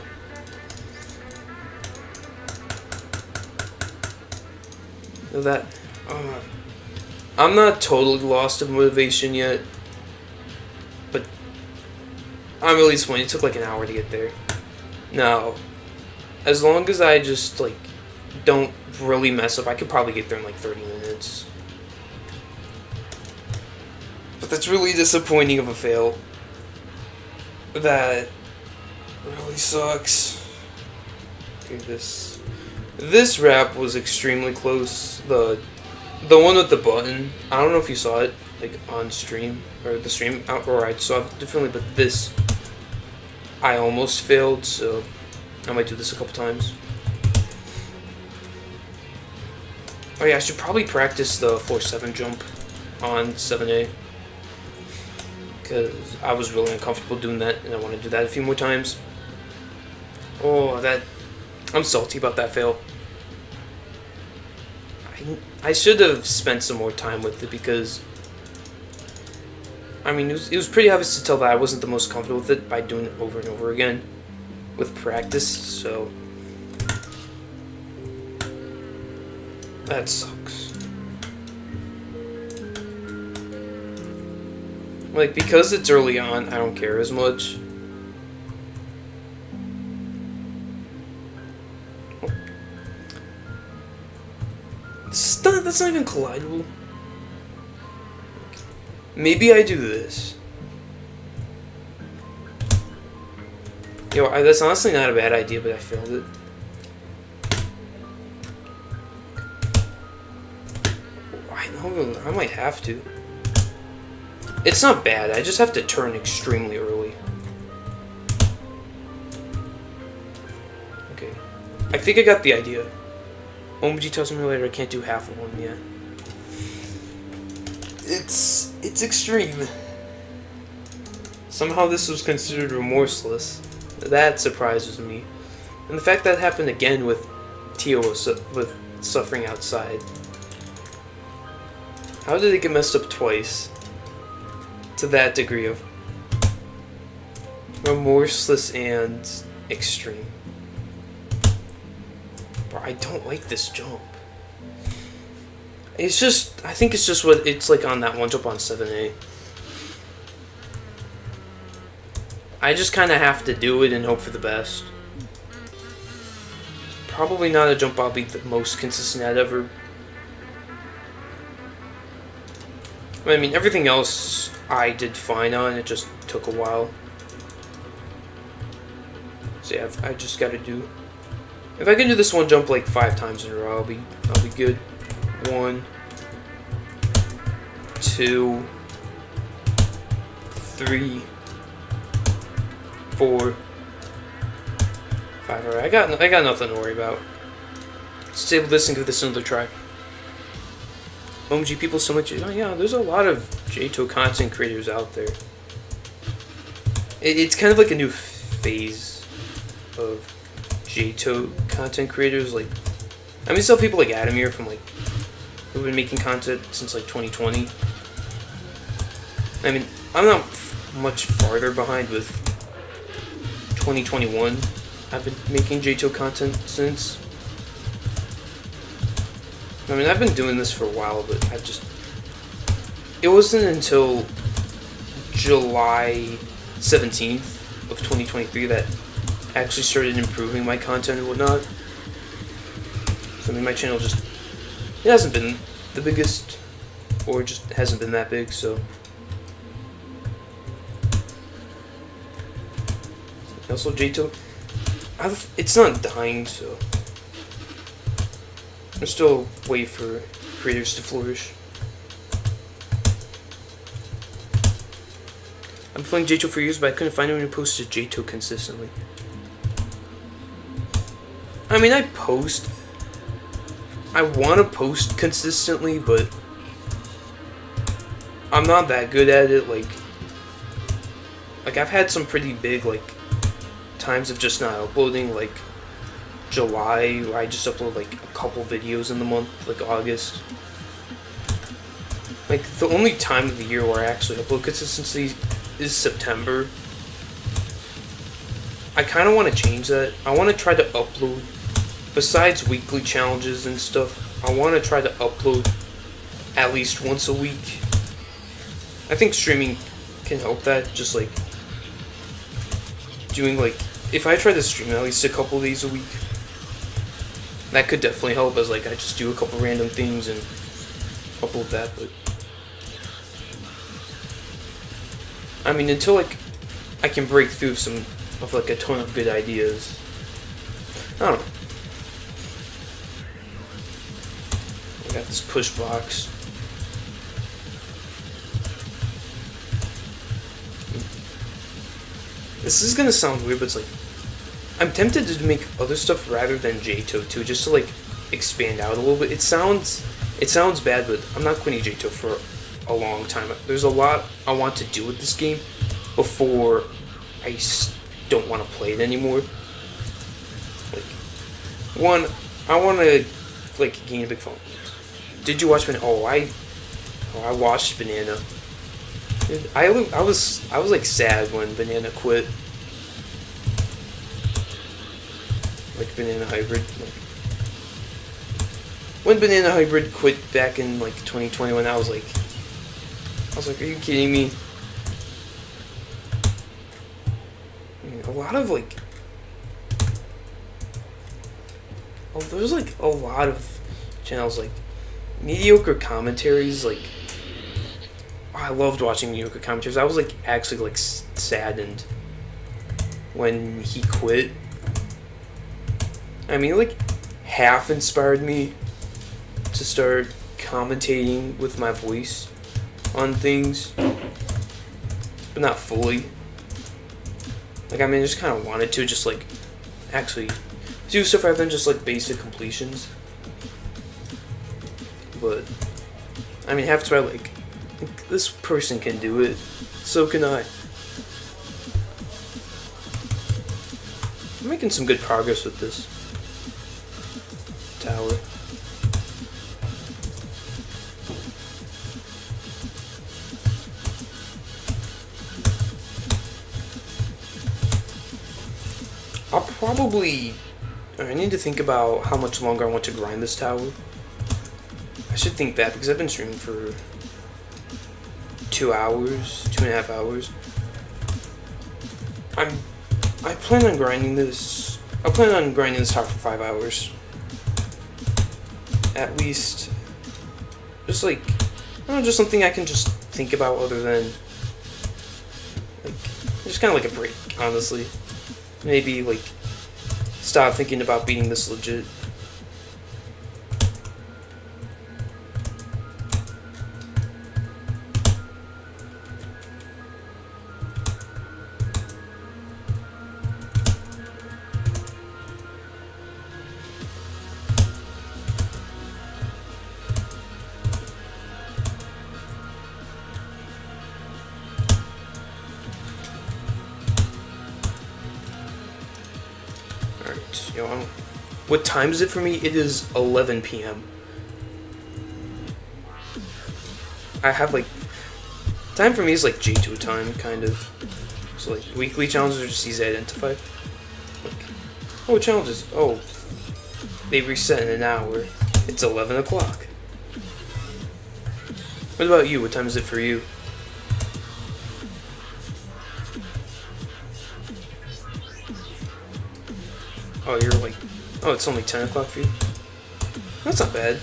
That I'm not totally lost of motivation yet, but I'm really disappointed. It took like an hour to get there. Now, as long as I just like don't really mess up, I could probably get there in like 30 minutes. But that's really disappointing of a fail. That really sucks. Okay, this rap was extremely close. The one with the button, I don't know if you saw it like on stream or the stream, or I saw it differently, but this I almost failed, so I might do this a couple times. Oh yeah, I should probably practice the 4-7 jump on 7A. Because I was really uncomfortable doing that, and I want to do that a few more times. Oh, I'm salty about that fail. I should have spent some more time with it, because I mean, it was pretty obvious to tell that I wasn't the most comfortable with it by doing it over and over again with practice, so that sucks. Like, because it's early on, I don't care as much. That's not even collidable. Maybe I do this. Yo, that's honestly not a bad idea, but I failed it. I know, I might have to. It's not bad, I just have to turn extremely early. Okay. I think I got the idea. Omoji tells me later I can't do half of one yet. It's extreme. Somehow this was considered remorseless. That surprises me. And the fact that happened again with Tio with suffering outside. How did it get messed up twice? To that degree of remorseless and extreme. Bro, I don't like this jump. It's just, I think it's just what it's like on that one jump on 7A. I just kind of have to do it and hope for the best. Probably not a jump I'll be the most consistent at ever. I mean, everything else I did fine on, it just took a while. So yeah, I just gotta do... If I can do this one jump like 5 times in a row, I'll be good. 1, 2, 3, 4, 5. Alright, I got nothing to worry about. Let's table this and give this another try. OMG, people so much. Oh yeah, there's a lot of JTO content creators out there. It's kind of like a new phase of JTO content creators. Like, I mean, still people like Adamir from like who've been making content since like 2020. I mean, I'm not much farther behind with 2021. I've been making JTO content since. I mean, I've been doing this for a while, but it wasn't until July 17th of 2023 that I actually started improving my content and whatnot. So, I mean, my channel it hasn't been the biggest, or just hasn't been that big, so. Also, JTO, it's not dying, so. There's still a way for creators to flourish. I've been playing JTO for years, but I couldn't find anyone who posted JTO consistently. I mean, I want to post consistently, but I'm not that good at it. Like I've had some pretty big, like, times of just not uploading, like July, where I just upload like a couple videos in the month, like August. Like, the only time of the year where I actually upload consistently is September. I kind of want to change that. I want to try to upload, besides weekly challenges and stuff, I want to try to upload at least once a week. I think streaming can help that, just like doing, like, if I try to stream at least a couple days a week, that could definitely help, as like I just do a couple random things and upload that. But I mean, until like I can break through some of like a ton of good ideas, I don't know. I got this push box. This is gonna sound weird, but it's like, I'm tempted to make other stuff rather than JTO too, just to like expand out a little bit. It sounds bad, but I'm not quitting JTO for a long time. There's a lot I want to do with this game before I don't want to play it anymore. Like, one, I want to like gain a big following. Did you watch Banana? I watched Banana. Dude, I was like sad when Banana quit. Like Banana Hybrid. Like, when Banana Hybrid quit back in like 2021, I was like, are you kidding me? I mean, a lot of like, there's like a lot of channels like mediocre commentaries. Like, I loved watching mediocre commentaries. I was like actually like saddened when he quit. I mean, like, half inspired me to start commentating with my voice on things, but not fully. Like, I mean, I just kind of wanted to just like actually do stuff rather than just like basic completions. But I mean, half to like, this person can do it, so can I. I'm making some good progress with this. tower. I need to think about how much longer I want to grind this tower. I should think that because I've been streaming for 2 hours, 2.5 hours. I plan on grinding this. I plan on grinding this tower for 5 hours. At least. Just like, I don't know, just something I can just think about other than, like, just kind of like a break, honestly. Maybe, like, stop thinking about beating this legit. Alright, what time is it for me? It is 11 p.m. I have, like, time for me is like J2 time, kind of. So, like, weekly challenges are just easy to identify. Like, oh, challenges. Oh, they reset in an hour. It's 11 o'clock. What about you? What time is it for you? Oh, you're like... Oh, it's only 10 o'clock for you? That's not bad.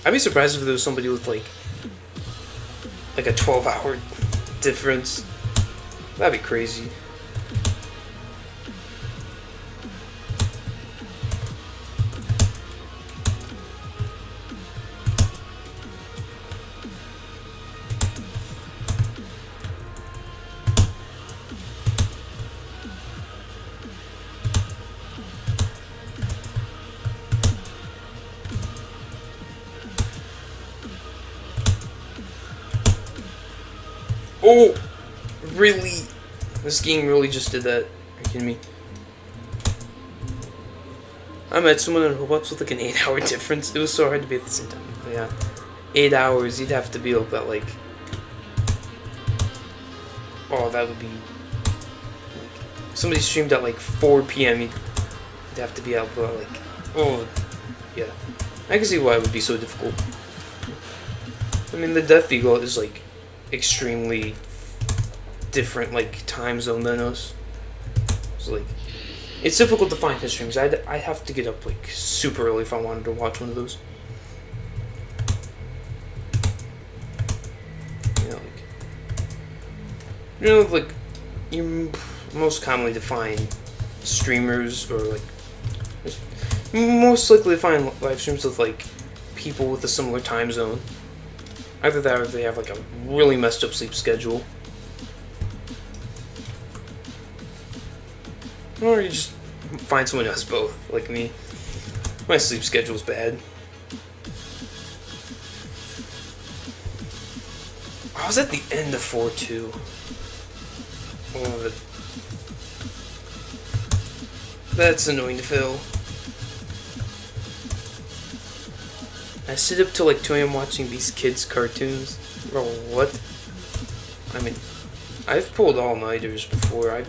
I'd be surprised if there was somebody with, like a 12-hour difference. That'd be crazy. Oh! Really? This game really just did that. Are you kidding me? I met someone in Roblox with like an 8-hour difference. It was so hard to be at the same time. But yeah. 8 hours, you'd have to be up at like... Oh, that would be... Somebody streamed at like 4 p.m. You'd have to be up at like... Oh, yeah. I can see why it would be so difficult. I mean, the Death Eagle is like extremely different like time zone than us. So like, it's difficult to find his streams. I'd have to get up like super early if I wanted to watch one of those. Like you most commonly define streamers, or like most likely find live streams with like people with a similar time zone. Either that or they have like a really messed up sleep schedule. Or you just find someone who has both, like me. My sleep schedule's bad. I was at the end of 4-2. Oh, that's annoying to feel. I sit up till like 2 a.m. watching these kids' cartoons. Bro, what? I mean, I've pulled all-nighters before.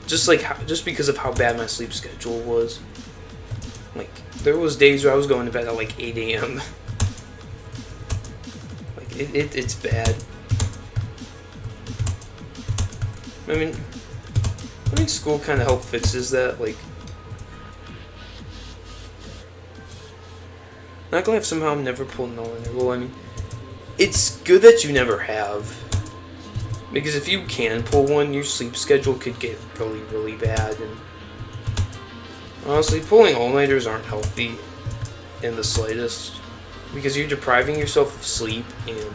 Just because of how bad my sleep schedule was. Like, there was days where I was going to bed at like 8 a.m. Like, it's bad. I mean, school kind of helped fixes that. Like, not gonna have somehow never pulled an all-nighter. Well, I mean, it's good that you never have. Because if you can pull one, your sleep schedule could get really, really bad. And honestly, pulling all-nighters aren't healthy in the slightest. Because you're depriving yourself of sleep, and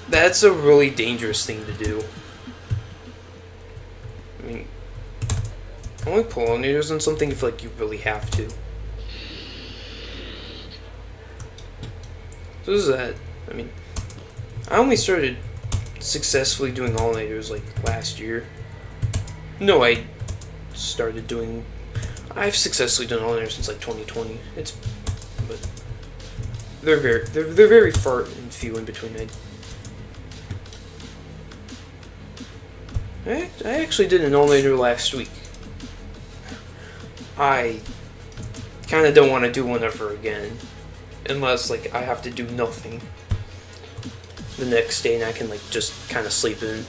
that's a really dangerous thing to do. I mean, only pull all-nighters on something if like you really have to. So this is that. I mean, I only started successfully doing all-nighters like last year. No, I started doing. I've successfully done all-nighters since like 2020. But they're very far and few in between. I actually did an all-nighter last week. I kind of don't want to do one ever again, unless like I have to do nothing the next day and I can like just kind of sleep in.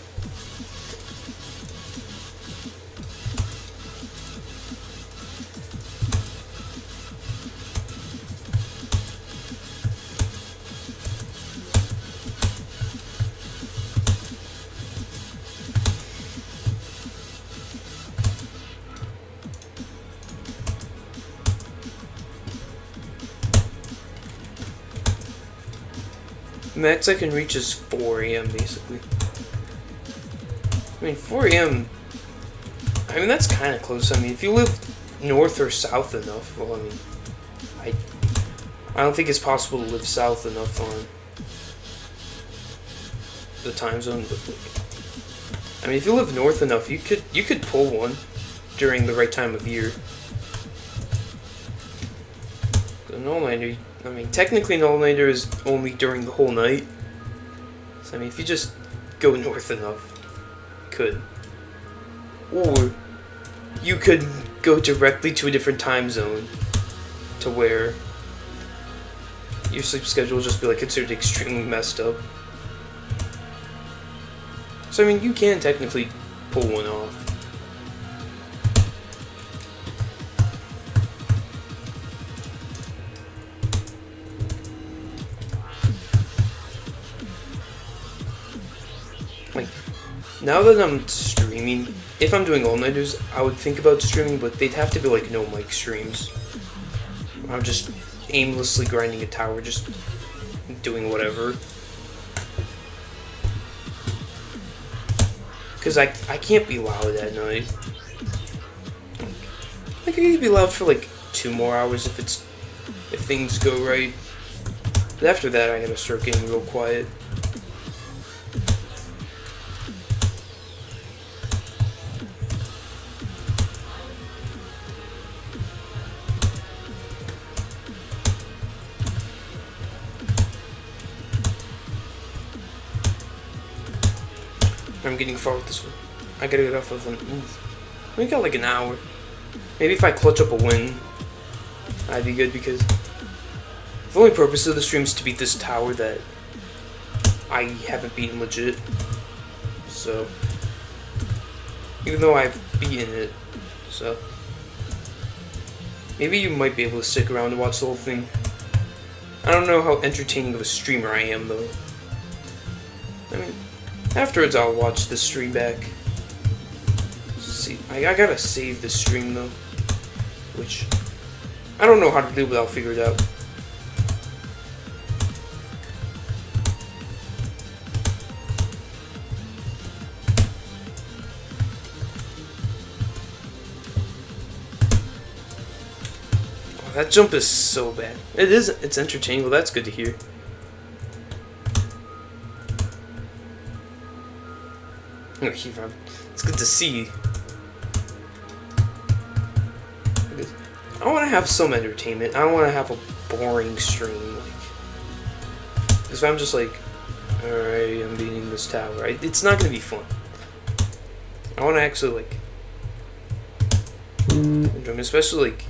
Max I can reach is 4 a.m. basically. I mean, 4 a.m. I mean, that's kind of close. I mean, if you live north or south enough, well, I mean, I don't think it's possible to live south enough on the time zone. But like, I mean, if you live north enough, you could pull one during the right time of year. So all-nighter. I mean, technically, an all-nighter is only during the whole night. So, I mean, if you just go north enough, you could. Or, you could go directly to a different time zone to where your sleep schedule will just be, like, considered extremely messed up. So, I mean, you can technically pull one off. Like, now that I'm streaming, if I'm doing all-nighters, I would think about streaming, but they'd have to be like no mic streams. I'm just aimlessly grinding a tower, just doing whatever. Because I can't be loud at night. Like, I can be loud for like 2 more hours if things go right. But after that, I gotta start getting real quiet. I'm getting far with this one. I gotta get off of one. We got like an hour. Maybe if I clutch up a win, I'd be good because the only purpose of the stream is to beat this tower that I haven't beaten legit. So, even though I've beaten it, so maybe you might be able to stick around to watch the whole thing. I don't know how entertaining of a streamer I am though. I mean, afterwards, I'll watch the stream back. See, I gotta save the stream though, which I don't know how to do, but I'll figure it out. Oh, that jump is so bad. It's entertaining. Well, that's good to hear. It's good to see. I want to have some entertainment. I don't want to have a boring stream. Because if I'm just like, alright, I'm beating this tower, it's not going to be fun. I want to actually, like, enjoy, especially, like,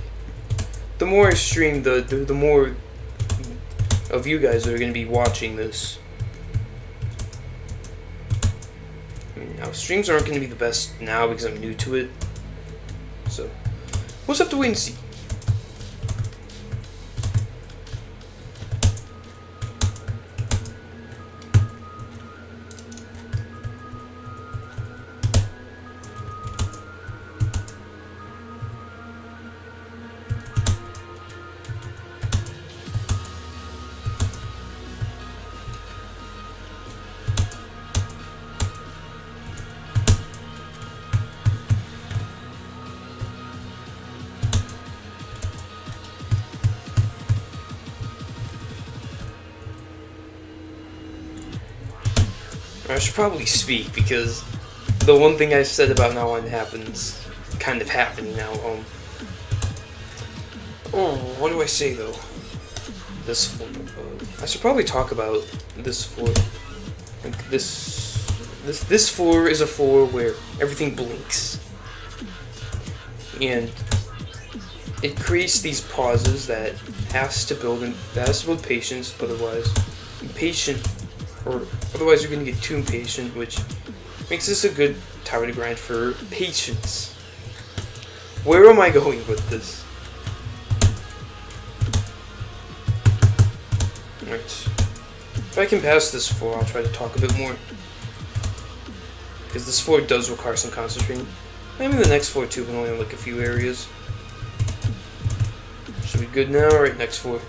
the more I stream, the more of you guys are going to be watching this. Now, streams aren't going to be the best now because I'm new to it. So, we'll just have to wait and see. I should probably speak because the one thing I said about now on happens kind of happening now. Oh, what do I say though? This floor. I should probably talk about this floor. Like this floor is a floor where everything blinks, and it creates these pauses that has to build patience. Otherwise, otherwise you're gonna get too impatient, which makes this a good tower to grind for patience. Where am I going with this? Alright. If I can pass this floor, I'll try to talk a bit more. Because this floor does require some concentrating. Maybe the next floor too, but only like a few areas. Should be good now. Alright, next floor.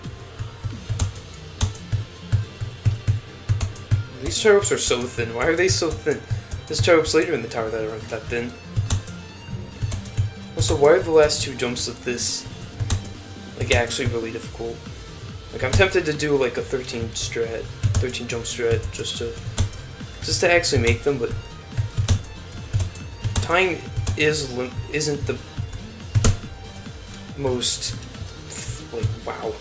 These tower ropes are so thin. Why are they so thin? There's tower ropes later in the tower that aren't that thin. Also, why are the last two jumps of this like actually really difficult? Like I'm tempted to do like a 13 jump strat just to actually make them, but time isn't the most like wow.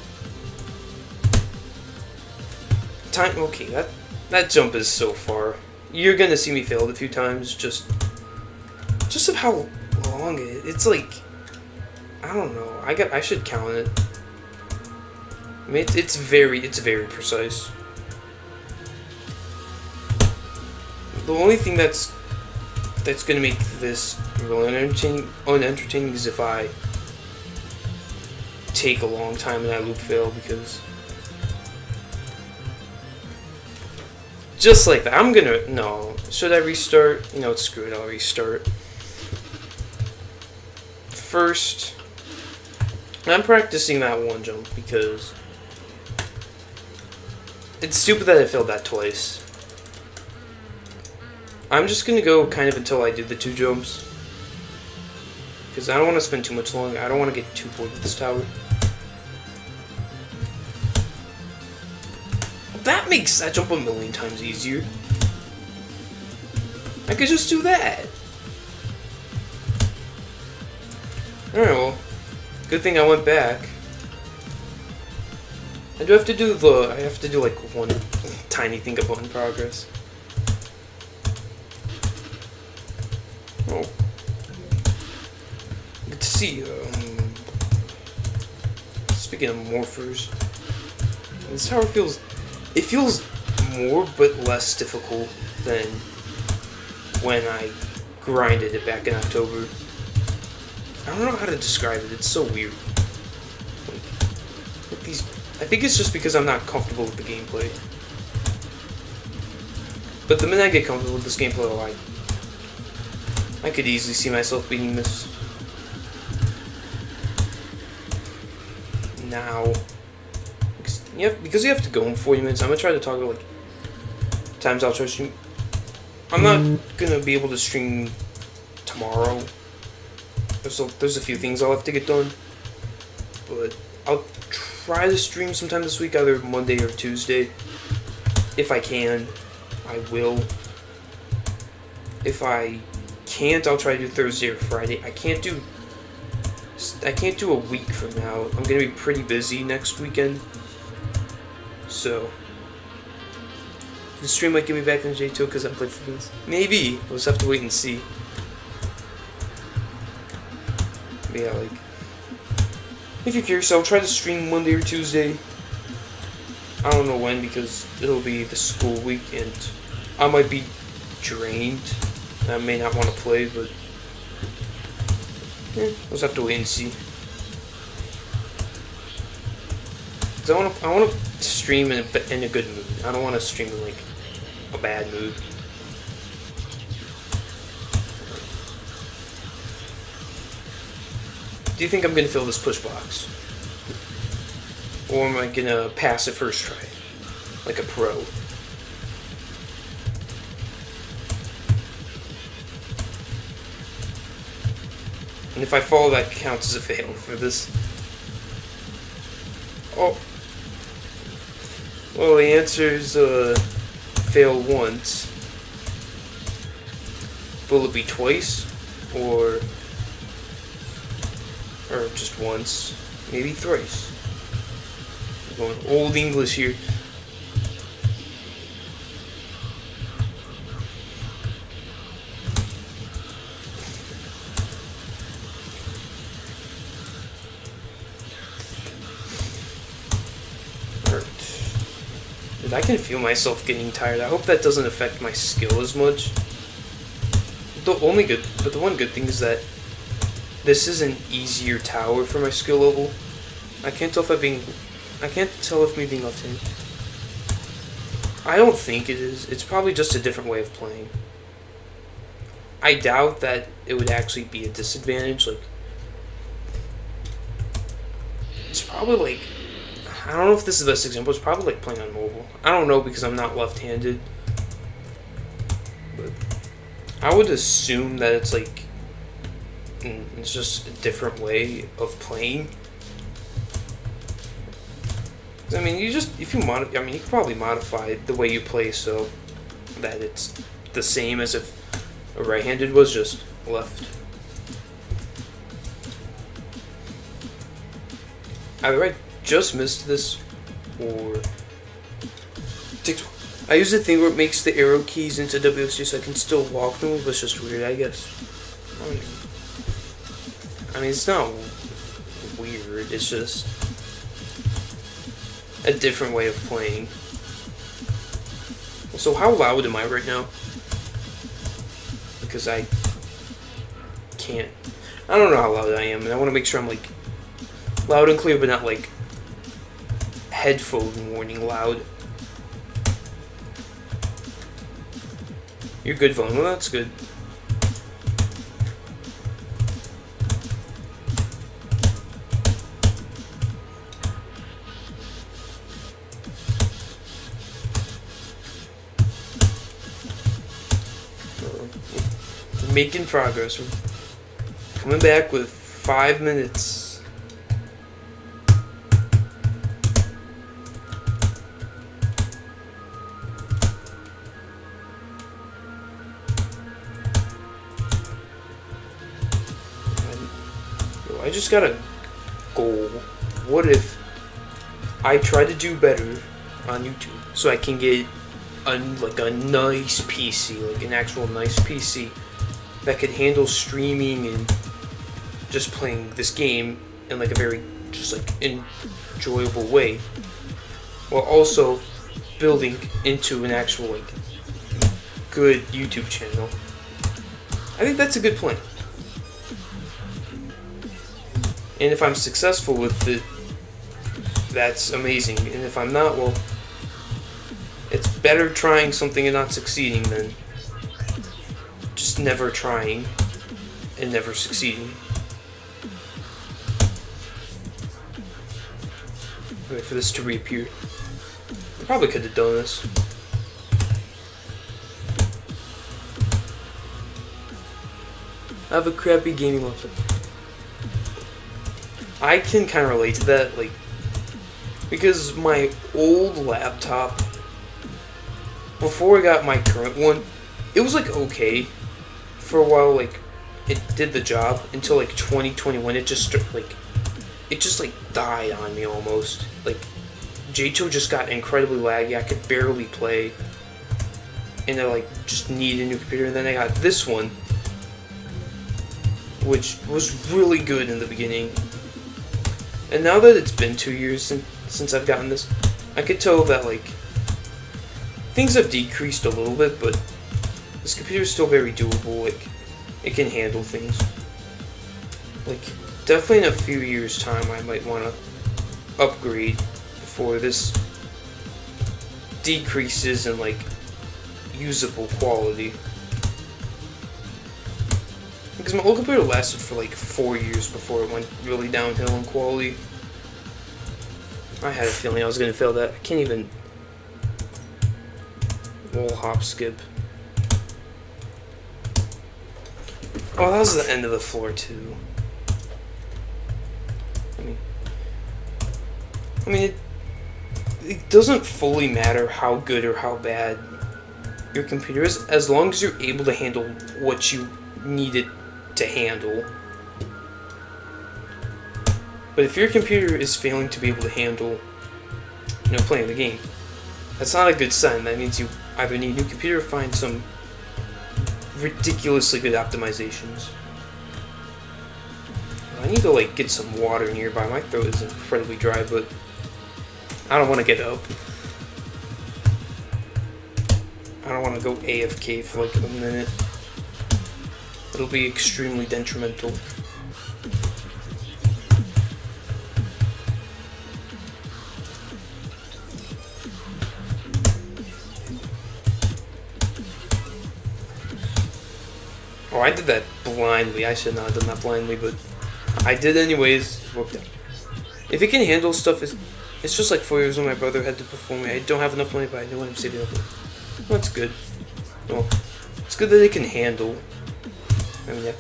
Time okay, that jump is so far. You're gonna see me fail it a few times just of how long it's like I don't know. I should count it. I mean, it's very precise. The only thing that's gonna make this really unentertaining is if I take a long time and I loop fail, because just like that, no. Should I restart? You know what, screw it, I'll restart. First, I'm practicing that one jump because it's stupid that I failed that twice. I'm just gonna go kind of until I do the two jumps, because I don't want to spend too much longer. I don't want to get too bored with this tower. That makes that jump a million times easier. I could just do that. Alright, well, good thing I went back. I have to do like one tiny thing about in progress. Oh. Good to see you. Speaking of morphers, this tower feels more but less difficult than when I grinded it back in October. I don't know how to describe it. It's so weird. I think it's just because I'm not comfortable with the gameplay. But the minute I get comfortable with this gameplay, I could easily see myself beating this. Now, because you have to go in 40 minutes, I'm gonna try to talk about times I'll try to stream. I'm not gonna be able to stream tomorrow. There's a few things I'll have to get done, but I'll try to stream sometime this week, either Monday or Tuesday. If I can, I will. If I can't, I'll try to do Thursday or Friday. I can't do a week from now. I'm gonna be pretty busy next weekend, so the stream might get me back in J2 because I played for this. Maybe we'll just have to wait and see. But yeah, if you're curious, I'll try to stream Monday or Tuesday. I don't know when, because it'll be the school week and I might be drained. I may not want to play, but we'll just have to wait and see. Cause I want to stream in a good mood. I don't want to stream in a bad mood. Do you think I'm gonna fill this push box, or am I gonna pass it first try, like a pro? And if I fall, that counts as a fail for this. Oh. Well, the answer is fail once. Will it be twice? Or just once? Maybe thrice. I'm going old English here. Dude, I can feel myself getting tired. I hope that doesn't affect my skill as much. The one good thing is that this is an easier tower for my skill level. I can't tell if me being left-handed. I don't think it is. It's probably just a different way of playing. I doubt that it would actually be a disadvantage. Like, it's probably like, I don't know if this is the best example. It's probably like playing on mobile. I don't know because I'm not left-handed. But I would assume that it's like, it's just a different way of playing. I mean, you can probably modify the way you play so that it's the same as if a right-handed was just left. Either I just missed this, or I use the thing where it makes the arrow keys into WSD so I can still walk them, but it's just weird, I guess. I mean, it's not weird, it's just a different way of playing. So how loud am I right now? Because I don't know how loud I am, and I want to make sure I'm like loud and clear, but not like headphone warning loud. You're good, phone. Well, that's good. We're making progress. We're coming back with 5 minutes. I just got a goal. What if I try to do better on YouTube so I can get a nice PC, like an actual nice PC that could handle streaming and just playing this game in like a very just like enjoyable way, while also building into an actual like good YouTube channel. I think that's a good plan. And if I'm successful with it, that's amazing. And if I'm not, well, it's better trying something and not succeeding than just never trying and never succeeding. Wait for this to reappear. I probably could have done this. I have a crappy gaming laptop. I can kind of relate to that, like, because my old laptop, before I got my current one, it was like okay for a while, like it did the job until like 2021. It just died on me almost. Like J2 just got incredibly laggy. I could barely play, and I like just need a new computer. And then I got this one, which was really good in the beginning. And now that it's been 2 years since I've gotten this, I could tell that like things have decreased a little bit, but this computer is still very doable. Like it can handle things. Like definitely in a few years' time, I might want to upgrade before this decreases in like usable quality. Because my old computer lasted for like 4 years before it went really downhill in quality. I had a feeling I was going to fail that. I can't even wall hop skip. Oh, that was the end of the floor too. I mean it doesn't fully matter how good or how bad your computer is, as long as you're able to handle what you need it to handle. But if your computer is failing to be able to handle, playing the game, that's not a good sign. That means you either need a new computer or find some ridiculously good optimizations. I need to get some water nearby. My throat is incredibly dry, but I don't want to get up. I don't want to go AFK for a minute. It'll be extremely detrimental. Oh, I did that blindly. I should not have done that blindly, but I did anyways. It worked out. If it can handle stuff, it's just like 4 years when my brother had to perform. I don't have enough money, but I know what I'm saving up. Well, that's good. Well, it's good that it can handle. I mean, yeah.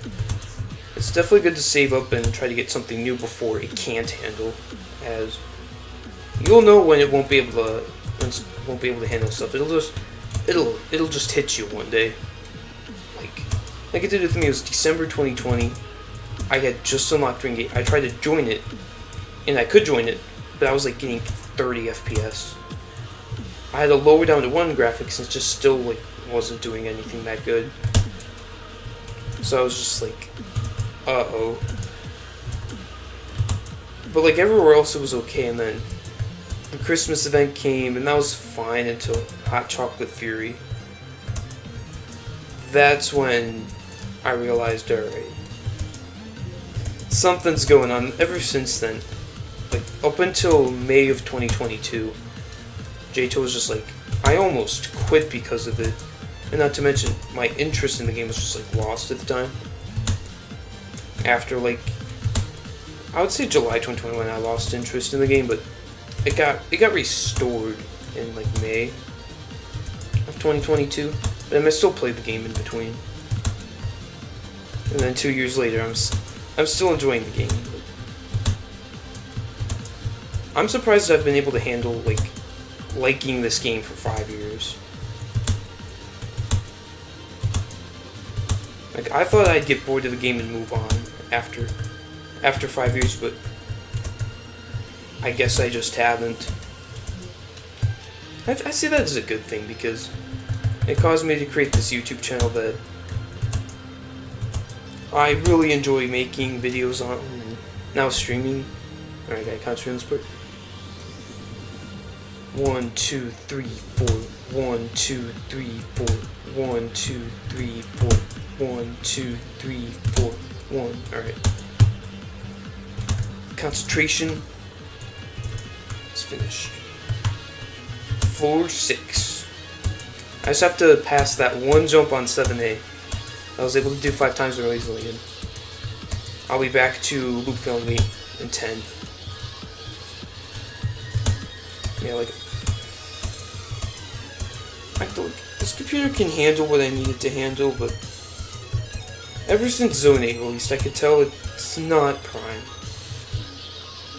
It's definitely good to save up and try to get something new before it can't handle, as you'll know when it won't be able to handle stuff. It'll just hit you one day. Like it did with me. It was December 2020. I had just unlocked Ring 8. I tried to join it, and I could join it, but I was getting 30 FPS. I had to lower down to 1 graphics, and it just still wasn't doing anything that good. So I was just uh-oh. But everywhere else it was okay, and then the Christmas event came, and that was fine until Hot Chocolate Fury. That's when I realized, alright, something's going on. Ever since then, up until May of 2022, J2 was just I almost quit because of it. And not to mention, my interest in the game was just lost at the time. After I would say July 2021, I lost interest in the game, but it got restored in May of 2022. But I still played the game in between. And then 2 years later, I'm still enjoying the game. But I'm surprised I've been able to handle liking this game for 5 years. I thought I'd get bored of the game and move on after 5 years, but I guess I just haven't. I see that as a good thing, because it caused me to create this YouTube channel that I really enjoy making videos on, and now streaming. Alright, I can't stream this part. 1, 2, 3, 4. 1, 2, 3, 4. 1, 2, 3, 4. 1, 2, 3, 4. 1. Alright. Concentration. It's finished. Floor 6. I just have to pass that one jump on 7A. I was able to do 5 times really easily, and I'll be back to loop failing me in 10. Yeah, this computer can handle what I need it to handle, but ever since Zone 8 released, I could tell it's not prime.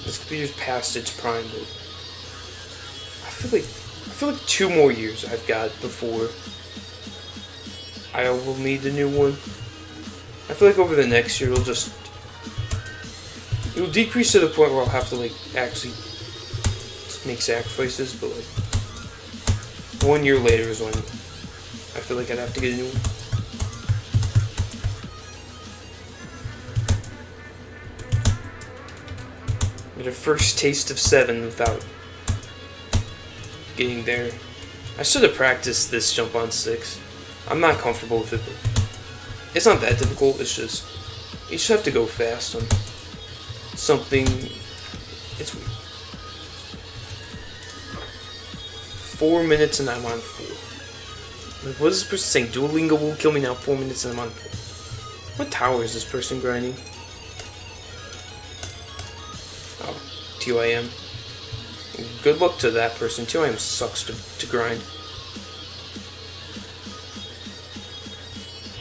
This computer's past its prime, but I feel like 2 more years I've got before I will need a new one. I feel like over the next year it'll decrease to the point where I'll have to actually make sacrifices, but 1 year later is when I feel like I'd have to get a new one. Get a first taste of 7 without getting there. I should have practiced this jump on 6. I'm not comfortable with it, but it's not that difficult. It's just you just have to go fast on something. It's weird. 4 minutes and I'm on 4. What is this person saying? Duolingo will kill me now. 4 minutes and I'm on 4. What tower is this person grinding? Oh, TYM. Good luck to that person. TYM sucks to grind.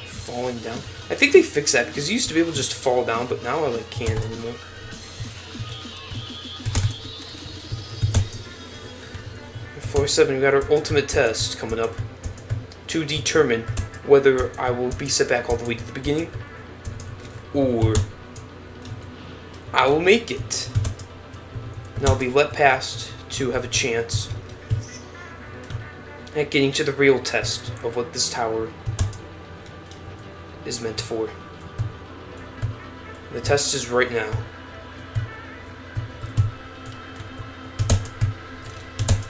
Falling down. I think they fixed that, because you used to be able to just fall down, but now I can't anymore. Floor 7, we got our ultimate test coming up. to determine whether I will be set back all the way to the beginning or I will make it. And I'll be let past to have a chance at getting to the real test of what this tower is meant for. The test is right now.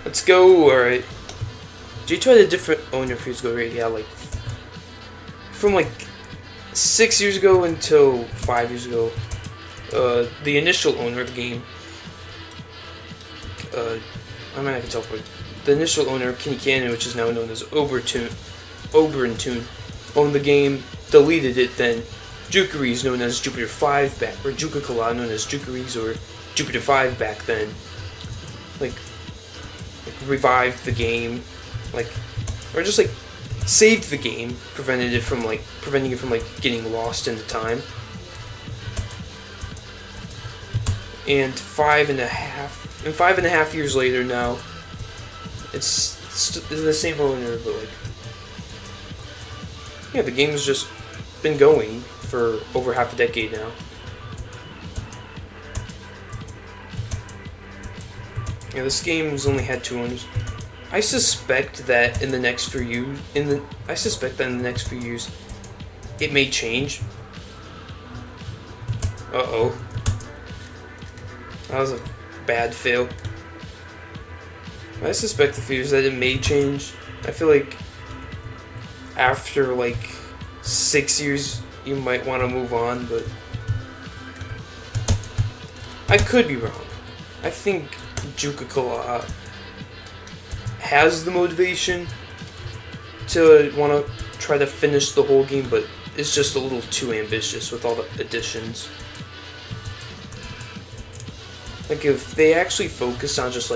Let's go. Alright. Jay tried a different owner a few years ago, right? Yeah, like from like 6 years ago until 5 years ago. The initial owner of the game, I mean, I can tell for the initial owner, Kenny Cannon, which is now known as Oberentune, owned the game, deleted it, then Jukeries, known as Jupiter 5 back, or Juka-Kala, known as Jukeries, or Jupiter 5 back then, like revived the game, or just saved the game, preventing it from getting lost in the time. And 5.5 years later now, it's the same owner, but yeah, the game's just been going for over half a decade now. Yeah, this game's only had 2 owners. I suspect that in the next few years, it may change. Uh-oh. That was a bad fail. I suspect the fears that it may change. I feel like after 6 years you might want to move on, but I could be wrong. I think Juka-Kala has the motivation to want to try to finish the whole game, but it's just a little too ambitious with all the additions. If they actually focused on just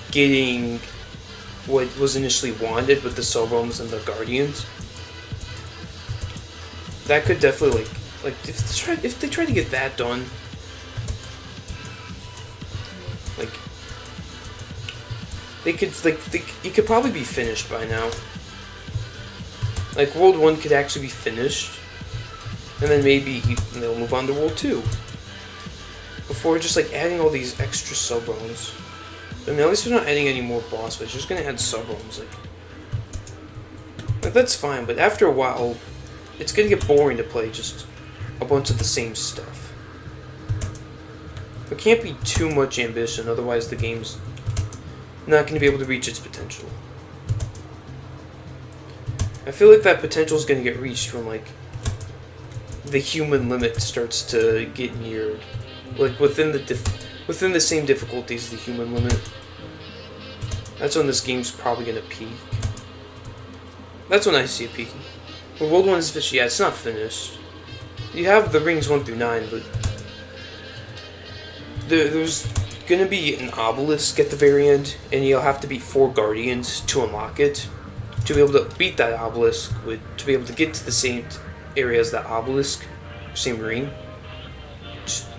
getting what was initially wanted with the Soulbones and the Guardians, that could definitely if they try to get that done, they could it could probably be finished by now. World 1 could actually be finished, and then maybe they'll move on to World 2. Before just adding all these extra sub-realms. I mean, at least they're not adding any more boss fights. They're just gonna add sub-realms. That's fine, but after a while, it's gonna get boring to play just a bunch of the same stuff. There can't be too much ambition, otherwise the game's not gonna be able to reach its potential. I feel like that potential is gonna get reached when the human limit starts to get neared. Within the same difficulties as the human limit. That's when this game's probably gonna peak. That's when I see it peaking. When World 1 is finished, yeah, it's not finished. You have the rings 1 through 9, but there's gonna be an obelisk at the very end, and you'll have to beat 4 guardians to unlock it. To be able to beat that obelisk, to be able to get to the same area as that obelisk, same ring.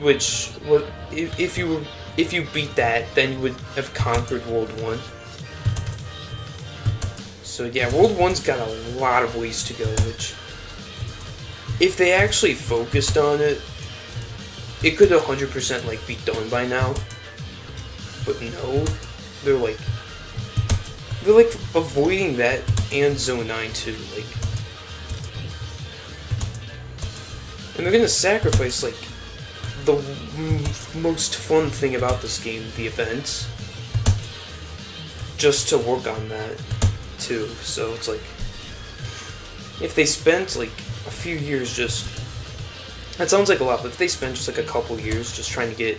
Which, if you beat that, then you would have conquered World 1. So yeah, World 1's got a lot of ways to go, which, if they actually focused on it, it could 100% be done by now. But no, they're avoiding that and Zone 9 too, and they're gonna sacrifice the most fun thing about this game, the events, just to work on that too. So it's if they spent a few years that sounds like a lot, but if they spent just a couple years just trying to get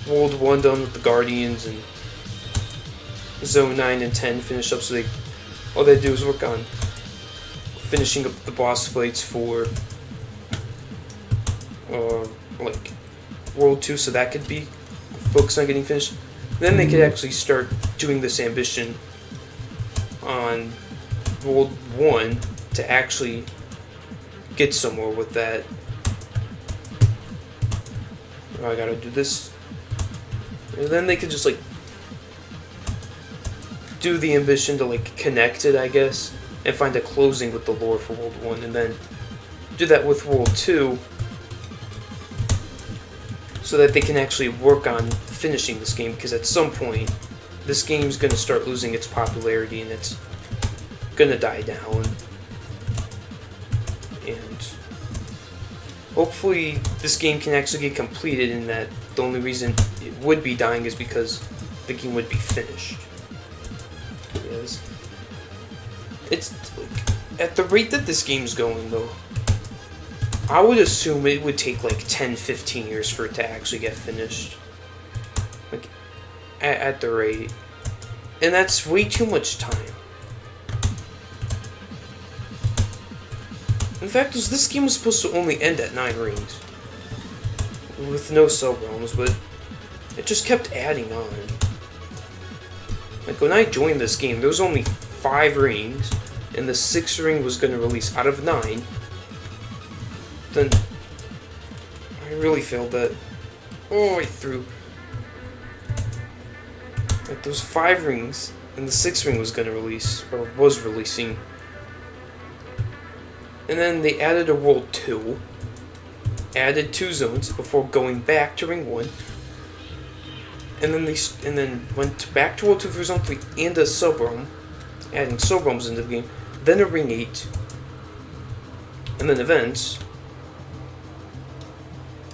World 1 done with the Guardians and Zone 9 and 10 finished up, so all they do is work on finishing up the boss fights for World 2, so that could be focused on getting finished. Then they could actually start doing this ambition on World 1 to actually get somewhere with that. Oh, I gotta do this. And then they could just do the ambition to like connect it, I guess, and find a closing with the lore for World 1, and then do that with World 2, so that they can actually work on finishing this game, because at some point, this game's going to start losing its popularity, and it's going to die down. And hopefully this game can actually get completed, and that the only reason it would be dying is because the game would be finished. Yes. It's like, at the rate that this game's going, though, I would assume it would take like 10-15 years for it to actually get finished. Like, at the rate. And that's way too much time. In fact, this game was supposed to only end at 9 rings. With no sub-realms, but it just kept adding on. Like, when I joined this game, there was only 5 rings, and the 6th ring was going to release out of 9. Then I really failed that all the way through. Like, those 5 rings, and the 6th ring was going to release, or was releasing. And then they added a World 2, added 2 zones before going back to Ring 1. And then went back to World 2 for Zone 3 and a sub-realm, adding sub-realms into the game. Then a Ring 8. And then events.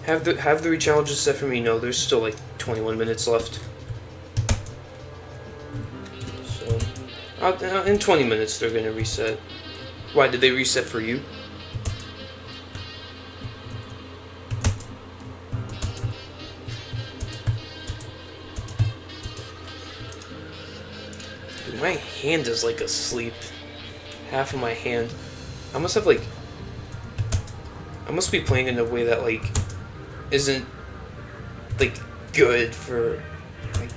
Have the re-challenges set for me? No, there's still like 21 minutes left. So, in 20 minutes they're gonna reset. Why, did they reset for you? Dude, my hand is like asleep. Half of my hand. I must be playing in a way that like isn't like good for like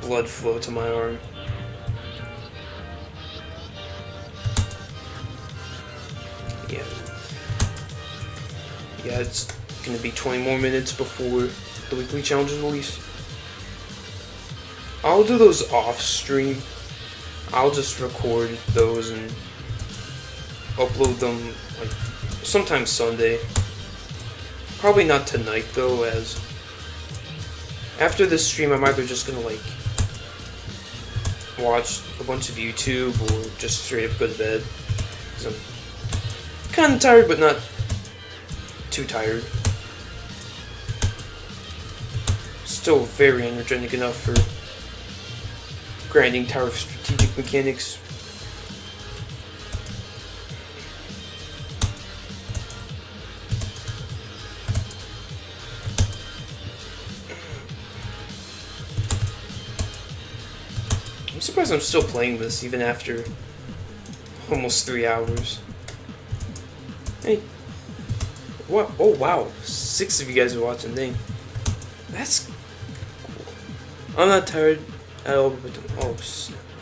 blood flow to my arm. Yeah, it's gonna be 20 more minutes before the weekly challenges release. I'll do those off stream. I'll just record those and upload them like sometime Sunday. Probably not tonight though, as after this stream I'm either just gonna like watch a bunch of YouTube or just straight up go to bed. 'Cause I'm kinda tired but not too tired. Still very energetic enough for grinding Tower of Strategic Mechanics. I'm surprised I'm still playing this even after almost 3 hours. Hey. What? Oh wow, 6 of you guys are watching. Dang, that's cool. I'm not tired at all. But oh,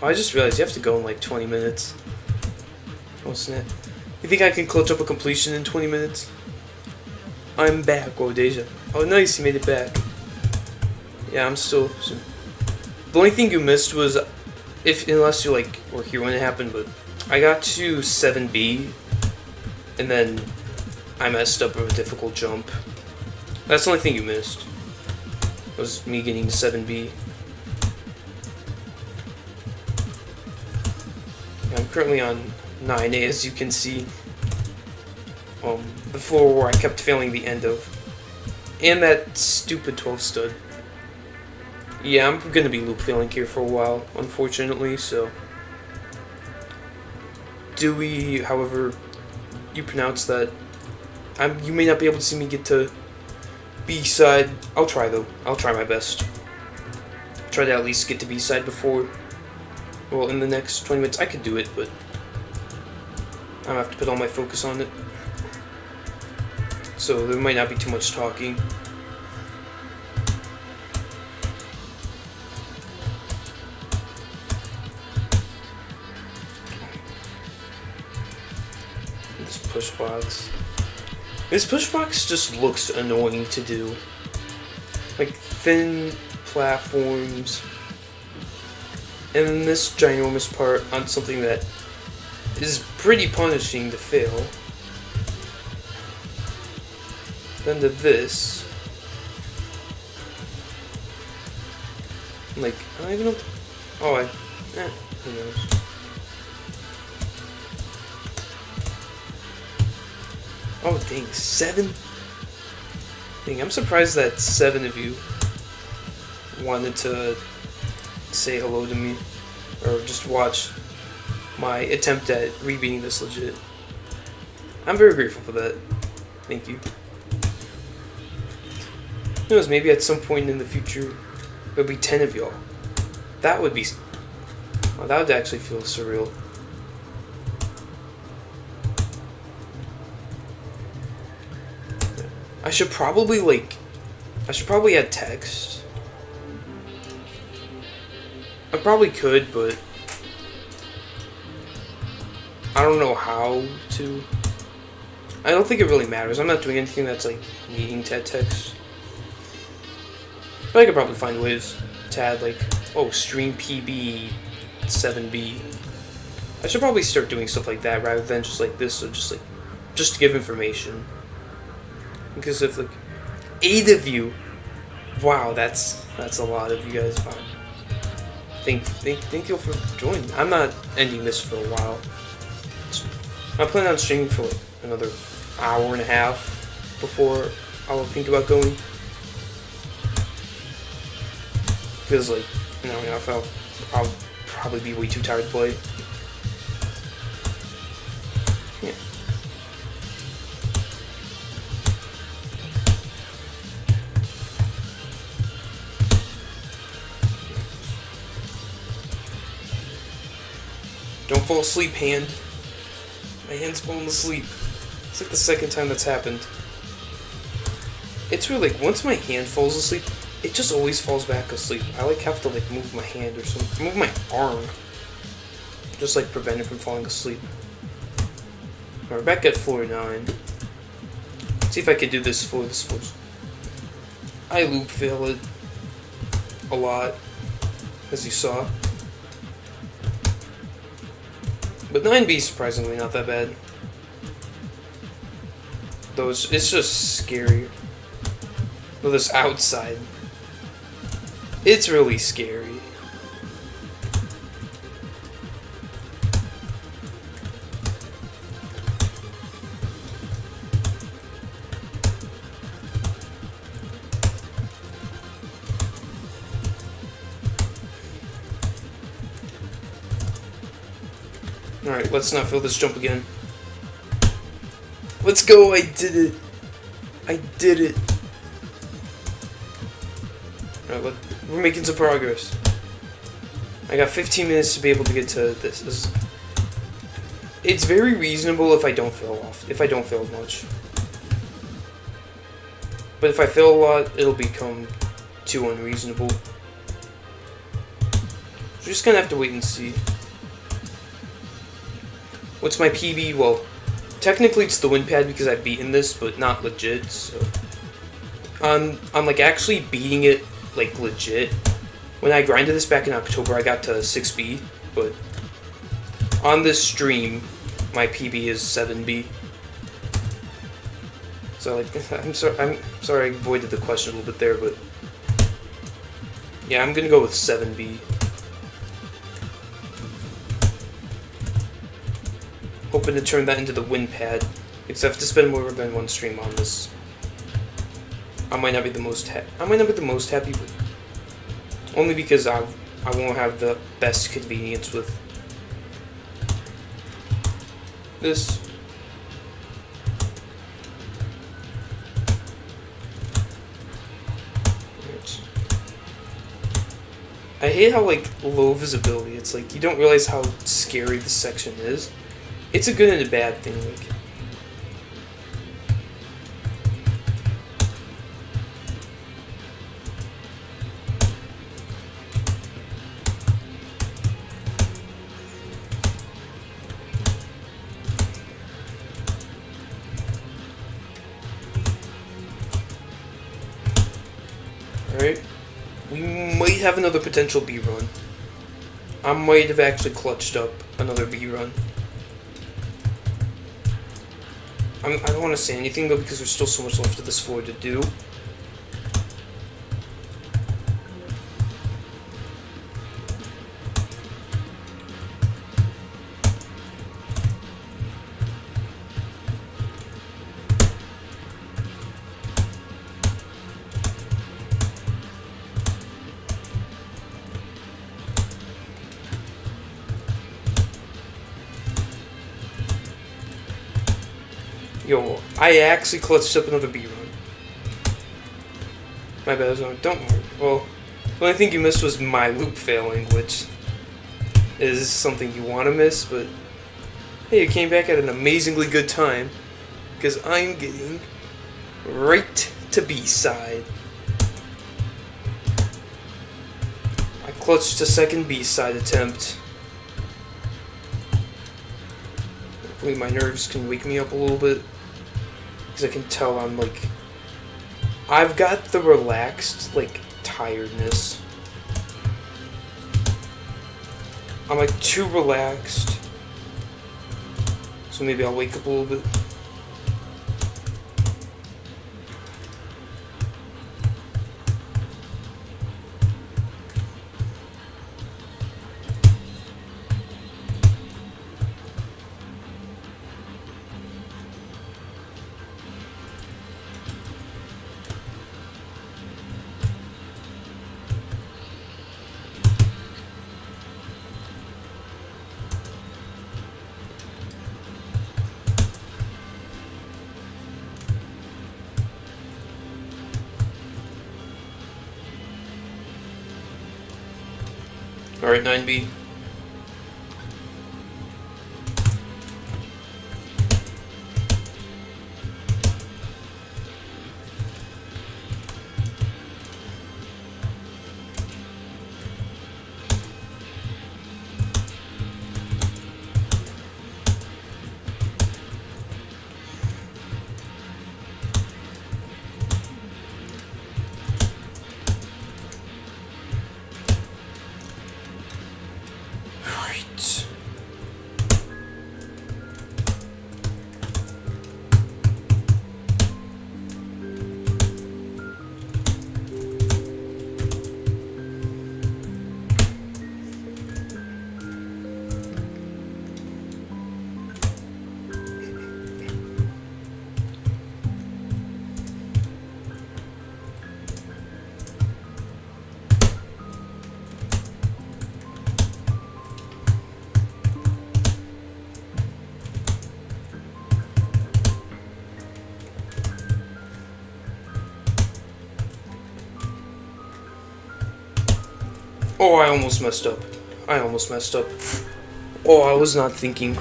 I just realized you have to go in like 20 minutes. Oh snap! You think I can clutch up a completion in 20 minutes? I'm back, oh Deja. Oh nice, you made it back. Yeah, I'm still. The only thing you missed was, unless you like were here when it happened, but I got to 7B, and then I messed up a difficult jump. That's the only thing you missed. Was me getting to 7B. I'm currently on 9A, as you can see. The floor where I kept failing the end of. And that stupid 12 stud. Yeah, I'm gonna be loop failing here for a while, unfortunately, so. Dewey, however you pronounce that, you may not be able to see me get to B-side. I'll try though. I'll try my best. Try to at least get to B-side before, well, in the next 20 minutes. I could do it, but I'm gonna have to put all my focus on it. So there might not be too much talking. This push box. This push box just looks annoying to do. Like thin platforms. and then this ginormous part on something that is pretty punishing to fail. Then to this. Like, I don't even know. Oh, who knows? Oh, dang, 7? Dang, I'm surprised that 7 of you wanted to say hello to me, or just watch my attempt at rebeating this legit. I'm very grateful for that. Thank you. Who knows, maybe at some point in the future, there'll be 10 of y'all. That would be... well, that would actually feel surreal. I should probably add text. I probably could, but I don't know how to. I don't think it really matters. I'm not doing anything that's like needing to add text. But I could probably find ways to add like, oh, stream PB 7B. I should probably start doing stuff like that rather than just like this, or just to give information. Because if like 8 of you, wow, that's a lot of you guys. Fine. Thank you for joining. I'm not ending this for a while. I plan on streaming for like another hour and a half before I'll think about going. Because like, I'll probably be way too tired to play. Yeah. Don't fall asleep, hand. My hand's falling asleep. It's like the second time that's happened. It's really like, once my hand falls asleep, it just always falls back asleep. I like have to like move my hand or something. Move my arm. Just like prevent it from falling asleep. We're back at floor 9. See if I can do this floor. I loop fail it a lot, as you saw. But 9B is surprisingly not that bad. Though it's just scary. Though this outside, it's really scary. Alright, let's not fail this jump again. Let's go, I did it. I did it. Alright, we're making some progress. I got 15 minutes to be able to get to this. It's very reasonable if I don't fail much. But if I fail a lot, it'll become too unreasonable. So we're just gonna have to wait and see. What's my PB? Well, technically it's the win pad because I've beaten this, but not legit, so... I'm like actually beating it, like, legit. When I grinded this back in October, I got to 6B, but... on this stream, my PB is 7B. So, like, I'm sorry I avoided the question a little bit there, but... yeah, I'm gonna go with 7B. Hoping to turn that into the win pad, because I have to spend more than one stream on this. I might not be the most happy, but only because I won't have the best convenience with this. I hate how like low visibility. It's like you don't realize how scary this section is. It's a good and a bad thing, like. Alright. We might have another potential B run. I might have actually clutched up another B run. I don't want to say anything though because there's still so much left of this floor to do. Yo, I actually clutched up another B run. My bad, don't worry. Well, the only thing you missed was my loop failing, which is something you want to miss, but hey, you came back at an amazingly good time, because I'm getting right to B-side. I clutched a second B-side attempt. Hopefully my nerves can wake me up a little bit. Because I can tell I'm like... I've got the relaxed, like, tiredness. I'm like too relaxed. So maybe I'll wake up a little bit. Alright, 9B. Oh, I almost messed up. Oh, I was not thinking.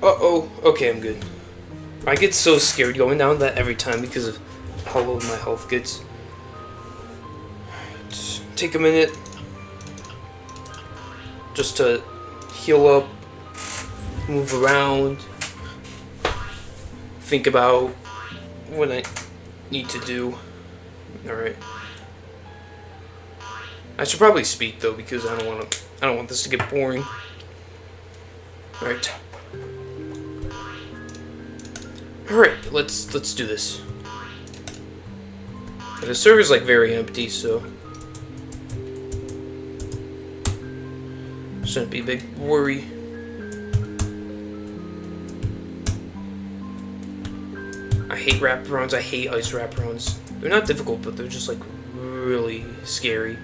Uh-oh. Okay, I'm good. I get so scared going down that every time because of how low my health gets. Just take a minute. Just to heal up, move around, think about what I need to do. Alright. I should probably speak though because I don't want this to get boring. Alright. Alright, let's do this. The server's like very empty, so shouldn't be a big worry. I hate wraparounds. I hate ice wraparounds. They're not difficult, but they're just like really scary.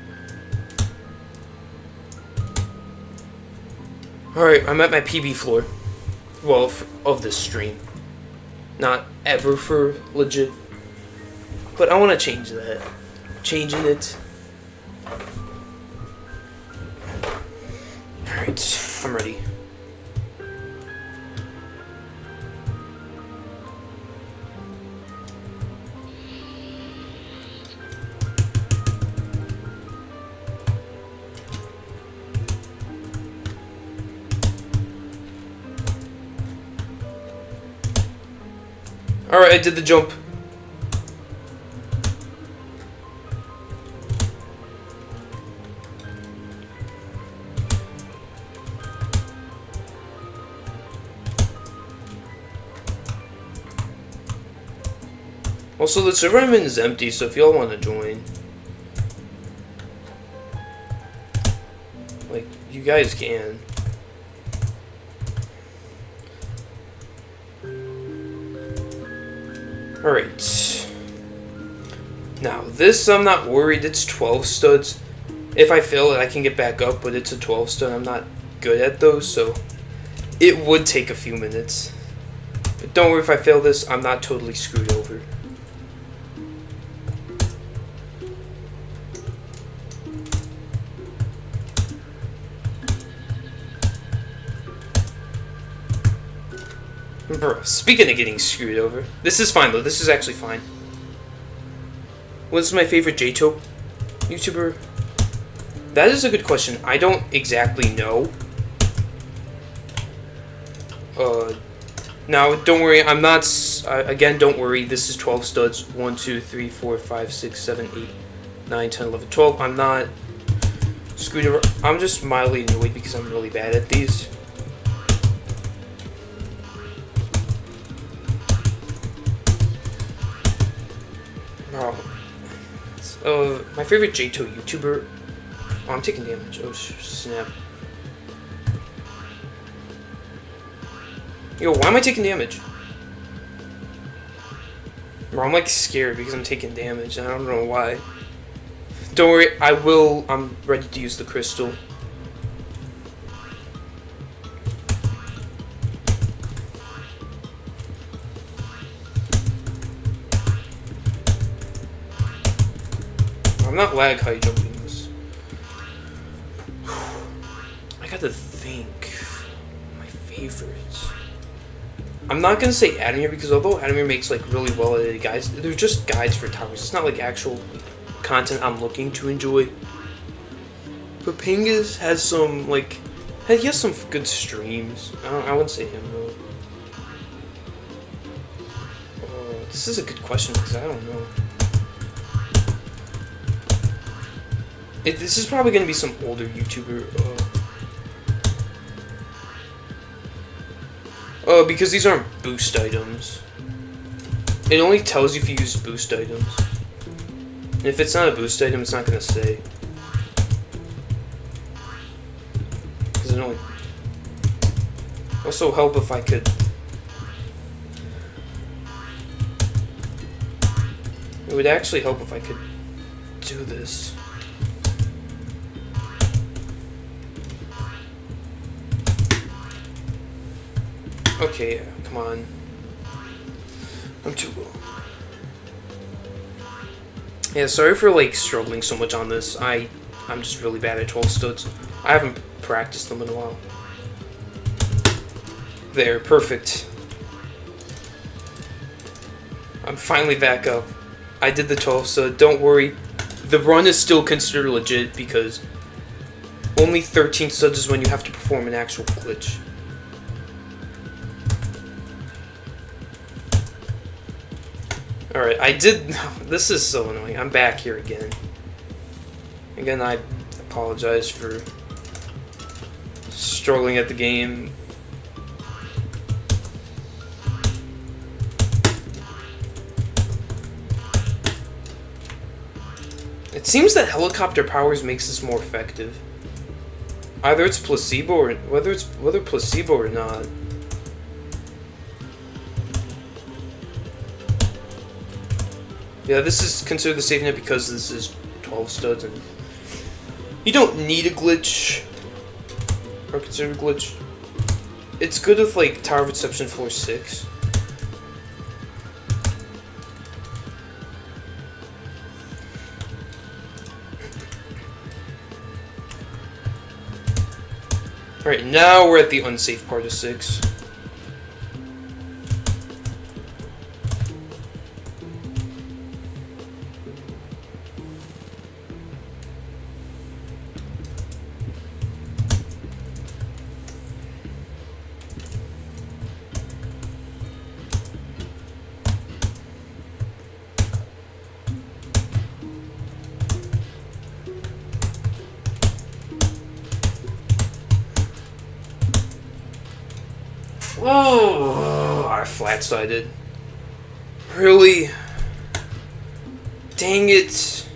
Alright, I'm at my PB floor. Well, of this stream. Not ever for legit. But I want to change that. Changing it. Alright, I'm ready. Alright, I did the jump. Also, the server I'm in is empty, so if y'all want to join, like, you guys can. Alright. Now, this I'm not worried, it's 12 studs. If I fail it, I can get back up, but it's a 12 stud. I'm not good at those, so it would take a few minutes. But don't worry, if I fail this, I'm not totally screwed over. Bro, speaking of getting screwed over, this is fine though. This is actually fine. What's my favorite JTOP YouTuber? That is a good question. I don't exactly know. Now, don't worry. I'm not. Again, don't worry. This is 12 studs. 1, 2, 3, 4, 5, 6, 7, 8, 9, 10, 11, 12. I'm not screwed over. I'm just mildly annoyed because I'm really bad at these. My favorite JTO YouTuber. Oh, I'm taking damage. Oh, snap. Yo, why am I taking damage? Bro, I'm like scared because I'm taking damage. And I don't know why. Don't worry, I will. I'm ready to use the crystal. I'm not lag high jumping this. I gotta think. My favorites. I'm not gonna say Adamir because although Adamir makes like really well edited guides, they're just guides for towers. It's not like actual content I'm looking to enjoy. But Pingus has some like, he has some good streams. I wouldn't say him though. This is a good question because I don't know. This is probably going to be some older YouTuber. Because these aren't boost items. It only tells you if you use boost items. And if it's not a boost item, it's not going to say. Because it only... Also help if I could... It would actually help if I could do this. Okay, come on. I'm too low. Yeah, sorry for like struggling so much on this. I'm just really bad at 12 studs. I haven't practiced them in a while. There, perfect. I'm finally back up. I did the 12 stud. Don't worry. The run is still considered legit because only 13 studs is when you have to perform an actual glitch. Alright, I did... This is so annoying. I'm back here again. Again, I apologize for struggling at the game. It seems that helicopter powers makes this more effective. Either it's placebo or... Whether placebo or not. Yeah, this is considered the safe net because this is 12 studs and you don't need a glitch or consider a glitch. It's good with like Tower of Reception floor 6. Alright, now we're at the unsafe part of 6. Oh, I flat-sided. Really? Dang it.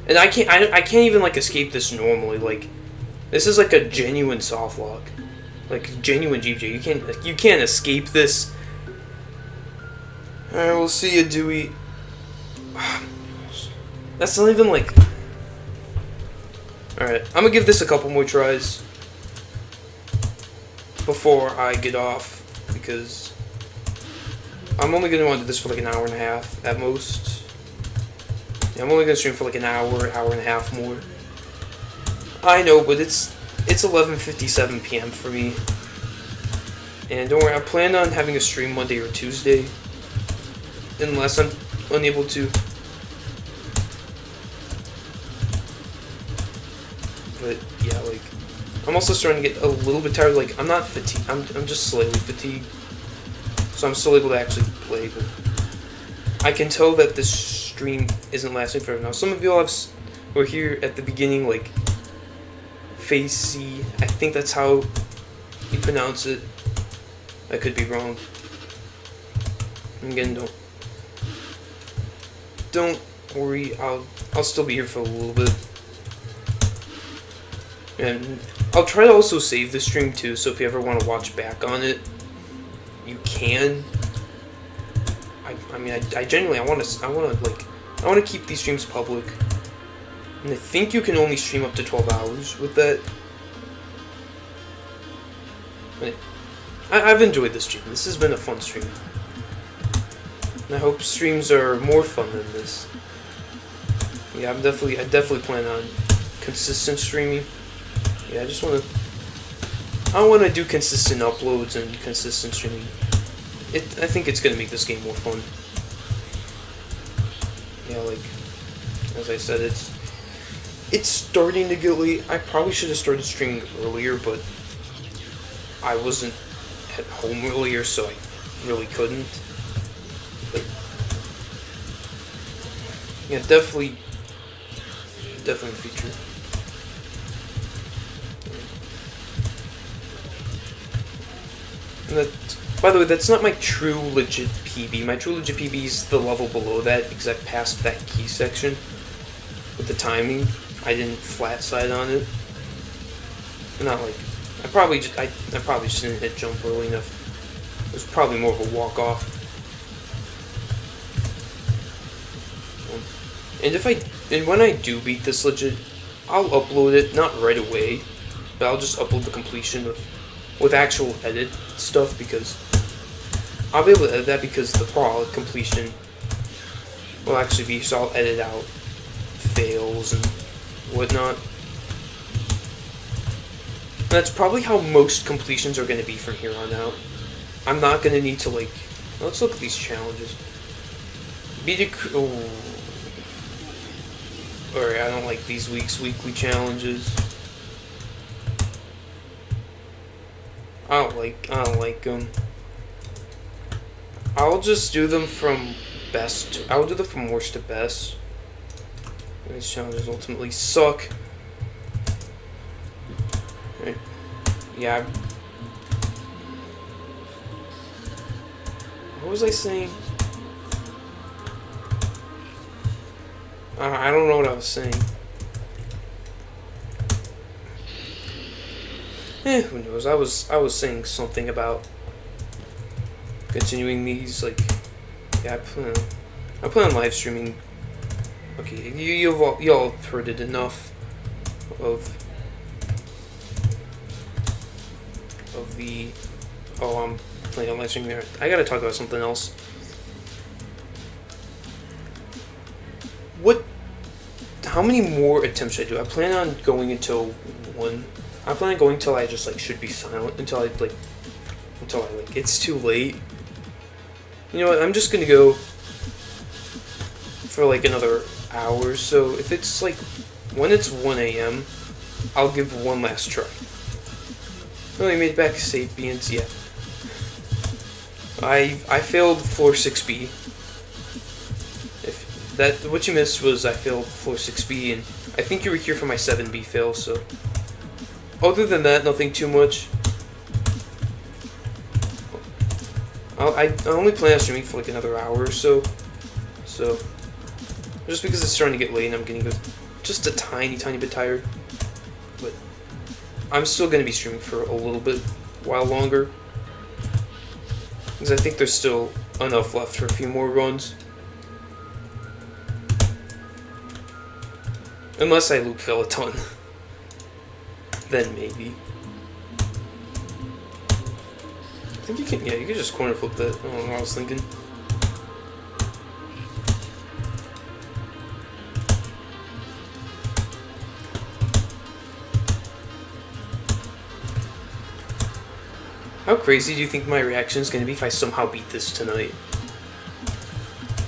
And I can't even, like, escape this normally. Like, this is like a genuine soft lock. Like, genuine GBJ. You can't escape this. Alright, we'll see you, Dewey. That's not even, like... Alright, I'm gonna give this a couple more tries before I get off, because I'm only going to want to do this for like an hour and a half at most. Yeah, I'm only going to stream for like an hour and a half more. I know, but it's 11:57 p.m. for me. And don't worry, I plan on having a stream Monday or Tuesday, unless I'm unable to. But yeah, like, I'm also starting to get a little bit tired. Like, I'm not fatigued. I'm just slightly fatigued. So I'm still able to actually play. But I can tell that this stream isn't lasting forever. Now, some of y'all were here at the beginning, like, Facey. I think that's how you pronounce it. I could be wrong. Again, don't worry. I'll still be here for a little bit. And I'll try to also save the stream too, so if you ever want to watch back on it, you can. I mean, I genuinely, I want to keep these streams public. And I think you can only stream up to 12 hours with that. But I've enjoyed this stream. This has been a fun stream. And I hope streams are more fun than this. Yeah, I definitely plan on consistent streaming. Yeah, I want to do consistent uploads and consistent streaming. I think it's going to make this game more fun. Yeah, like, as I said, it's starting to get late. I probably should have started streaming earlier, but I wasn't at home earlier, so I really couldn't. But yeah, definitely feature. And by the way, that's not my true legit PB. My true legit PB is the level below that, exact past that key section. With the timing, I didn't flat side on it. Not like I probably just didn't hit jump early enough. It was probably more of a walk off. And when I do beat this legit, I'll upload it, not right away, but I'll just upload the completion with actual edit stuff, because I'll be able to edit that, because the product completion will actually be, so I'll edit out fails and whatnot. And that's probably how most completions are going to be from here on out. I'm not going to need to, like, let's look at these challenges. Alright, I don't like these weekly challenges. I don't like them. I'll just do them from best. I'll do them from worst to best. These challenges ultimately suck. Right. Yeah. What was I saying? I don't know what I was saying. Who knows? I was saying something about continuing these, like, yeah, I plan on live streaming. Okay, y'all have heard it enough of the. Oh, I'm planning on live streaming there. I gotta talk about something else. How many more attempts should I do? I plan on going until 1. I plan on going until I just, like, should be silent, until it's too late. You know what, I'm just gonna go for, like, another hour or so. If it's, like, when it's 1 a.m., I'll give one last try. Oh, I made it back Sapiens, yeah. I failed floor 6B. What you missed was I failed floor 6B, and I think you were here for my 7B fail, so. Other than that, nothing too much. I only plan on streaming for like another hour or so. So, just because it's starting to get late and I'm getting just a tiny bit tired. But I'm still going to be streaming for a little bit while longer. Because I think there's still enough left for a few more runs. Unless I loop fail a ton. Then maybe. I think you can, yeah, you can just corner flip that. I don't know what I was thinking. How crazy do you think my reaction is going to be if I somehow beat this tonight?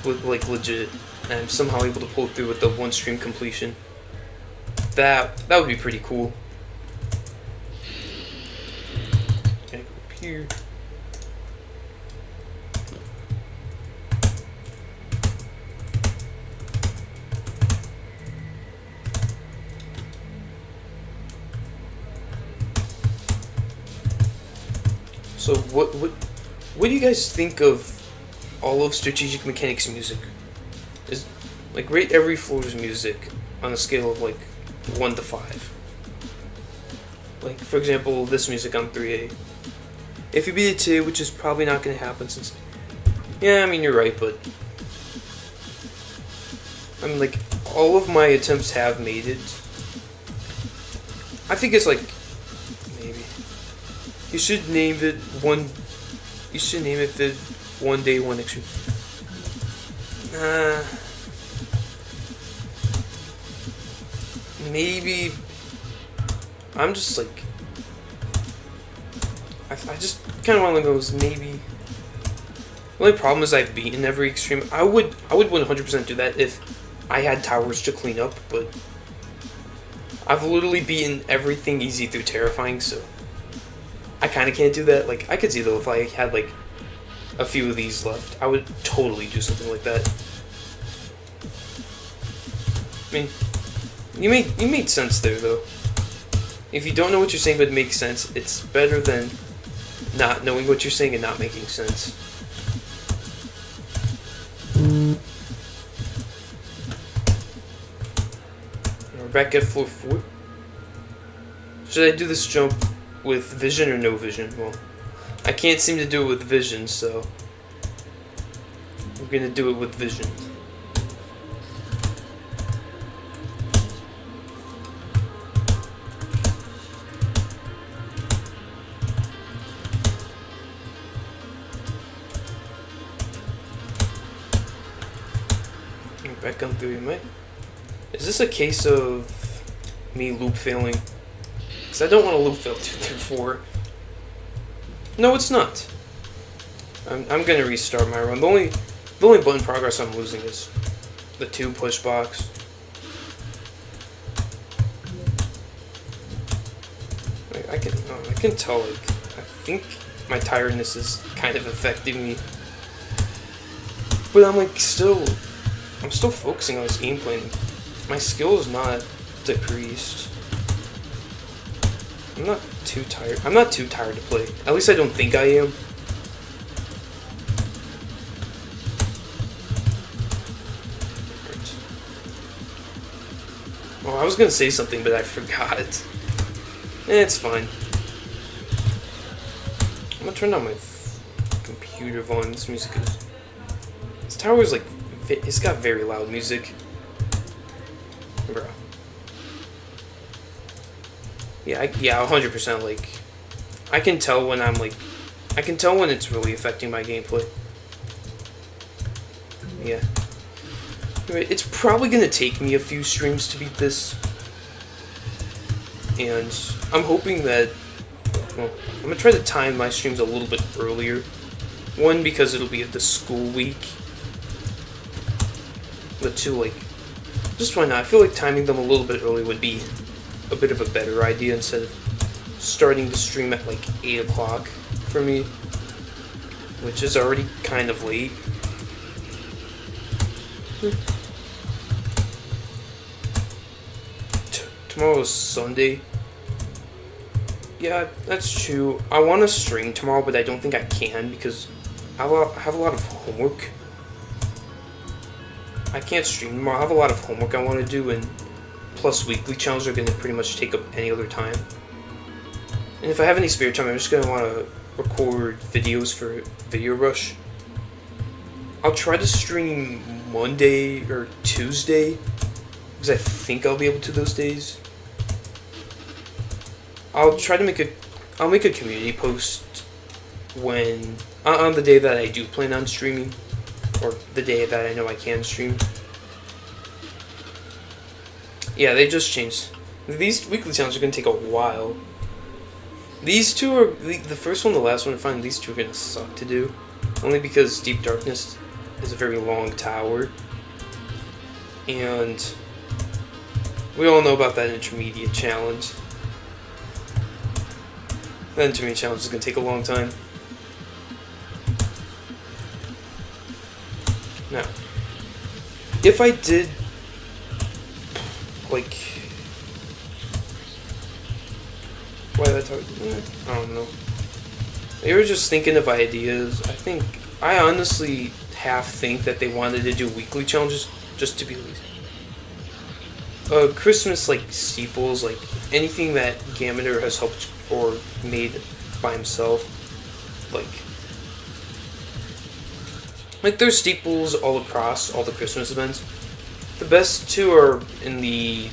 With, like, legit. And I'm somehow able to pull through with the one stream completion. That would be pretty cool. Okay, go up here. So what do you guys think of all of Strategic Mechanics music? Is like rate every floor's music on a scale of like 1 to 5. Like for example, this music on 3A. If you beat it today, which is probably not going to happen since, yeah, I mean you're right, but I mean like all of my attempts have made it. I think it's like maybe. You should name it one. You should name it the One Day One Extreme. Maybe. I'm just like. I just kind of want to those maybe. The only problem is I've beaten every extreme. I would 100% do that if I had towers to clean up, but I've literally beaten everything easy through terrifying, so. I kind of can't do that. Like, I could see though if I had like a few of these left, I would totally do something like that. I mean, you made sense there though. If you don't know what you're saying but it makes sense, it's better than not knowing what you're saying and not making sense. We're back at floor 4. Should I do this jump with vision or no vision? Well, I can't seem to do it with vision, so we're gonna do it with vision. Back on 3, mate. Is this a case of me loop failing? Because I don't want to loop fail 2 through 4. No, it's not. I'm gonna restart my run. The only button progress I'm losing is the 2 push box. I can tell, like, I think my tiredness is kind of affecting me. But I'm like I'm still focusing on this gameplay. My skill is not decreased. I'm not too tired. I'm not too tired to play. At least I don't think I am. Oh, I was gonna say something, but I forgot. It's fine. I'm gonna turn down my computer volume. This music is. This tower is like. It's got very loud music. Bro. Yeah, 100%, like, I can tell when I'm, like, I can tell when it's really affecting my gameplay. Yeah. It's probably gonna take me a few streams to beat this. And I'm hoping that, well, I'm gonna try to time my streams a little bit earlier. One, because it'll be the school week. But two, like, just why not? I feel like timing them a little bit early would be a bit of a better idea instead of starting to stream at like 8 o'clock for me, which is already kind of late. Tomorrow's Sunday. Yeah, that's true. I want to stream tomorrow, but I don't think I can because I have a lot of homework. I can't stream tomorrow. I have a lot of homework I want to do, and plus weekly challenges are going to pretty much take up any other time. And if I have any spare time, I'm just going to want to record videos for Video Rush. I'll try to stream Monday or Tuesday, because I think I'll be able to those days. I'll try to make a community post when on the day that I do plan on streaming, or the day that I know I can stream. Yeah, they just changed. These weekly challenges are going to take a while. These two are, the first one, the last one, I find these two are going to suck to do. Only because Deep Darkness is a very long tower. And we all know about that intermediate challenge. That intermediate challenge is going to take a long time. Now, if I did, like, why did I talk? I don't know. They were just thinking of ideas. I honestly half think that they wanted to do weekly challenges just to be lazy. Christmas, like, steeples, like, anything that Gameter has helped or made by himself, like there's steeples all across all the Christmas events. The best two are in the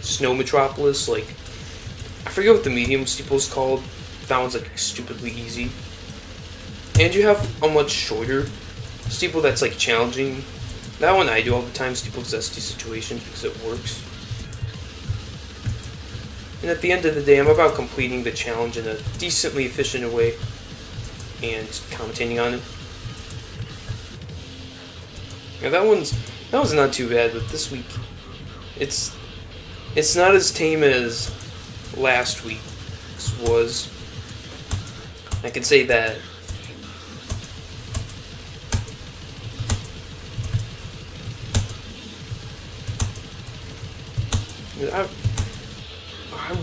Snow Metropolis. Like, I forget what the medium steeple is called. That one's like stupidly easy. And you have a much shorter steeple that's like challenging. That one I do all the time, Steeple Zesty Situations, because it works. And at the end of the day, I'm about completing the challenge in a decently efficient way and commentating on it. Yeah, that was not too bad, but this week it's not as tame as last week's was. I can say that. I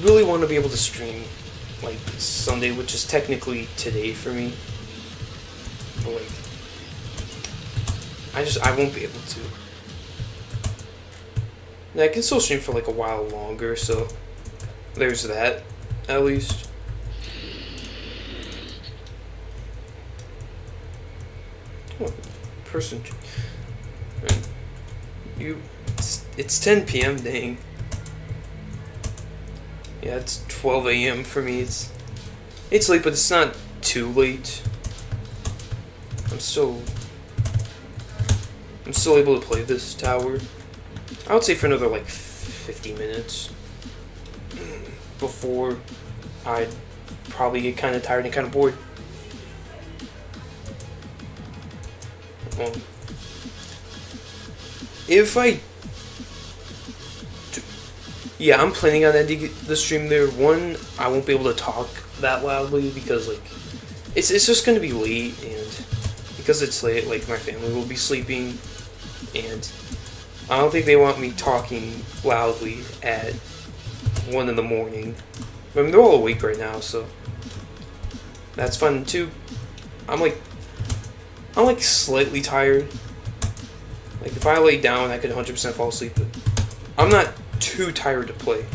really want to be able to stream like Sunday, which is technically today for me. But like, I won't be able to. Yeah, I can still stream for like a while longer, so there's that, at least. What person? It's 10 p.m. Dang. Yeah, it's 12 a.m. for me. It's late, but it's not too late. I'm still able to play this tower. I would say for another like 50 minutes before I'd probably get kind of tired and kind of bored. If I yeah, I'm planning on ending the stream there. One, I won't be able to talk that loudly because like it's just gonna be late, and because it's late, like my family will be sleeping, and I don't think they want me talking loudly at 1 in the morning. I mean, they're all awake right now, so that's fun too. I'm like slightly tired. Like if I lay down, I could 100% fall asleep, but I'm not too tired to play.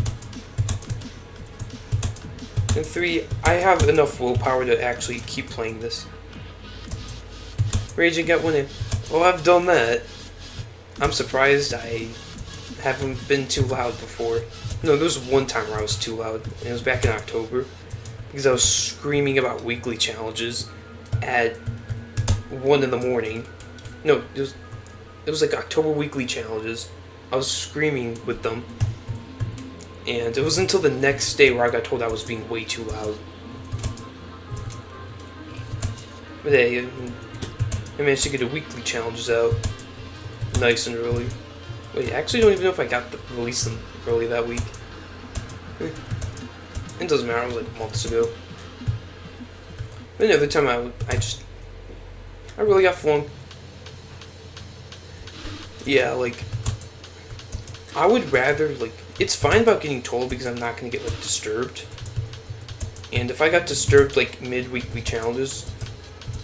And 3, I have enough willpower to actually keep playing this. Rage and get one in. Well, I've done that. I'm surprised I haven't been too loud before. No, there was one time where I was too loud, and it was back in October, because I was screaming about weekly challenges at 1 in the morning. No, it was like October weekly challenges. I was screaming with them, and it was until the next day where I got told I was being way too loud. But hey, I managed to get the weekly challenges out nice and early. Wait, I actually don't even know if I got to release them early that week. It doesn't matter, it was like months ago. But another time I really got flung. Yeah, like, I would rather, like, it's fine about getting told because I'm not going to get, like, disturbed. And if I got disturbed, like, mid-weekly challenges,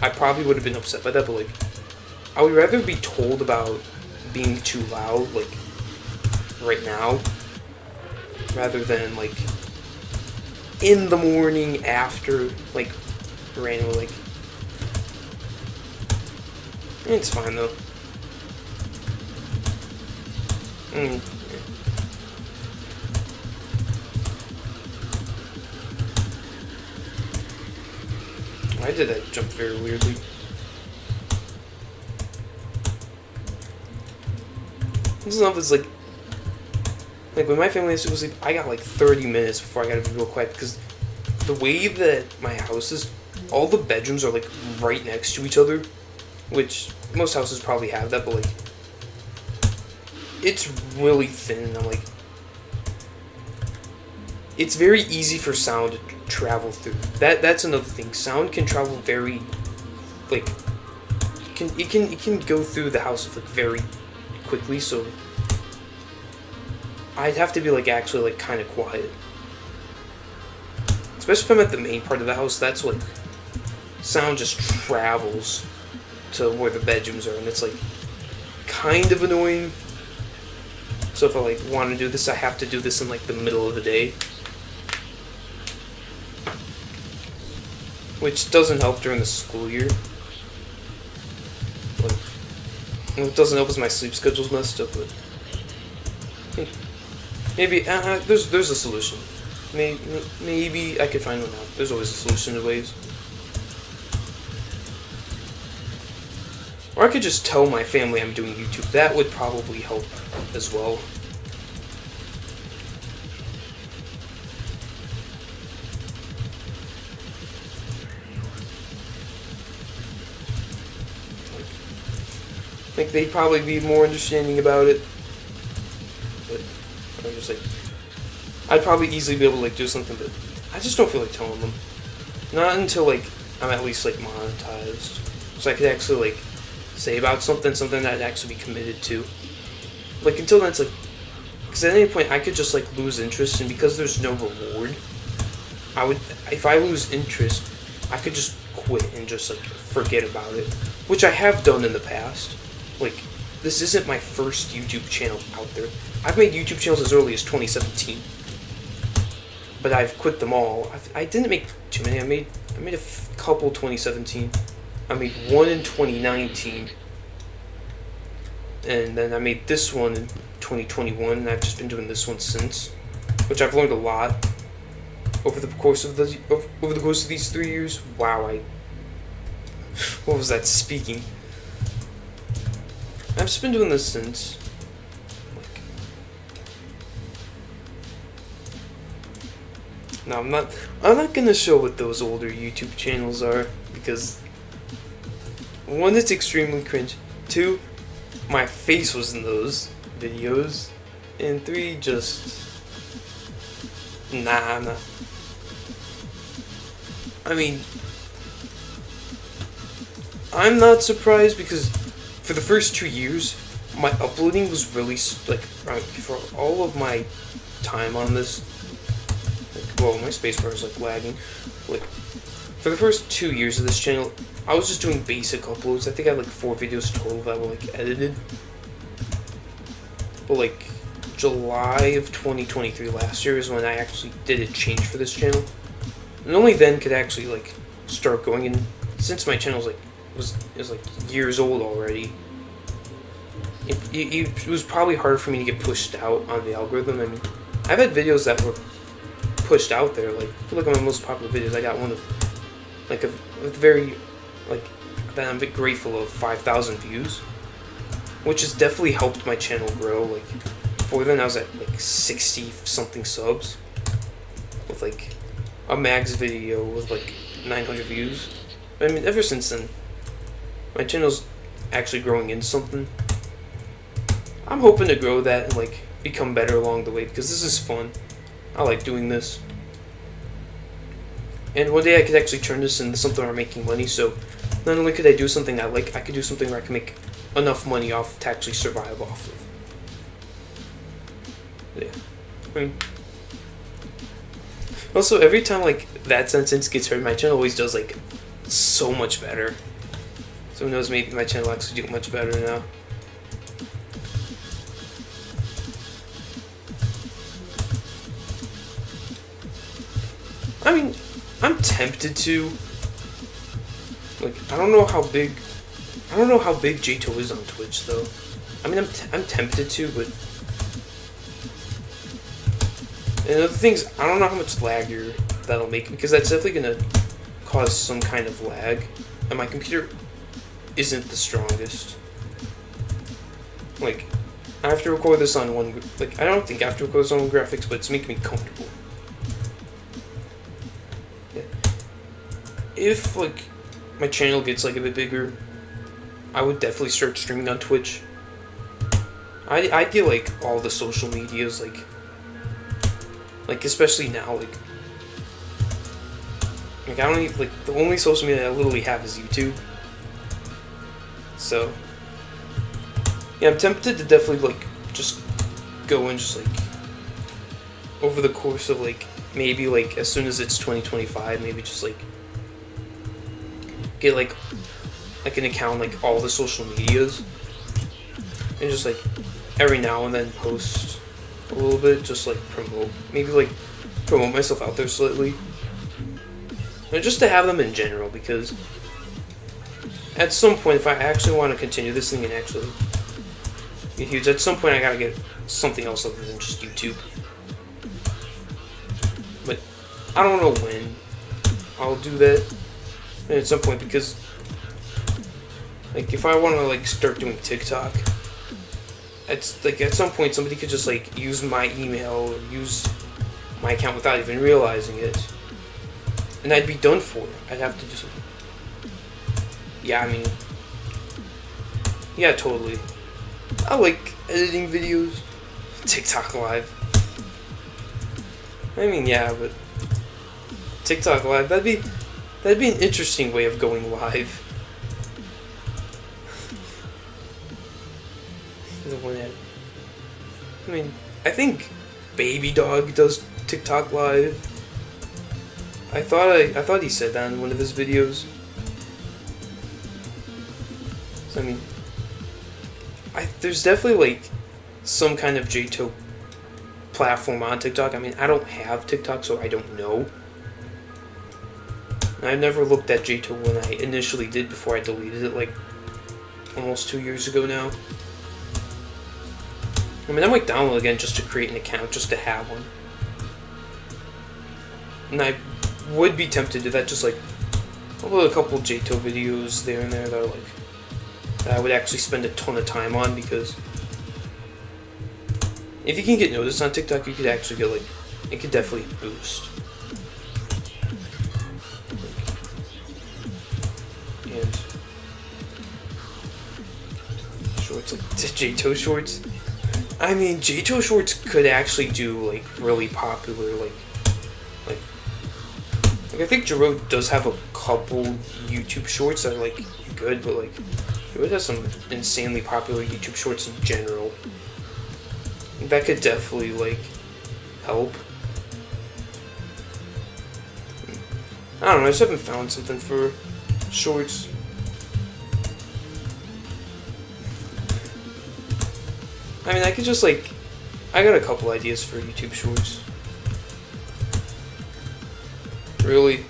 I probably would have been upset by that, but like, I would rather be told about being too loud, like, right now, rather than, like, in the morning after, like, randomly, like, it's fine, though. I did that jump very weirdly. This stuff is like when my family used to go sleep, I got like 30 minutes before I got to be real quiet because the way that my house is, all the bedrooms are like right next to each other, which most houses probably have that, but like it's really thin. And I'm like, it's very easy for sound to travel through. That's another thing. Sound can travel very, like, it can go through the house like very quickly. So I'd have to be like actually like kind of quiet, especially if I'm at the main part of the house. That's like sound just travels to where the bedrooms are, and it's like kind of annoying. So if I like want to do this, I have to do this in like the middle of the day, which doesn't help during the school year. Like, what doesn't help is my sleep schedule's messed up, but hey, maybe there's a solution. Maybe I could find one out. There's always a solution to ways. Or I could just tell my family I'm doing YouTube. That would probably help as well. Like they'd probably be more understanding about it. But I'm just like, I'd probably easily be able to like do something, but I just don't feel like telling them. Not until like I'm at least like monetized, so I could actually like say about something that I'd actually be committed to. Like until then, it's like, because at any point I could just like lose interest, and because there's no reward, if I lose interest, I could just quit and just like forget about it, which I have done in the past. Like, this isn't my first YouTube channel out there. I've made YouTube channels as early as 2017, but I've quit them all. I didn't make too many. I made a couple 2017. I made one in 2019, and then I made this one in 2021, and I've just been doing this one since, which I've learned a lot over the course of these 3 years. Wow, what was that speaking? I've just been doing this since. Like, no, I'm not gonna show what those older YouTube channels are, because 1, it's extremely cringe. 2, my face was in those videos. And 3, just nah, I'm not. I mean, I'm not surprised, because for the first 2 years, my uploading was really, like, for all of my time on this, like, well, my spacebar is, like, lagging. Like, for the first 2 years of this channel, I was just doing basic uploads. I think I had, like, 4 videos total that were, like, edited. But, like, July of 2023 last year is when I actually did a change for this channel. And only then could I actually, like, start going. And since my channel's, like, was like years old already, it was probably hard for me to get pushed out on the algorithm. I mean, I've had videos that were pushed out there. Like, if you look at my most popular videos, I got one of like a very, like, that I'm grateful of, 5,000 views, which has definitely helped my channel grow. Like, before then I was at like 60 something subs with like a Mags video with like 900 views. I mean, ever since then, my channel's actually growing into something. I'm hoping to grow that and like become better along the way, because this is fun. I like doing this. And one day I could actually turn this into something where I'm making money, so not only could I do something I like, I could do something where I can make enough money off to actually survive off of. Yeah. I mean, also, every time like that sentence gets heard, my channel always does like so much better. So who knows, maybe my channel actually do much better now. I mean, I'm tempted to. Like, I don't know how big Jato is on Twitch though. I mean, I'm tempted to, but and other things, I don't know how much lag that'll make, because that's definitely gonna cause some kind of lag, and my computer isn't the strongest. Like, I have to record this on one. Like, I don't think I have to record this on one graphics, but it's making me comfortable. Yeah. If like my channel gets like a bit bigger, I would definitely start streaming on Twitch. I get like all the social medias, like especially now, like I don't even, like, the only social media I literally have is YouTube. So yeah, I'm tempted to definitely like just go and just like over the course of like maybe like as soon as it's 2025, maybe just like get like an account like all the social medias and just like every now and then post a little bit, just like promote myself out there slightly, and just to have them in general, because at some point, if I actually want to continue this thing and actually get huge, at some point I gotta get something else other than just YouTube. But I don't know when I'll do that. And at some point, because like if I want to like start doing TikTok, it's like at some point somebody could just like use my email or use my account without even realizing it, and I'd be done for. I'd have to just, yeah, I mean, yeah, totally. I like editing videos, TikTok Live. I mean, yeah, but TikTok Live, that'd be an interesting way of going live. I mean, I think Baby Dog does TikTok Live. I thought he said that in one of his videos. So, I mean, there's definitely like some kind of Jato platform on TikTok. I mean, I don't have TikTok, so I don't know. I've never looked at Jato when I initially did before I deleted it, like almost 2 years ago now. I mean, I might download again just to create an account, just to have one. And I would be tempted to do that, just like upload a couple Jato videos there and there that are like that I would actually spend a ton of time on, because if you can get noticed on TikTok, you could actually get like, it could definitely boost. And shorts, like Jato shorts. I mean, Jato shorts could actually do like really popular, like I think Jarrod does have a couple YouTube shorts that are like good, but like Jarrod has some insanely popular YouTube shorts in general. That could definitely like help. I don't know, I just haven't found something for shorts. I mean, I could just like, I got a couple ideas for YouTube shorts. Really?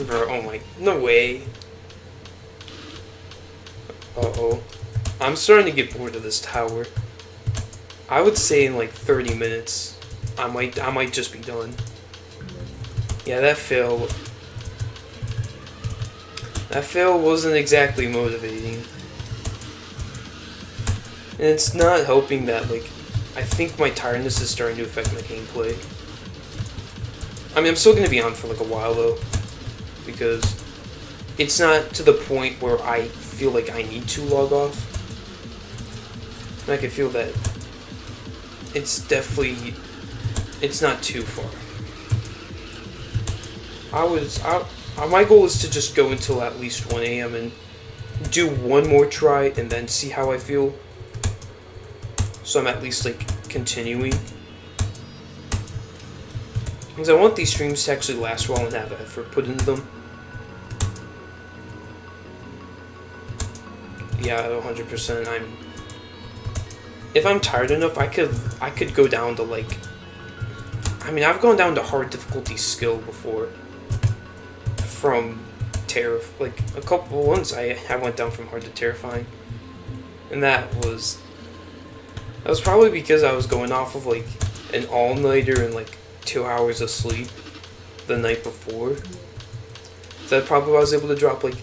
Bro, oh my, no way. Uh-oh. I'm starting to get bored of this tower. I would say in like 30 minutes, I might just be done. Yeah, that fail wasn't exactly motivating. And it's not helping that, like, I think my tiredness is starting to affect my gameplay. I mean, I'm still going to be on for like a while though, because it's not to the point where I feel like I need to log off. And I can feel that it's definitely, it's not too far. My goal is to just go until at least 1 AM and do one more try and then see how I feel. So I'm at least like continuing. Because I want these streams to actually last while and have effort put into them. Yeah, 100%. If I'm tired enough, I could go down to like. I mean, I've gone down to hard difficulty skill before. From like a couple ones, I went down from hard to terrifying, and that was probably because I was going off of like an all-nighter and like 2 hours of sleep the night before. So that probably I was able to drop like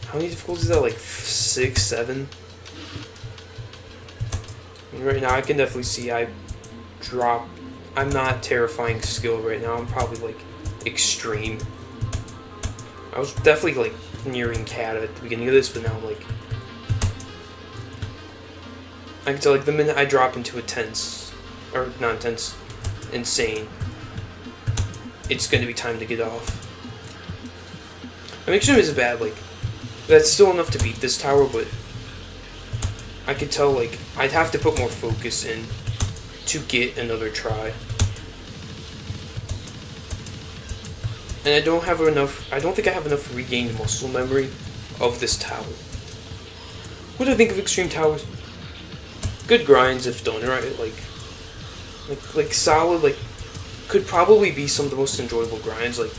how many difficulties is that? Like 6, 7. And right now I can definitely see I'm not terrifying skill right now. I'm probably like extreme. I was definitely like nearing cat at the beginning of this, but now I'm like I can tell like the minute I drop into a tense or not tense, insane, it's gonna be time to get off. I mean, extreme isn't bad. Like that's still enough to beat this tower, but I could tell like I'd have to put more focus in to get another try. And I don't think I have enough regained muscle memory of this tower. What do I think of extreme towers? Good grinds if done right, like solid, like could probably be some of the most enjoyable grinds, like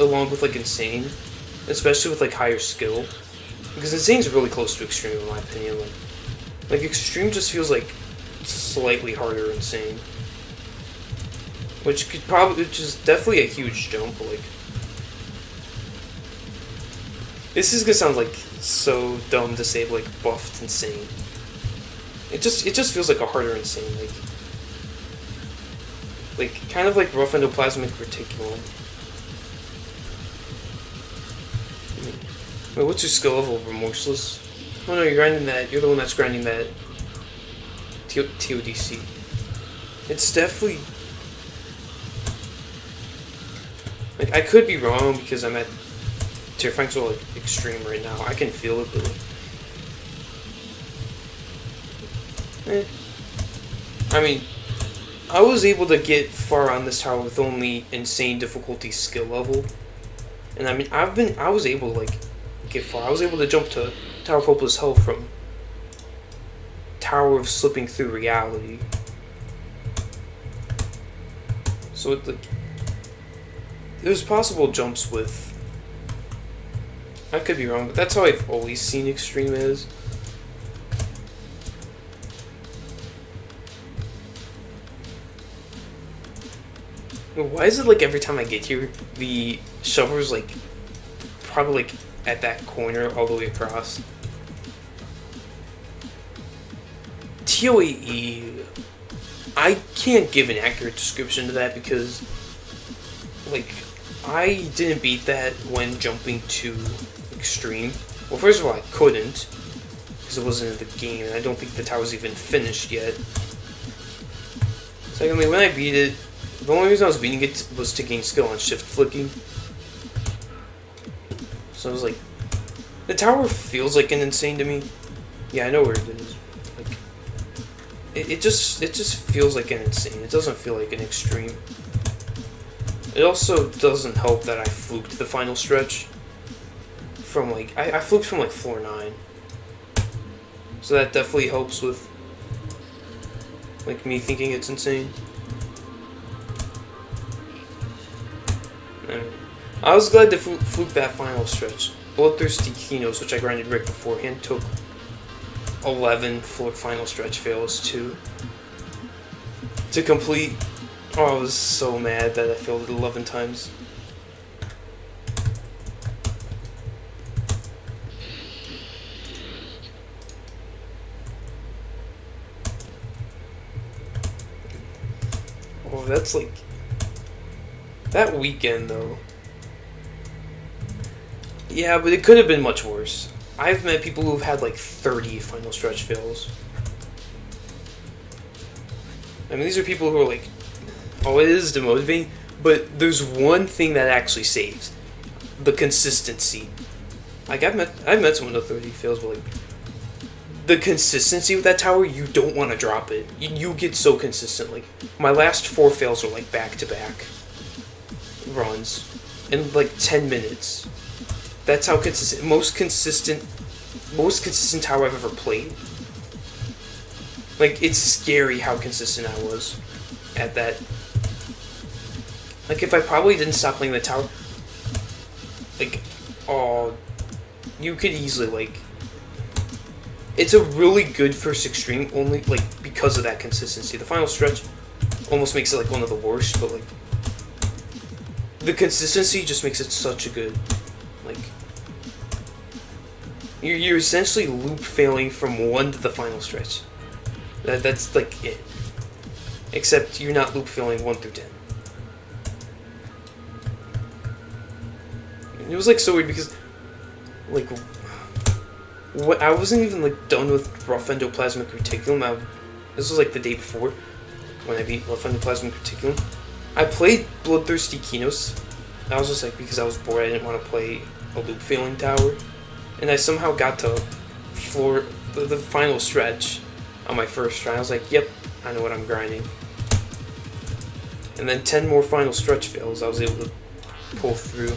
along with like insane, especially with like higher skill, because insane's really close to extreme in my opinion. Like extreme just feels like slightly harder insane. Which is definitely a huge jump, but like this is gonna sound like so dumb to say, like buffed insane. It just feels like a harder insane, like kind of like rough endoplasmic reticulum. Wait, what's your skill level, remorseless? Oh no, you're grinding that. You're the one that's grinding that. TODC. It's definitely. Like, I could be wrong because I'm at terrifying so like extreme right now. I can feel it, but I mean, I was able to get far on this tower with only insane difficulty skill level, and I mean, I was able to like get far. I was able to jump to Tower of Hopeless Hell from Tower of Slipping Through Reality. So it like. There's possible jumps with. I could be wrong, but that's how I've always seen extreme is. Why is it like every time I get here, the shovel's like probably like at that corner all the way across? TOAE, I can't give an accurate description to that because like I didn't beat that when jumping to extreme. Well, first of all, I couldn't because it wasn't in the game, and I don't think the tower's even finished yet. Secondly, when I beat it, the only reason I was beating it was to gain skill on shift flicking. So I was like, the tower feels like an insane to me. Yeah, I know where it is. Like, it just feels like an insane. It doesn't feel like an extreme. It also doesn't help that I fluked the final stretch from like I fluked from like floor 9, so that definitely helps with like me thinking it's insane. And I was glad to fluke that final stretch. Bloodthirsty Kinos, which I grinded right beforehand, took 11 final stretch fails to complete. Oh, I was so mad that I failed it 11 times. Oh, that's like... That weekend, though. Yeah, but it could have been much worse. I've met people who've had like 30 final stretch fails. I mean, these are people who are like... Oh, it is demotivating, but there's one thing that actually saves: the consistency. Like I've met someone with 30 fails, but like the consistency with that tower, you don't want to drop it. You get so consistent. Like my last 4 fails are like back-to-back runs in like 10 minutes. That's how consistent. Most consistent most consistent tower I've ever played. Like, it's scary how consistent I was at that. Like, if I probably didn't stop playing the tower, like, oh, you could easily, like, it's a really good first extreme, only, like, because of that consistency. The final stretch almost makes it, like, one of the worst, but, like, the consistency just makes it such a good, like, you're essentially loop failing from 1 to the final stretch. That's, like, it. Except you're not loop failing 1 through 10. It was, like, so weird because, like, what, I wasn't even, like, done with rough endoplasmic reticulum. This was, like, the day before, when I beat rough endoplasmic reticulum. I played Bloodthirsty Kinos. I was just, like, because I was bored, I didn't want to play a loop failing tower. And I somehow got to the final stretch on my first try. I was like, yep, I know what I'm grinding. And then 10 more final stretch fails, I was able to pull through.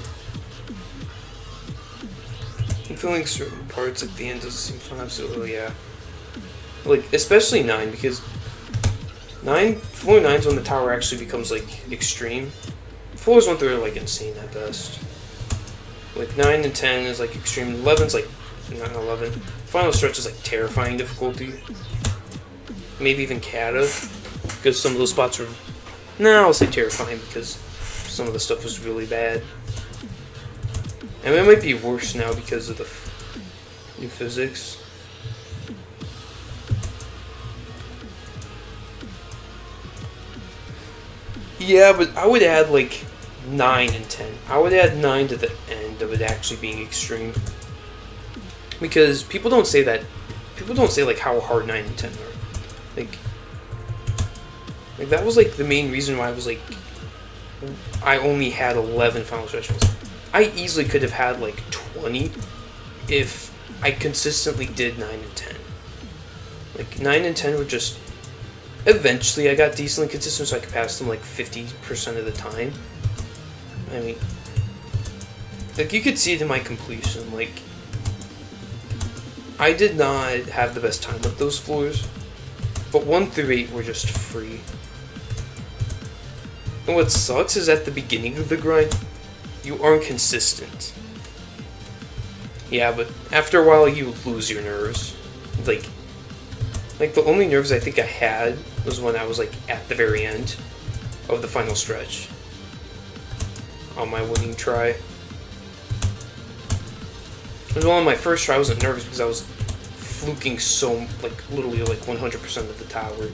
I'm feeling certain parts at the end doesn't seem fun, absolutely, yeah. Like, especially 9, because floor 9's when the tower actually becomes, like, extreme. Floors 1 through are, like, insane at best. Like, 9 and 10 is, like, extreme. 11's, like, not 11. Final stretch is, like, terrifying difficulty. Maybe even Kata, because some of those spots were... Nah, I'll say terrifying, because some of the stuff was really bad. And it might be worse now because of the new physics. Yeah, but I would add, like, 9 and 10. I would add 9 to the end of it actually being extreme. Because people don't say that. People don't say, like, how hard 9 and 10 are. Like that was, like, the main reason why I was, like, I only had 11 final stretches. I easily could have had, like, 20 if I consistently did 9 and 10. Like, 9 and 10 were just... Eventually, I got decently consistent, so I could pass them, like, 50% of the time. I mean... Like, you could see it in my completion, like... I did not have the best time with those floors, but 1 through 8 were just free. And what sucks is at the beginning of the grind, you aren't consistent. Yeah, but after a while you lose your nerves. Like the only nerves I think I had was when I was, like, at the very end of the final stretch on my winning try. And on my first try I wasn't nervous because I was fluking so, like, literally, like, 100% of the tower.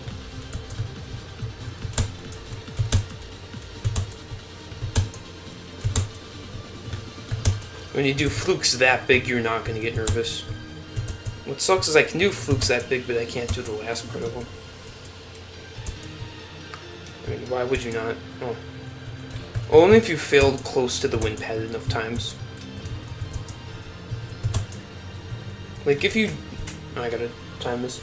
When you do flukes that big, you're not going to get nervous. What sucks is I can do flukes that big, but I can't do the last part of them. I mean, why would you not? Oh. Only if you failed close to the wind pad enough times. Like, if you... Oh, I gotta time this.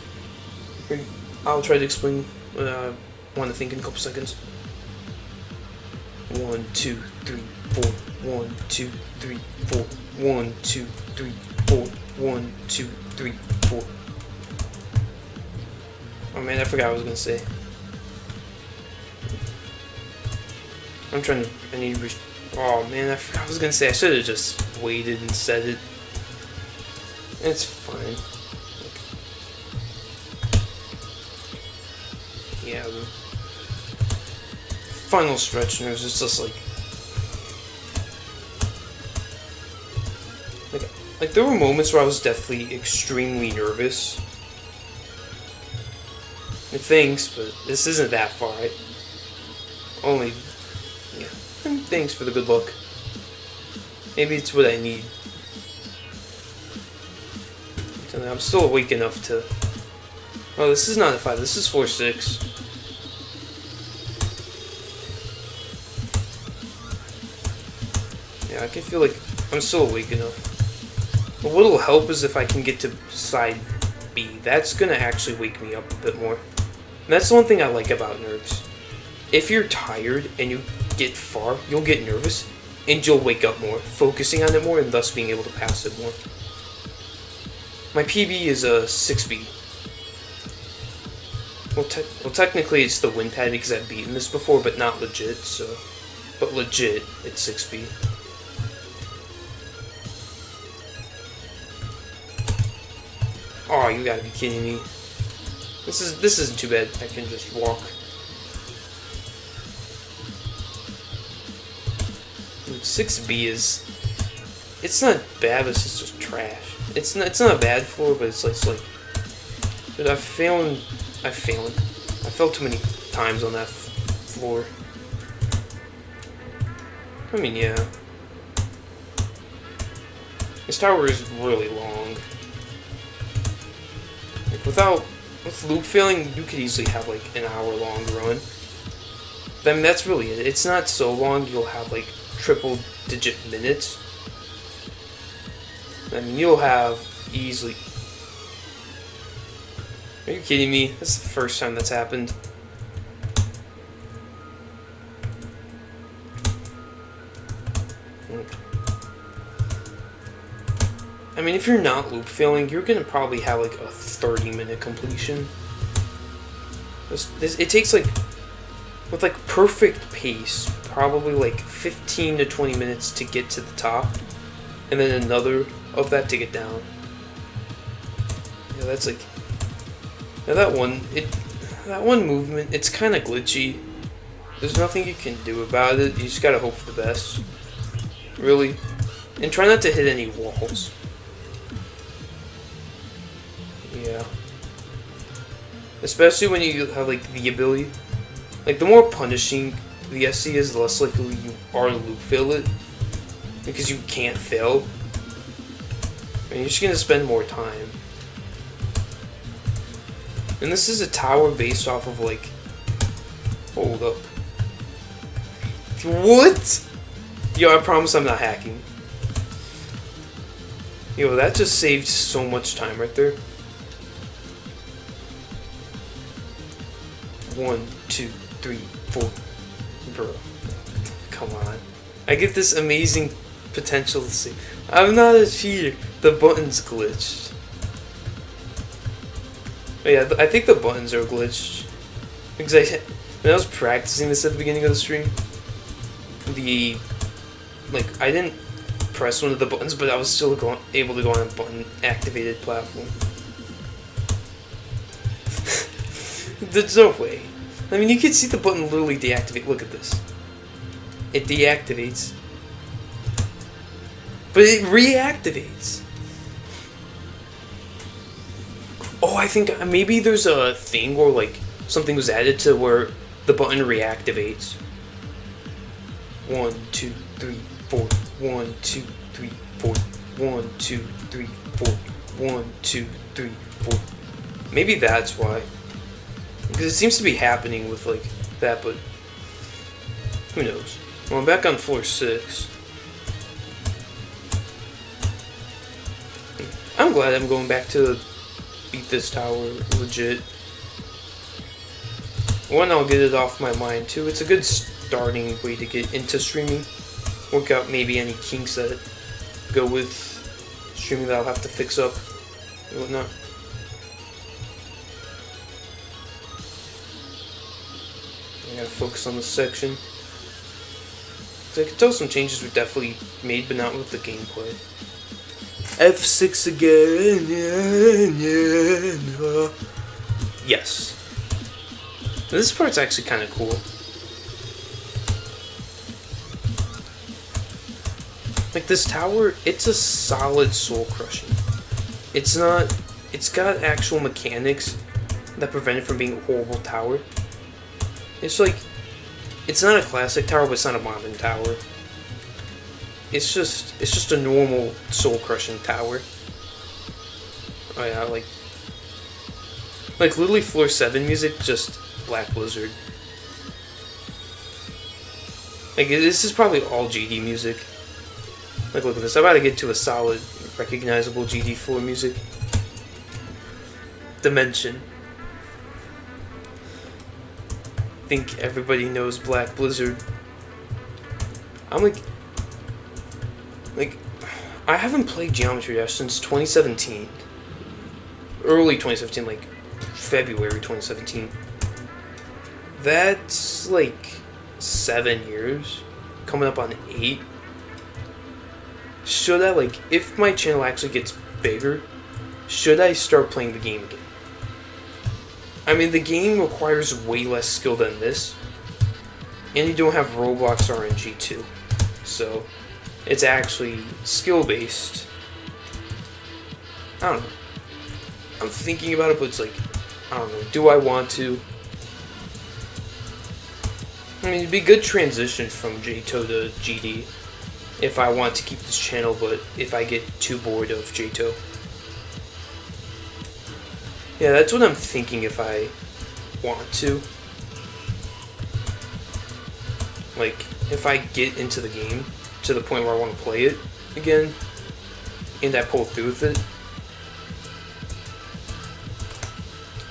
Here, I'll try to explain what I want to think in a couple seconds. 1, 2, 3, 4. 1, 2, 3, 4. 1, 2, 3, 4. 1, 2, 3, 4. Oh man, I forgot what I was gonna say. I'm trying to... I need to... Oh man, I forgot what I was gonna say. I should have just waited and said it. It's fine. Yeah, the final stretch nerves, it's just like there were moments where I was definitely extremely nervous. And thanks, but this isn't that far. Only, yeah. And thanks for the good luck. Maybe it's what I need. I'm still awake enough to... Oh, this is not a 5, this is 4-6. Yeah, I can feel like I'm still awake enough. But what'll help is if I can get to side B. That's gonna actually wake me up a bit more. And that's the one thing I like about nerves. If you're tired and you get far, you'll get nervous, and you'll wake up more, focusing on it more, and thus being able to pass it more. My PB is a 6B. Well, technically it's the win pad because I've beaten this before, but not legit. So, but legit, it's 6B. Oh, you gotta be kidding me! This isn't too bad. I can just walk. Dude, 6B is. It's not bad, but it's just trash. It's not a bad floor, but it's like. Dude, I failed too many times on that floor. I mean, yeah. This tower is really long. Like, with loop failing, you could easily have like an hour-long run. I mean, that's really it. It's not so long you'll have like triple-digit minutes. I mean, you'll have easily. Are you kidding me? This is the first time that's happened. I mean, if you're not loop failing, you're gonna probably have like a 30-minute completion. It takes like, with like perfect pace, probably like 15 to 20 minutes to get to the top, and then another of that to get down. Yeah, that's like. Now that one movement, it's kind of glitchy. There's nothing you can do about it. You just gotta hope for the best, really, and try not to hit any walls. Yeah, especially when you have like the ability, like the more punishing the SC is, the less likely you are to loop fail it, because you can't fail. And you're just gonna spend more time. And this is a tower based off of like. Hold up. What? Yo, I promise I'm not hacking. Yo, that just saved so much time right there. 1, 2, 3, 4. Bro. Come on. I get this amazing potential to see. I'm not a cheater. The button's glitched. But yeah, I think the buttons are glitched. Because when I was practicing this at the beginning of the stream, I didn't press one of the buttons, but I was still able to go on a button activated platform. There's no way. I mean, you can see the button literally deactivate. Look at this. It deactivates. But it reactivates. Oh, I think maybe there's a thing where like something was added to where the button reactivates. 1, 2, 3, 4. 1, 2, 3, 4. 1, 2, 3, 4. 1, 2, 3, 4. Maybe that's why. Because it seems to be happening with like that, but who knows? Well, I'm back on floor 6. I'm glad I'm going back to beat this tower legit. One, I'll get it off my mind. Two, it's a good starting way to get into streaming. Work out maybe any kinks that go with streaming that I'll have to fix up and whatnot. I gotta focus on the section. So I can tell some changes were definitely made, but not with the gameplay. F6 again. Yes. This part's actually kind of cool. Like this tower, it's a solid soul crushing. It's not. It's got actual mechanics that prevent it from being a horrible tower. It's like, it's not a classic tower, but it's not a modern tower. It's just a normal soul-crushing tower. Oh yeah, like literally floor 7 music, just Black Blizzard. Like this is probably all GD music. Like look at this, I'm about to get to a solid, recognizable GD floor music. Dimension. I think everybody knows Black Blizzard. I'm like, I haven't played Geometry Dash since 2017. early 2017, like February 2017. That's like 7 years, coming up on 8. Should I, like, if my channel actually gets bigger, should I start playing the game again? I mean, the game requires way less skill than this, and you don't have Roblox RNG too, so it's actually skill-based. I don't know. I'm thinking about it, but it's like, I don't know, do I want to? I mean, it'd be a good transition from JTO to GD if I want to keep this channel, but if I get too bored of JTO. Yeah, that's what I'm thinking if I want to. Like, if I get into the game to the point where I want to play it again, and I pull through with it,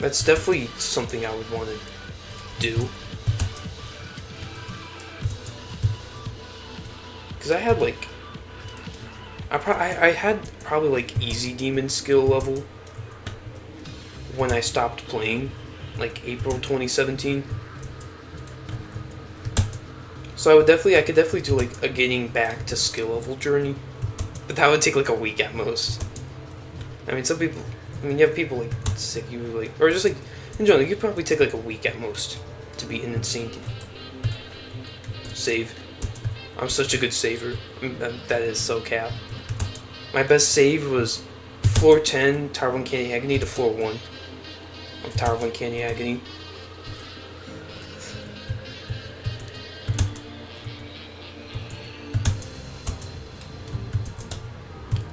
that's definitely something I would want to do. Because I had, like, I had probably, like, easy demon skill level when I stopped playing, like April 2017. So I could definitely do like a getting back to skill level journey, but that would take like a week at most. I mean, some people, you have people like sick, you like, or just like in general, you could probably take like a week at most to be an insane save. I'm such a good saver. That is so cap. My best save was floor 10, Tower of Uncanny Agony to floor 1. Of Tower of Uncanny Agony.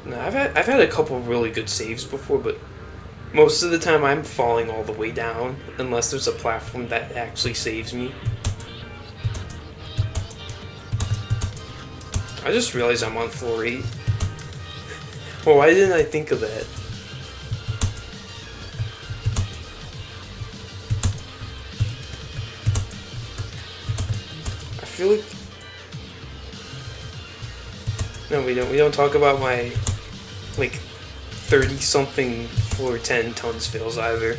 No, I've had a couple really good saves before, but most of the time I'm falling all the way down unless there's a platform that actually saves me. I just realized I'm on floor 8. Well, why didn't I think of that? I feel like... No, we don't talk about my, like, 30-something floor 10 tons fails either.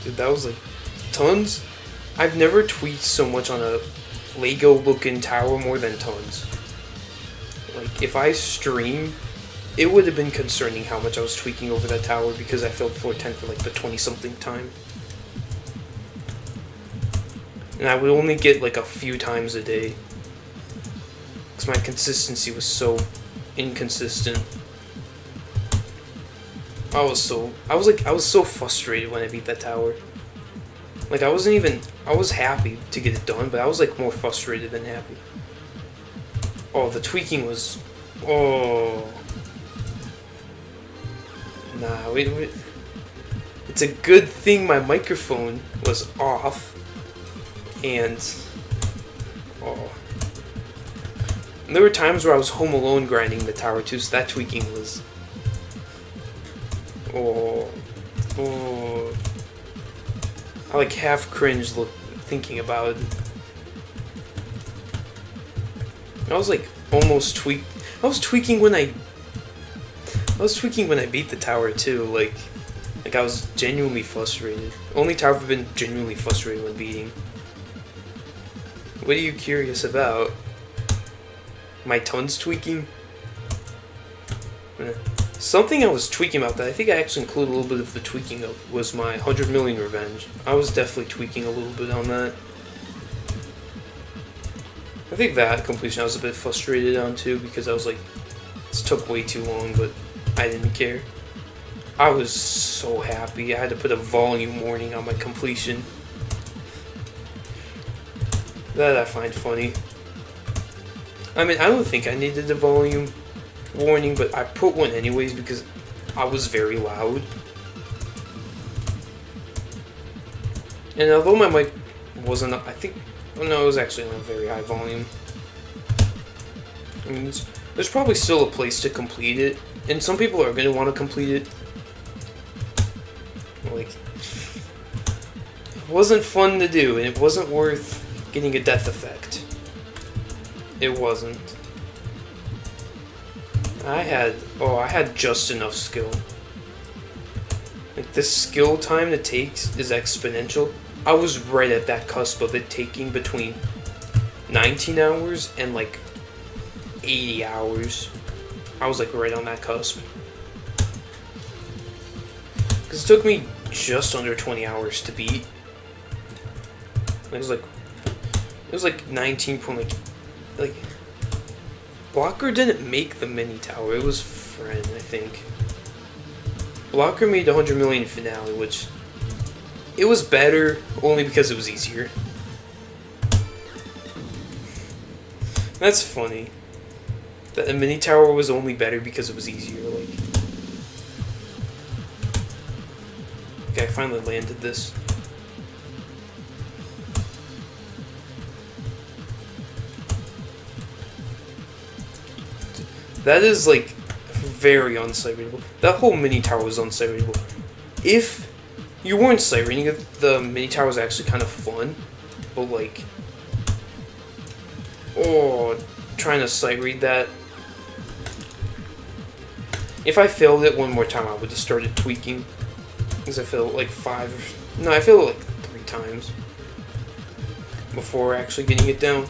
Dude, that was like... Tons? I've never tweaked so much on a Lego-looking tower more than tons. Like, if I stream, it would have been concerning how much I was tweaking over that tower because I failed floor 10 for like the 20-something time. And I would only get like a few times a day. Because my consistency was so inconsistent. I was so frustrated when I beat that tower. Like, I was happy to get it done, but I was like more frustrated than happy. Oh, the tweaking was, oh. Nah, wait. It's a good thing my microphone was off. And, oh. And there were times where I was home alone grinding the tower too, so that tweaking was, oh. I like half cringed thinking about it. I was like almost tweaked. I was tweaking when I beat the tower too. Like I was genuinely frustrated. Only tower I've been genuinely frustrated when beating. What are you curious about? My tons tweaking? Something I was tweaking about that I think I actually included a little bit of the tweaking of was my 100 million revenge. I was definitely tweaking a little bit on that. I think that completion I was a bit frustrated on too because I was like, this took way too long, but I didn't care. I was so happy. I had to put a volume warning on my completion. That I find funny. I mean, I don't think I needed a volume warning, but I put one anyways because I was very loud. And although my mic wasn't, I think, well, no, it was actually on a very high volume. I mean, there's probably still a place to complete it, and some people are going to want to complete it. Like, it wasn't fun to do, and it wasn't worth getting a death effect. It wasn't. I had just enough skill. Like, the skill time it takes is exponential. I was right at that cusp of it taking between 19 hours and like 80 hours. I was like right on that cusp. Because it took me just under 20 hours to beat. It was like 19 point like Blocker didn't make the mini tower, it was Friend, I think. Blocker made 100 million finale, which it was better only because it was easier. That's funny. That the mini tower was only better because it was easier, like. Okay, I finally landed this. That is like very unsight readable. That whole mini tower was unsight readable. If you weren't sight reading it, the mini tower was actually kind of fun, but like, trying to sight read that. If I failed it one more time, I would have started tweaking. Because I failed it like I failed it like 3 times before actually getting it down.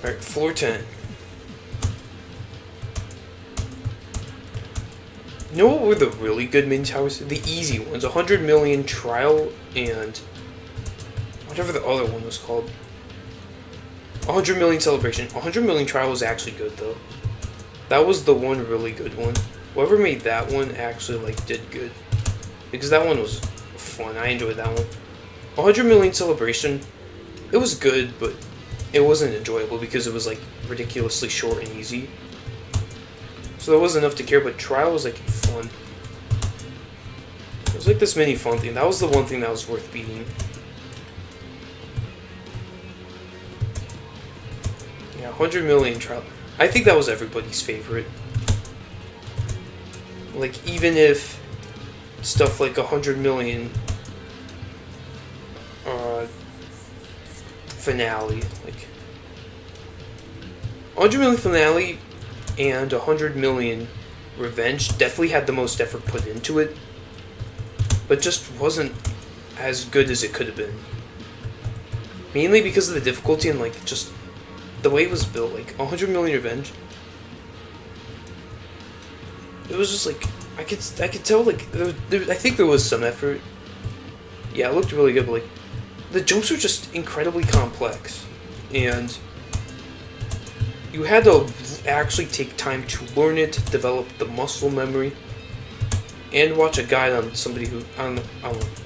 Alright, floor 10. You know what were the really good mini towers? The easy ones. 100 million trial and whatever the other one was called. 100 million celebration. 100 million trial was actually good though. That was the one really good one. Whoever made that one actually like did good. Because that one was fun. I enjoyed that one. 100 million celebration. It was good, but it wasn't enjoyable because it was like ridiculously short and easy. So there wasn't enough to care, but trial was like fun. It was like this mini fun thing. That was the one thing that was worth beating. Yeah, 100 million trial. I think that was everybody's favorite. Like, even if stuff like 100 million finale, like 100 million finale and 100 million revenge definitely had the most effort put into it, but just wasn't as good as it could have been. Mainly because of the difficulty and like just the way it was built. Like 100 million revenge, it was just like I could tell like I think there was some effort. Yeah, it looked really good, but like the jumps were just incredibly complex, and you had to actually take time to learn it, develop the muscle memory, and watch a guide on somebody who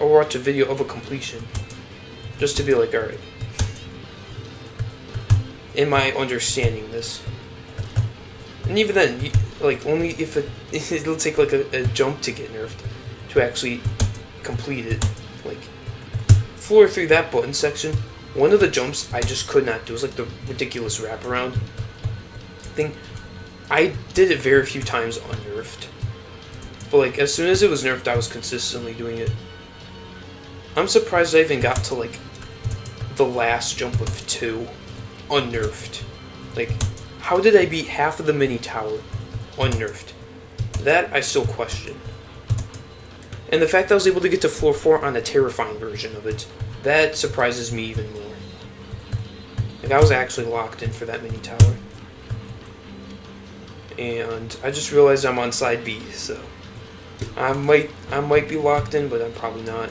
or watch a video of a completion, just to be like, all right, am I understanding this? And even then, like only if it'll take like a jump to get nerfed to actually complete it. Like floor 3, that button section, one of the jumps I just could not do. It was like the ridiculous wraparound thing. I did it very few times unnerfed, but like as soon as it was nerfed, I was consistently doing it. I'm surprised I even got to like the last jump of 2 unnerfed. Like, how did I beat half of the mini tower unnerfed? That I still question. And the fact that I was able to get to floor 4 on a terrifying version of it, that surprises me even more. Like, I was actually locked in for that mini tower. And I just realized I'm on side B, so I might be locked in, but I'm probably not.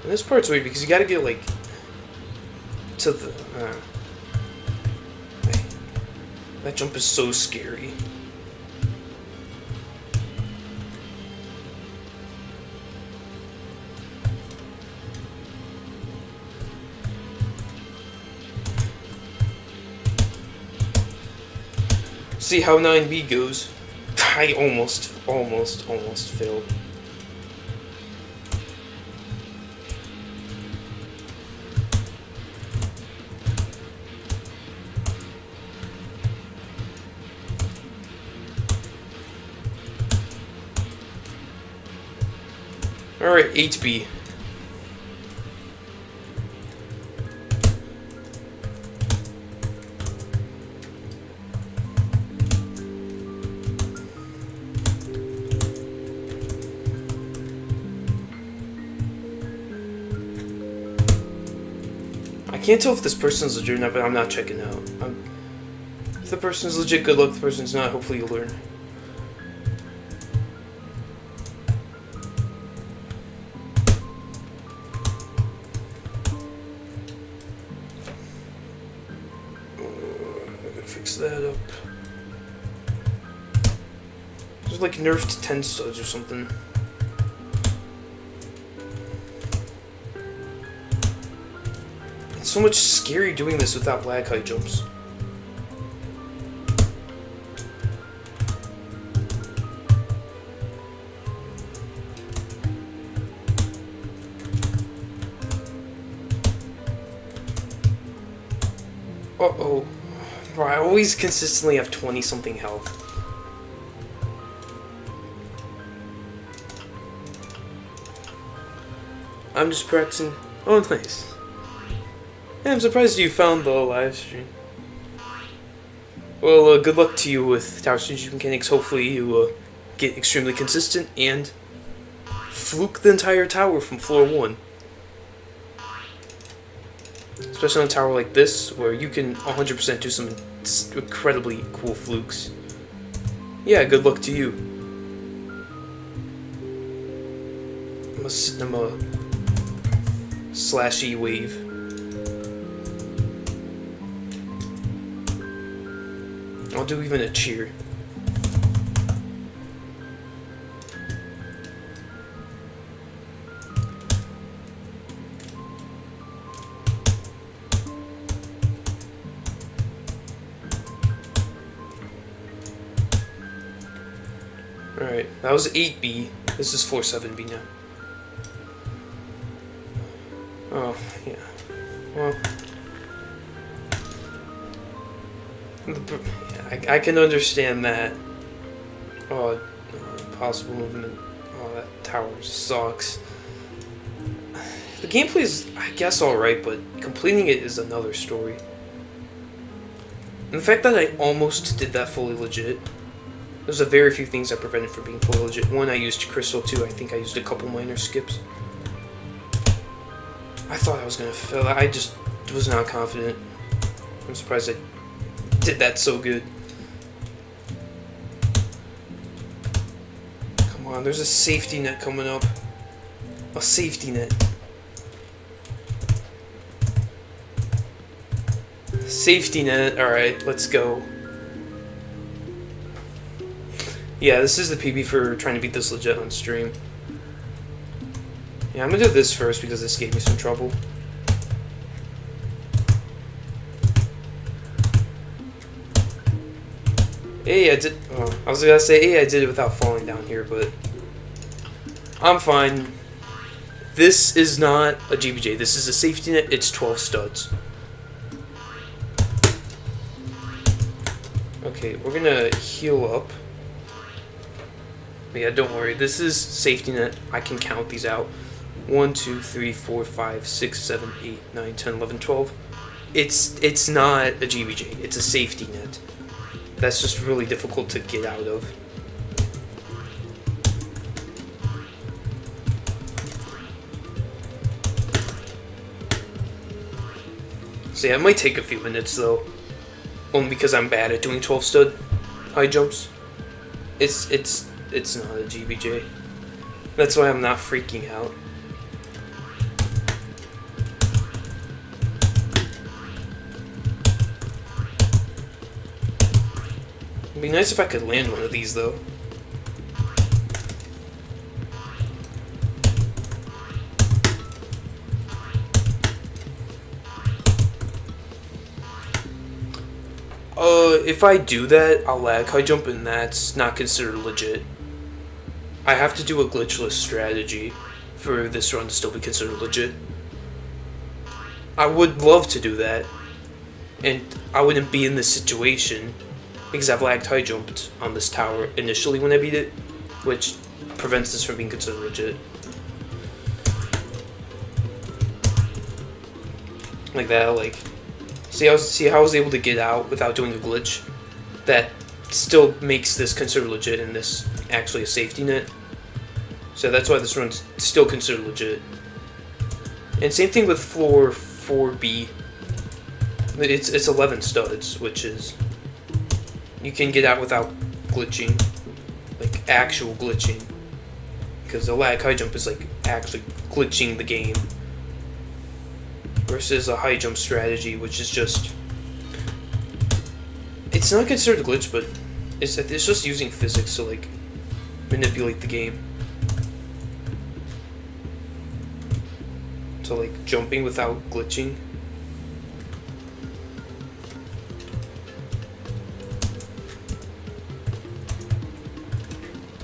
And this part's weird because you gotta get like to the that jump is so scary. See how 9B goes. I almost failed. Alright, 8B. can't tell if this person's legit or not, but I'm not checking out. If the person's legit, good luck. If the person's not, hopefully you'll learn. I gotta fix that up. There's like nerfed 10 studs or something. It's so much scary doing this without lag high jumps. Uh-oh. Bro, I always consistently have 20-something health. I'm just practicing. Oh, nice. Yeah, I'm surprised you found the live stream. Well, good luck to you with Tower Strategy Mechanics. Hopefully you get extremely consistent and fluke the entire tower from floor 1. Especially on a tower like this, where you can 100% do some incredibly cool flukes. Yeah, good luck to you. I'm a slashy wave. I'll do even a cheer. Alright, that was 8B. This is 4-7B now. Oh, yeah. Well, I can understand that. Oh, impossible movement. Oh, that tower sucks. The gameplay is, I guess, alright, but completing it is another story. And the fact that I almost did that fully legit. There's a very few things that prevented from being fully legit. One, I used Crystal. 2, I think I used a couple minor skips. I thought I was gonna fail. I just was not confident. I'm surprised I did that so good. Come on, there's a safety net coming up. A safety net. Safety net. Alright, let's go. Yeah, this is the PB for trying to beat this legit on stream. Yeah, I'm gonna do this first because this gave me some trouble. Hey, I did. Oh, I was gonna say, hey, I did it without falling down here, but I'm fine. This is not a GBJ. This is a safety net. It's 12 studs. Okay, we're gonna heal up. But yeah, don't worry. This is safety net. I can count these out. 1, 2, 3, 4, 5, 6, 7, 8, 9, 10, 11, 12. It's not a GBJ. It's a safety net. That's just really difficult to get out of. So yeah, it might take a few minutes though. Only because I'm bad at doing 12 stud high jumps. It's not a GBJ. That's why I'm not freaking out. It'd be nice if I could land one of these though. If I do that, I'll lag high jump, and that's not considered legit. I have to do a glitchless strategy for this run to still be considered legit. I would love to do that, and I wouldn't be in this situation because I've lagged high jumped on this tower initially when I beat it, which prevents this from being considered legit. Like that, like... See how I was able to get out without doing a glitch? That still makes this considered legit and this actually a safety net. So that's why this run's still considered legit. And same thing with floor 4B. It's 11 studs, which is you can get out without glitching, like actual glitching, because the lag high jump is like actually glitching the game, versus a high jump strategy, which is just it's not considered a glitch, but it's just using physics to like manipulate the game. So like jumping without glitching.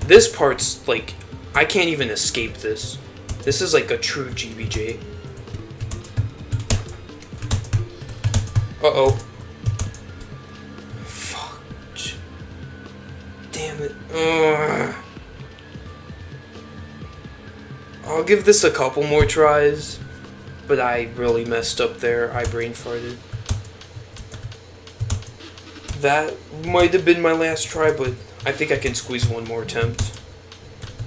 This part's like, I can't even escape this. This is like a true GBJ. Uh-oh. Fuck. Damn it. Ugh. I'll give this a couple more tries, but I really messed up there. I brain farted. That might have been my last try, but I think I can squeeze one more attempt.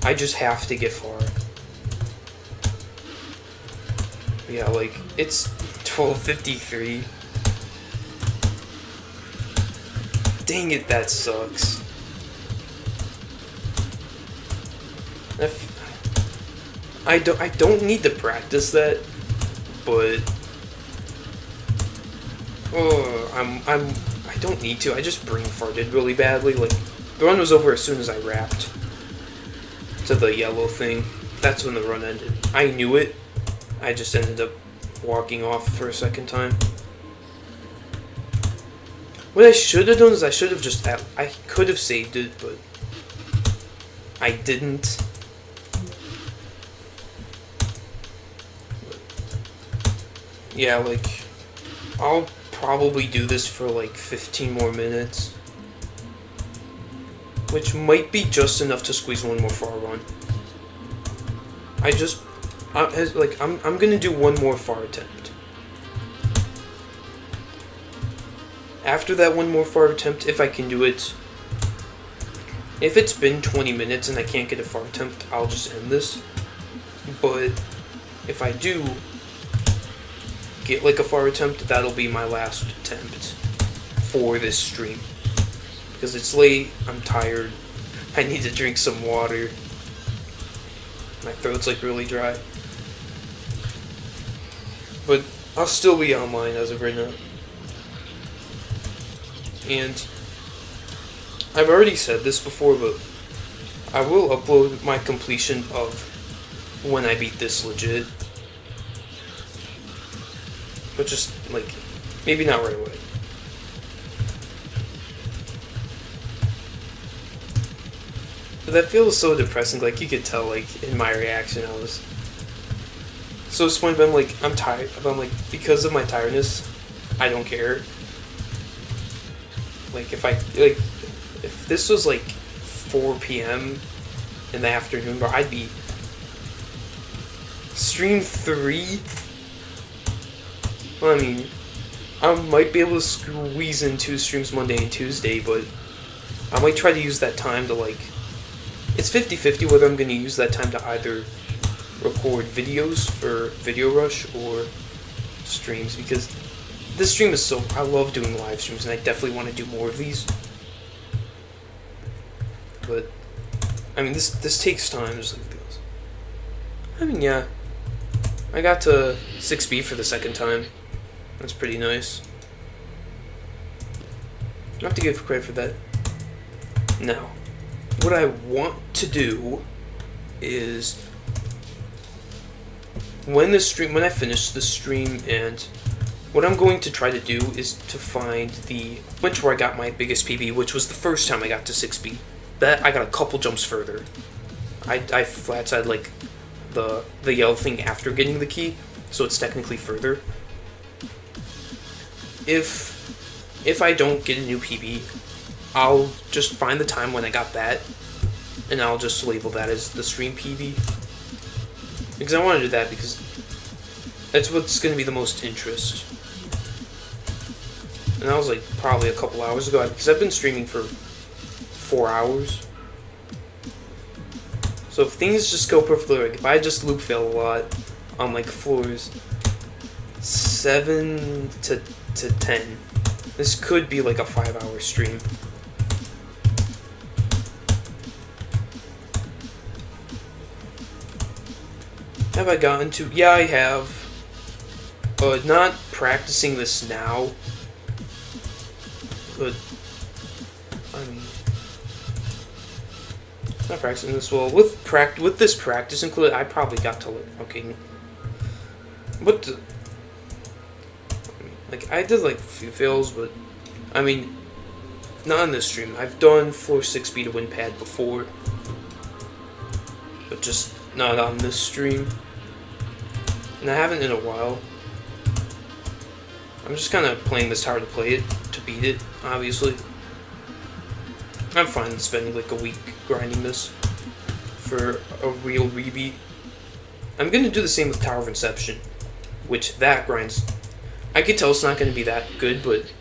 I just have to get far. Yeah, like, it's 12:53. Dang it, that sucks. I don't need to practice that, but I don't need to. I just brain farted really badly. Like, the run was over as soon as I rapped to the yellow thing. That's when the run ended. I knew it. I just ended up walking off for a second time. What I should have done is I should have just... I could have saved it, but I didn't. Yeah, like, I'll probably do this for like 15 more minutes, which might be just enough to squeeze one more far run. I'm gonna do one more far attempt. After that one more far attempt, if I can do it, if it's been 20 minutes and I can't get a far attempt, I'll just end this. But if I do get like a far attempt, that'll be my last attempt for this stream. Because it's late, I'm tired, I need to drink some water. My throat's like really dry. But I'll still be online as of right now. And I've already said this before, but I will upload my completion of when I beat this legit. But just, like, maybe not right away. But that feels so depressing. Like, you could tell, like, in my reaction, I was so disappointed. But I'm like, I'm tired. But I'm like, because of my tiredness, I don't care. Like, if this was, like, 4 p.m. in the afternoon, bro, I'd be... Stream 3? Well, I mean, I might be able to squeeze in 2 streams Monday and Tuesday, but I might try to use that time to, like... It's 50-50 whether I'm going to use that time to either record videos for Video Rush or streams, because this stream is so... I love doing live streams, and I definitely want to do more of these. But, I mean, this takes time, just like this. I mean, yeah. I got to 6B for the second time. That's pretty nice. I have to give credit for that. Now, what I want to do is when I finish the stream, and what I'm going to try to do is to find the point where I got my biggest PB, which was the first time I got to 6B. That I got a couple jumps further. I flat-sided like the yellow thing after getting the key, so it's technically further. If I don't get a new PB, I'll just find the time when I got that, and I'll just label that as the stream PB. Because I want to do that because that's what's going to be the most interest. And that was like probably a couple hours ago, because I've been streaming for 4 hours. So if things just go perfectly, like if I just loop fail a lot on like floors 7 to 10. This could be like a 5-hour stream. Have I gotten to? Yeah, I have. Not practicing this now. But, I mean, not practicing this well. With this practice included, I probably got to, like, okay. What the? Like, I did, like, a few fails, but, I mean, not on this stream. I've done floor 6 beta win pad before, but just not on this stream. And I haven't in a while. I'm just kind of playing this hard to play it, to beat it, obviously. I'm fine spending like a week grinding this for a real rebeat. I'm going to do the same with Tower of Inception, which that grinds. I can tell it's not going to be that good, but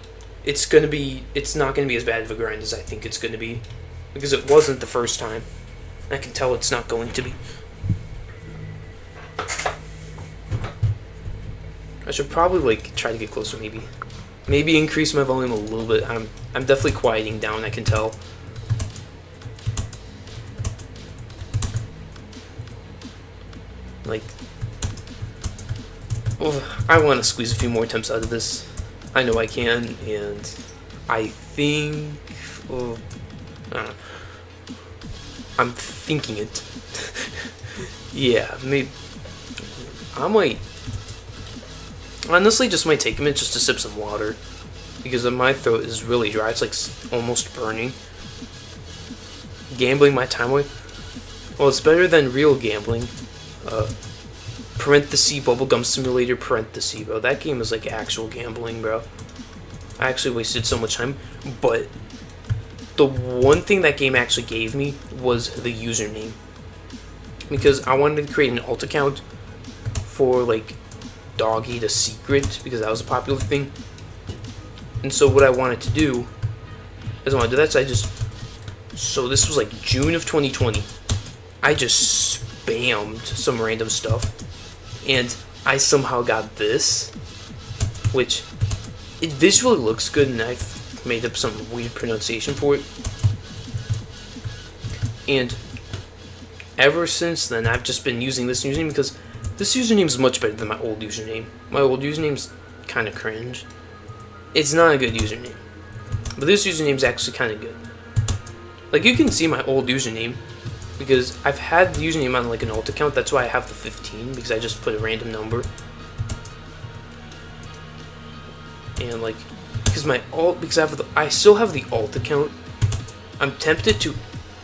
it's not going to be as bad of a grind as I think it's going to be, because it wasn't the first time. I can tell it's not going to be. I should probably like try to get closer, maybe increase my volume a little bit. I'm definitely quieting down, I can tell. Like, oh, I want to squeeze a few more attempts out of this. I know I can, and I think, I don't know. I'm thinking it. Yeah, maybe I might. Honestly, just might take a minute just to sip some water, because my throat is really dry. It's like almost burning. Gambling my time away. Well, it's better than real gambling. Parenthesis Bubblegum Simulator parenthesis, bro. That game is like actual gambling, bro. I actually wasted so much time, but the one thing that game actually gave me was the username, because I wanted to create an alt account for like Dog Eat a Secret, because that was a popular thing. And so what I wanted to do is I wanted to do that, so this was like June of 2020. I just spammed some random stuff, and I somehow got this, which it visually looks good, and I've made up some weird pronunciation for it. And ever since then, I've just been using this username, because this username is much better than my old username. My old username's kind of cringe. It's not a good username. But this username's actually kind of good. Like, you can see my old username, because I've had the username on like an alt account. That's why I have the 15, because I just put a random number. And like, because I still have the alt account. I'm tempted to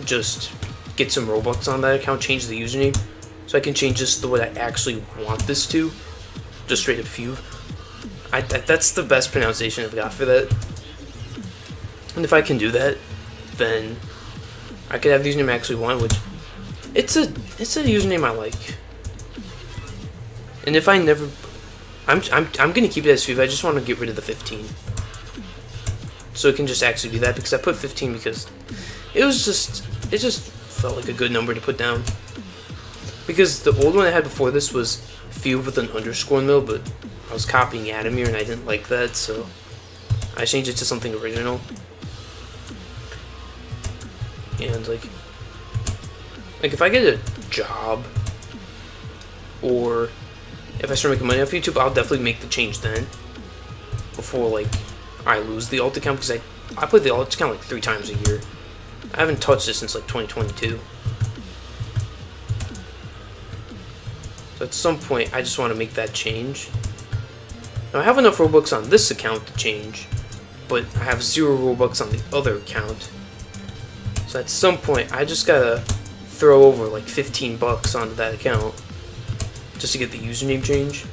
just get some Robux on that account, change the username, so I can change this to what I actually want this to. Just straight up few. That's the best pronunciation I've got for that. And if I can do that, then I could have the username I actually want, which it's a username I like. And if I never, I'm gonna keep it as few. I just want to get rid of the 15, so it can just actually be that, because I put 15 because it just felt like a good number to put down. Because the old one I had before this was few with an underscore in the middle, but I was copying Adamir and I didn't like that, so I changed it to something original. And like if I get a job, or if I start making money off YouTube, I'll definitely make the change then, before like I lose the alt account, because I play the alt account like 3 times a year. I haven't touched it since like 2022. So at some point, I just want to make that change. Now I have enough Robux on this account to change, but I have 0 Robux on the other account. So at some point, I just gotta throw over like 15 bucks onto that account just to get the username change.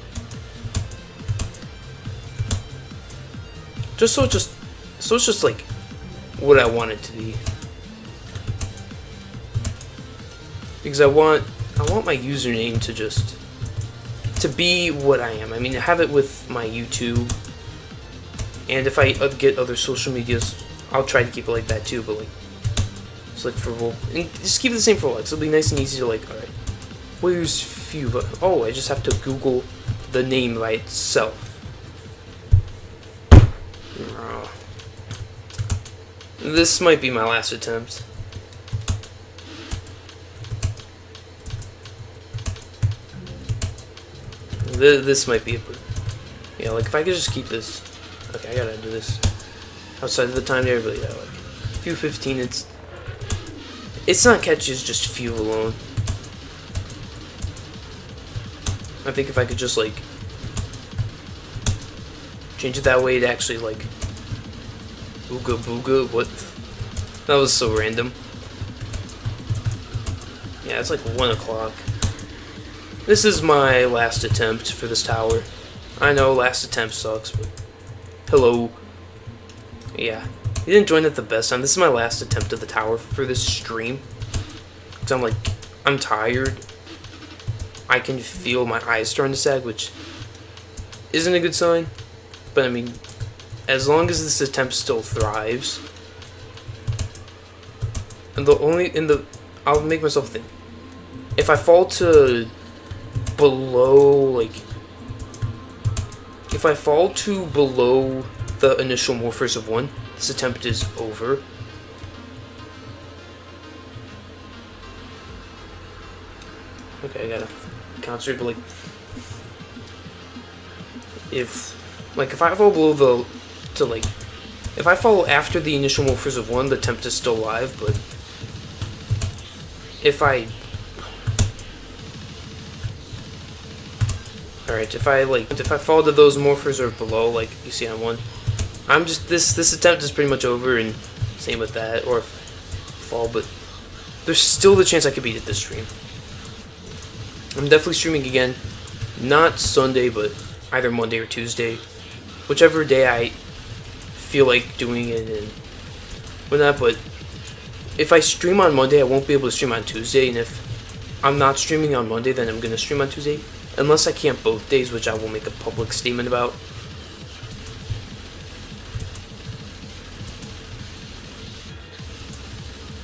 So it's just like what I want it to be. Because I want my username to be what I am. I mean, I have it with my YouTube, and if I get other social medias, I'll try to keep it like that too. But like, it's like for and just keep it the same for Roblox. It'll be nice and easy to like. All right, where's few? But oh, I just have to Google the name by itself. This might be my last attempt. This might be it, but yeah, like if I could just keep this. Okay, I gotta do this outside of the time there, but yeah, like few 15. It's not catchy, it's just few alone. I think if I could just like change it that way, it actually like ooga booga. What? That was so random. Yeah, it's like 1 o'clock. This is my last attempt for this tower. I know last attempt sucks, but hello. Yeah, you didn't join at the best time. This is my last attempt at the tower for this stream. Because I'm tired. I can feel my eyes starting to sag, which isn't a good sign. But I mean, as long as this attempt still thrives, and I'll make myself think. If I fall to below, if I fall to below the initial morphers of 1, this attempt is over. Okay, I gotta concentrate, but if I fall below if I fall after the initial morphers of 1, the attempt is still live, but if I fall to those morphers or below, like you see on 1, I'm just this attempt is pretty much over, and same with that, or fall, but there's still the chance I could beat it this stream. I'm definitely streaming again, not Sunday, but either Monday or Tuesday, whichever day I feel like doing it and whatnot. But if I stream on Monday, I won't be able to stream on Tuesday, and if I'm not streaming on Monday, then I'm gonna stream on Tuesday, unless I can't both days, which I will make a public statement about.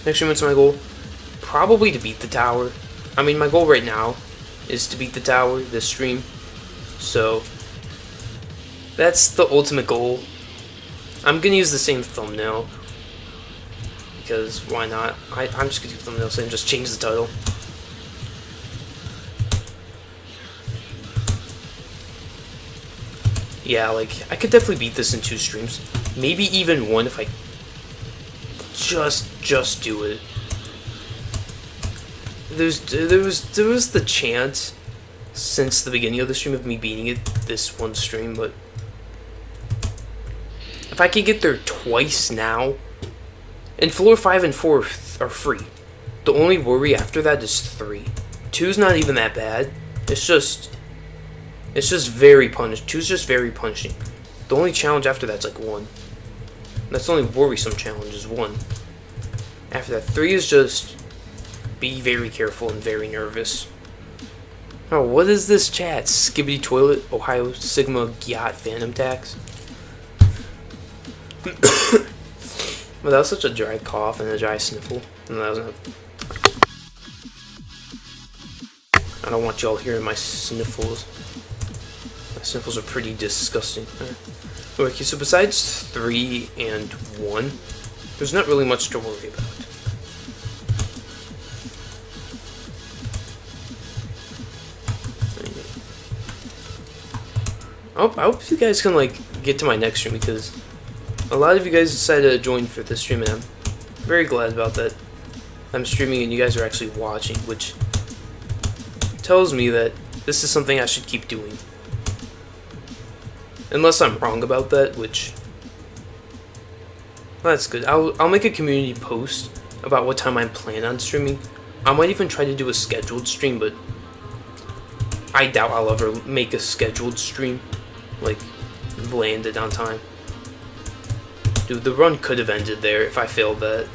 Next stream, what's my goal? Probably to beat the tower. I mean, my goal right now is to beat the tower this stream, so that's the ultimate goal. I'm gonna use the same thumbnail because why not? I'm just gonna do the thumbnail and just change the title. Yeah, I could definitely beat this in 2 streams, maybe even 1 if I just do it. There was the chance since the beginning of the stream of me beating it this 1 stream, but if I can get there twice now, and floor 5 and 4 are free. The only worry after that is 3. 2's not even that bad. It's just very punishing. 2's just very punishing. The only challenge after that's 1. That's the only worrisome challenge is 1. After that, 3 is just be very careful and very nervous. Oh, what is this chat? Skibbity Toilet, Ohio Sigma Gyat Phantom Tax. Well, that was such a dry cough and a dry sniffle. And that was I don't want y'all hearing my sniffles. My sniffles are pretty disgusting. Okay, so besides 3 and 1, there's not really much to worry about. I hope you guys can get to my next stream, because a lot of you guys decided to join for this stream, and I'm very glad about that. I'm streaming and you guys are actually watching, which tells me that this is something I should keep doing. Unless I'm wrong about that, which well, that's good. I'll make a community post about what time I plan on streaming. I might even try to do a scheduled stream, but I doubt I'll ever make a scheduled stream, landed on time. Dude, the run could have ended there if I failed that.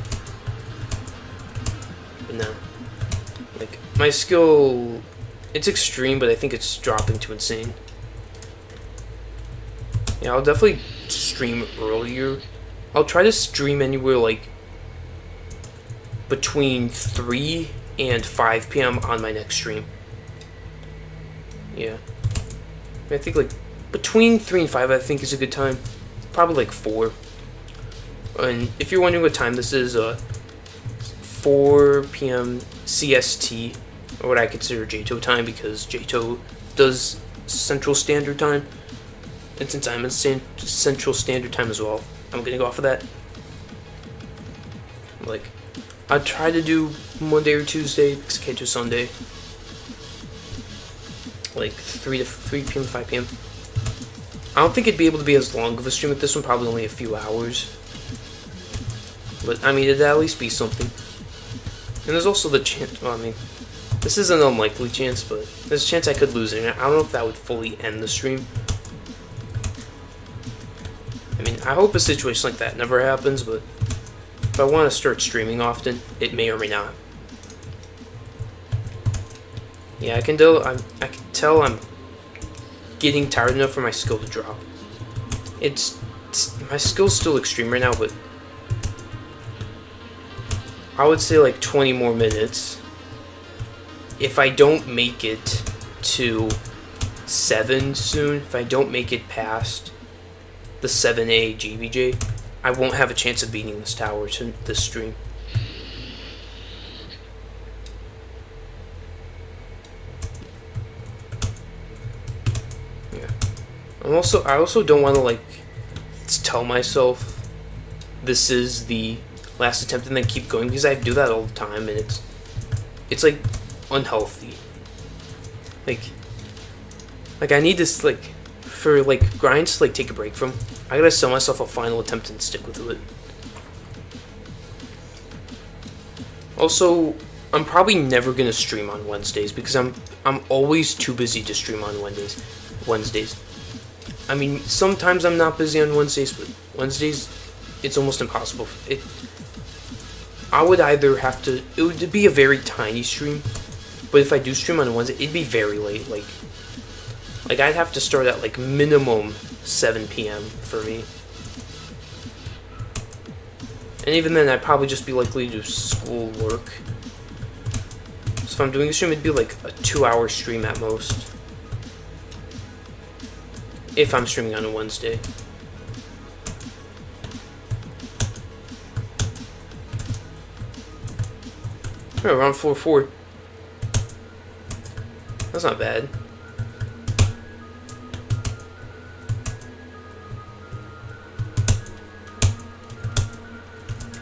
But no. My skill, it's extreme, but I think it's dropping to insane. Yeah, I'll definitely stream earlier. I'll try to stream anywhere between 3 and 5 p.m. on my next stream. Yeah. I think between 3 and 5 I think is a good time probably like 4. And if you're wondering what time this is, 4 p.m. CST, or what I consider JTO time, because JTO does Central Standard Time. And since I'm in Central Standard Time as well, I'm gonna go off of that. Like, I try to do Monday or Tuesday because I can't do Sunday. Like 3 p.m. to 5 p.m. I don't think it'd be able to be as long of a stream with this one, probably only a few hours. But I mean, it'd at least be something. And there's also the chance, well, I mean, this is an unlikely chance, but there's a chance I could lose it. I don't know if that would fully end the stream. I mean, I hope a situation like that never happens, but if I want to start streaming often, it may or may not. Yeah, I can tell I'm getting tired enough for my skill to drop. My skill's still extreme right now, but I would say like 20 more minutes. If I don't make it to 7 soon, if I don't make it past the 7A GBJ, I won't have a chance of beating this tower to this stream. Yeah. I also don't want to like tell myself this is the last attempt and then keep going, because I do that all the time, and it's like unhealthy. Like I need this, like, for like grinds to like take a break from, I gotta sell myself a final attempt and stick with it. Also, I'm probably never gonna stream on Wednesdays because I'm always too busy to stream on Wednesdays. I mean, sometimes I'm not busy on Wednesdays, but Wednesdays it's almost impossible. I would either have to, it would be a very tiny stream, but if I do stream on a Wednesday, it'd be very late. Like I'd have to start at like minimum 7 p.m. for me. And even then, I'd probably just be likely to do school work. So if I'm doing a stream, it'd be like a 2-hour stream at most. If I'm streaming on a Wednesday. Oh, around 4-4. That's not bad.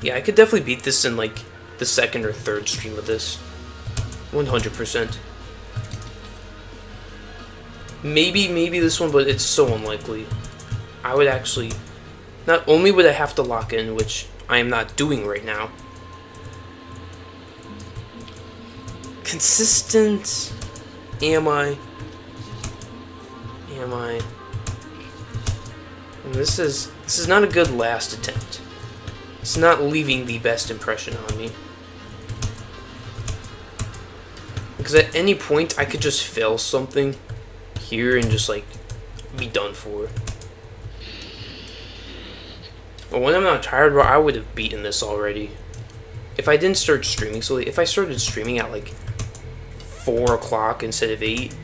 Yeah, I could definitely beat this in like the 2nd or 3rd stream of this. 100%. Maybe this one, but it's so unlikely. I would actually, not only would I have to lock in, which I am not doing right now. Consistent, am I? And this is not a good last attempt. It's not leaving the best impression on me. Because at any point, I could just fail something here and just, like, be done for. But when I'm not tired, bro, I would have beaten this already. If I didn't start streaming so late, if I started streaming at, like, 4 o'clock instead of 8,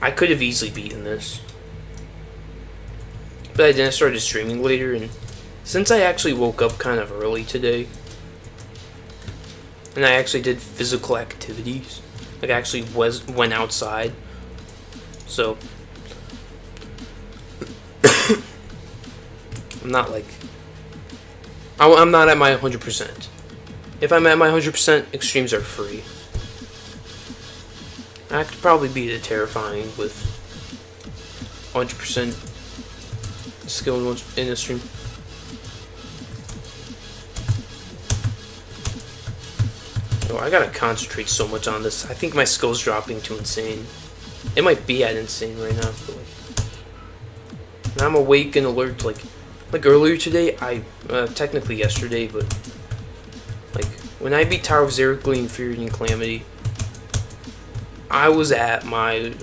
I could have easily beaten this. But I didn't start streaming later, and since I actually woke up kind of early today, and I actually did physical activities, like I actually went outside, so I'm not like, I'm not at my 100%. If I'm at my 100%, extremes are free. I could probably beat it terrifying with 100% skill in a stream. Oh, I gotta concentrate so much on this. I think my skill's dropping to insane. It might be at insane right now. But and I'm awake and alert. Like earlier today, technically yesterday, but like when I beat Tower of Zerically, Infuriating and Calamity, I was at like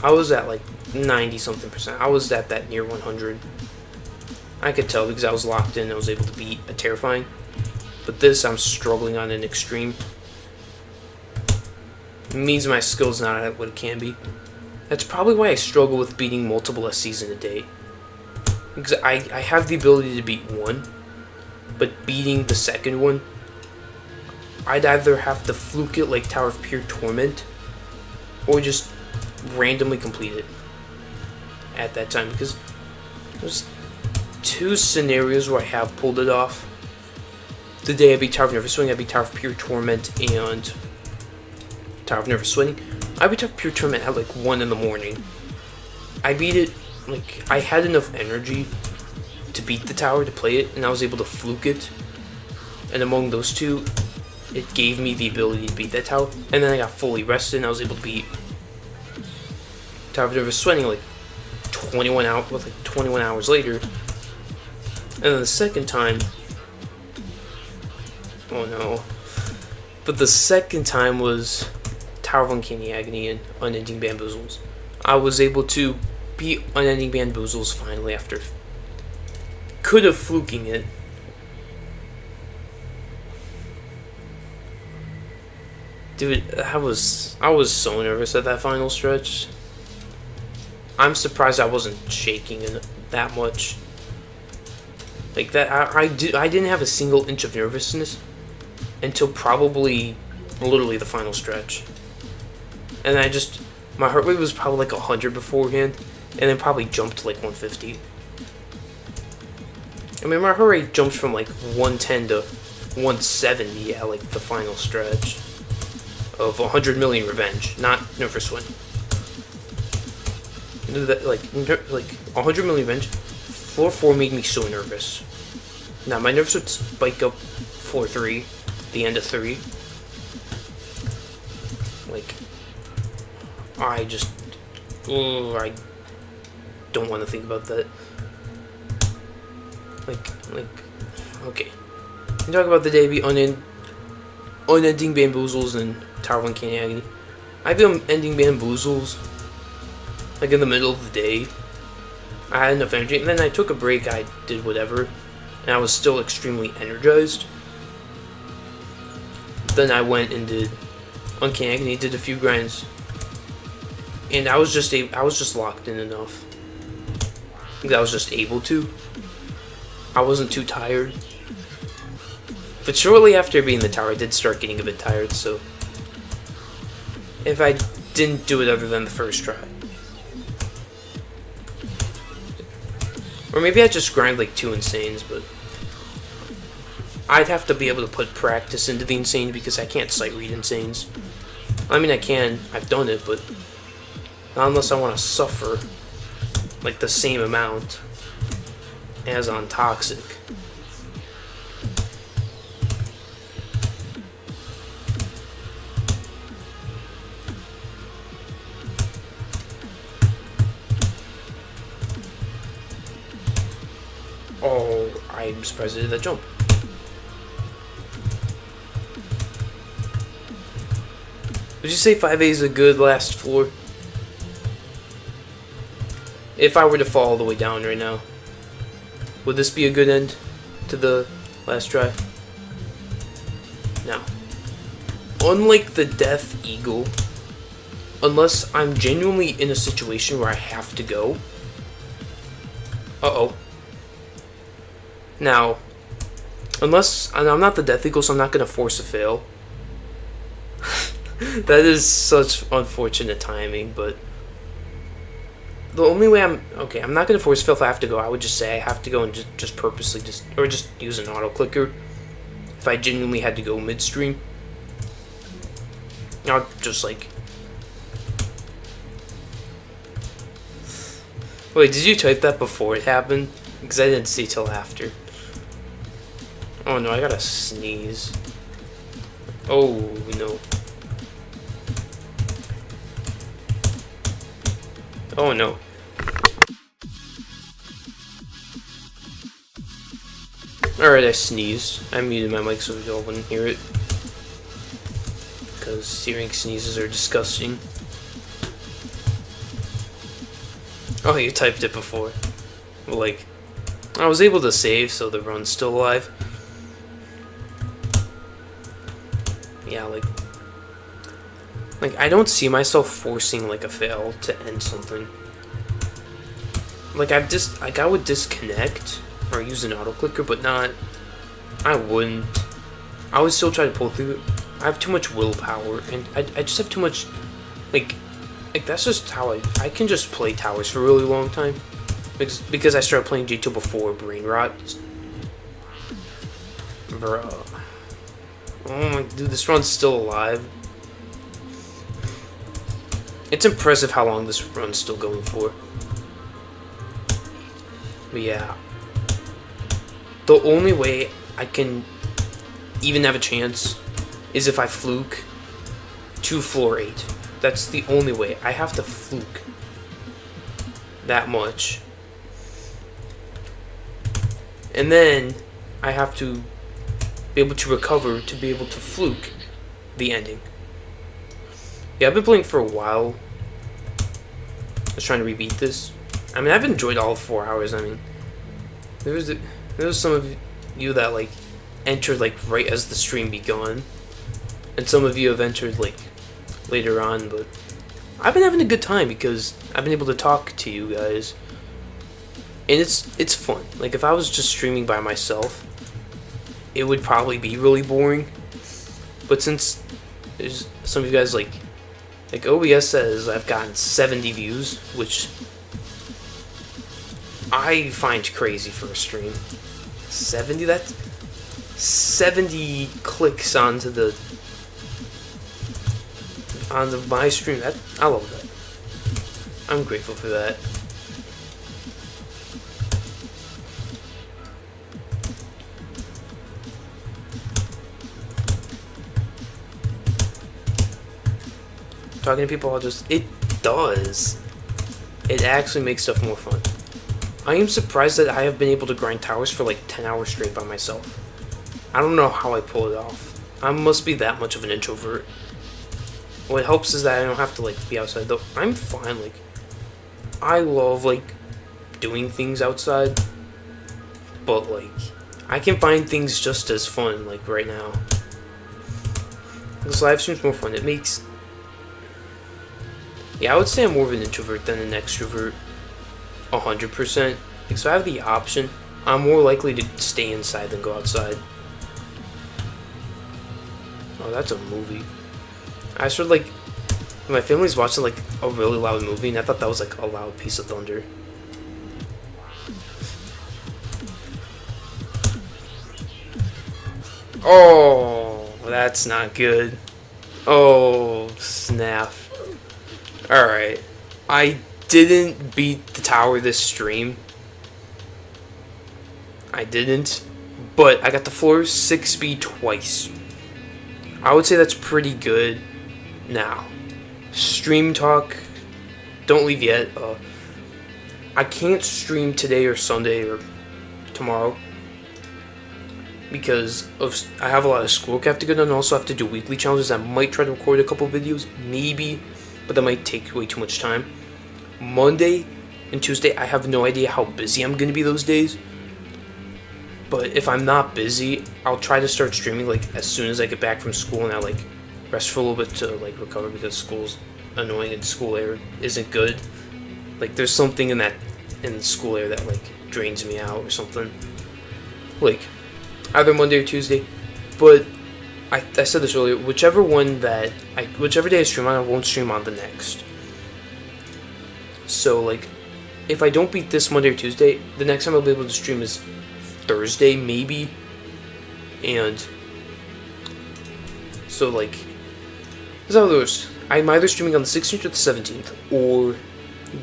90-something%. I was at that near 100. I could tell because I was locked in. I was able to beat a terrifying. But this, I'm struggling on an extreme. It means my skill's not at what it can be. That's probably why I struggle with beating multiple SCs in a day. Because I have the ability to beat one, but beating the second one, I'd either have to fluke it like Tower of Pure Torment, or just randomly complete it at that time. Because there's two scenarios where I have pulled it off. The day I beat Tower of Nervous Swing, I beat Tower of Pure Torment and Tower of Nervous Swing. I beat Tower of Pure Torment at like 1 in the morning. I beat it, like, I had enough energy to beat the tower, to play it, and I was able to fluke it. And among those two, it gave me the ability to beat that tower. And then I got fully rested, and I was able to beat Tower of Nervous Swing like 21 hours later. And then the second time, oh no. But the second time was Tower of Uncanny Agony and Unending Bamboozles. I was able to beat Unending Bamboozles finally after could have fluking it. Dude, I was so nervous at that final stretch. I'm surprised I wasn't shaking that much. Like that, I didn't have a single inch of nervousness until probably literally the final stretch. And my heart rate was probably like 100 beforehand, and then probably jumped to like 150. I mean, my heart rate jumped from like 110 to 170 at like the final stretch of 100 Million Revenge, not Nervous Swing. Like 100 Million Revenge, floor 4 made me so nervous. Now my nerves would spike up floor 3, the end of 3. Like, I don't want to think about that. Okay. You talk about the day be Unending Bamboozles and Tower of Uncanny Agony. I beat Unending Bamboozles like in the middle of the day. I had enough energy, and then I took a break. I did whatever, and I was still extremely energized. Then I went and did Uncanny Agony, did a few grinds, and I was just locked in enough. I was just able to. I wasn't too tired. But shortly after being in the tower, I did start getting a bit tired, so if I didn't do it other than the first try. Or maybe I just grind like 2 Insanes, but I'd have to be able to put practice into the Insane because I can't sight read Insanes. I mean, I can. I've done it, but not unless I want to suffer like the same amount as on Toxic. Oh, I'm surprised I did that jump. Would you say 5A is a good last floor? If I were to fall all the way down right now, would this be a good end to the last try? Now, unlike the Death Eagle, unless I'm genuinely in a situation where I have to go. Uh-oh. Now, unless, and I'm not the Death Eagle, so I'm not going to force a fail. That is such unfortunate timing, but the only way I'm not going to force a fail if I have to go. I would just say I have to go and just purposely just use an auto clicker. If I genuinely had to go midstream, I'll just like. Wait, did you type that before it happened? Because I didn't see it till after. Oh no, I gotta sneeze. Oh no. Oh no. Alright, I sneezed. I muted my mic so y'all wouldn't hear it. Because hearing sneezes are disgusting. Oh, you typed it before. Well, like, I was able to save, so the run's still alive. Yeah, like I don't see myself forcing like a fail to end something. like I would disconnect or use an auto clicker, but not. I wouldn't. I would still try to pull through it. I have too much willpower, and I just have too much, like that's just how I can just play towers for a really long time, because I started playing G2 before brain rot. Bro, oh my dude, this run's still alive. It's impressive how long this run's still going for. But yeah, the only way I can even have a chance is if I fluke to floor 8. That's the only way. I have to fluke that much. And then I have to be able to recover to be able to fluke the ending. Yeah, I've been playing for a while. I was trying to rebeat this. I mean, I've enjoyed all 4 hours. I mean, there was some of you that like entered like right as the stream begun, and some of you have entered like later on. But I've been having a good time because I've been able to talk to you guys, and it's fun. Like if I was just streaming by myself, it would probably be really boring. But since there's some of you guys like OBS says I've gotten 70 views, which I find crazy for a stream. 70? That's 70 clicks onto my stream. I love that. I'm grateful for that. Talking to people, it does. It actually makes stuff more fun. I am surprised that I have been able to grind towers for like 10 hours straight by myself. I don't know how I pull it off. I must be that much of an introvert. What helps is that I don't have to like be outside though. I'm fine, like I love like doing things outside, but like I can find things just as fun like right now. This live stream's more fun. It makes, yeah, I would say I'm more of an introvert than an extrovert. 100%. Like, so I have the option. I'm more likely to stay inside than go outside. Oh, that's a movie. I started like, my family's watching like a really loud movie, and I thought that was like a loud piece of thunder. Oh, that's not good. Oh, snap. Alright. I didn't beat the tower this stream. I didn't. But I got the floor 6 speed twice. I would say that's pretty good. Now, stream talk. Don't leave yet. I can't stream today or Sunday or tomorrow because I have a lot of schoolwork I have to get done, and also have to do weekly challenges. I might try to record a couple videos, maybe, but that might take way too much time. Monday and Tuesday, I have no idea how busy I'm going to be those days. But if I'm not busy, I'll try to start streaming like as soon as I get back from school, and I like rest for a little bit to like recover because school's annoying and school air isn't good. Like there's something in the school air that like drains me out or something. Like either Monday or Tuesday. But I said this earlier, whichever day I stream on, I won't stream on the next. So like if I don't beat this Monday or Tuesday, the next time I'll be able to stream is Thursday maybe. And so like this is how it goes. I'm either streaming on the 16th or the 17th, or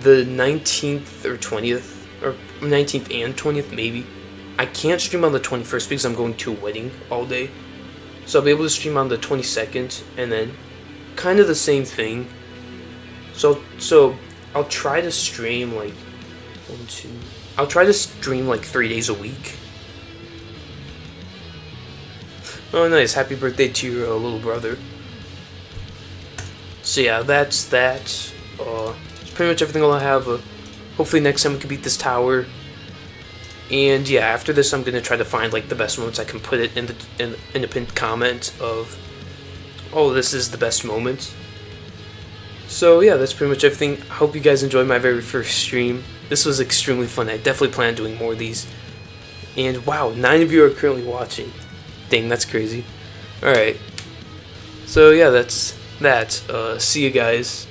the 19th or 20th, or 19th and 20th maybe. I can't stream on the 21st because I'm going to a wedding all day. So I'll be able to stream on the 22nd, and then kind of the same thing. So I'll try to stream like I'll try to stream like 3 days a week. Oh nice, happy birthday to your little brother. So yeah, that's that. It's pretty much everything I'll have. Hopefully next time we can beat this tower. And yeah, after this I'm gonna try to find like the best moments. I can put it in the pinned comment of, oh, this is the best moment. So yeah, that's pretty much everything. I hope you guys enjoyed my very first stream. this was extremely fun. I definitely plan on doing more of these. And wow, 9 of you are currently watching. Dang, that's crazy. Alright. So yeah, that's that. See you guys.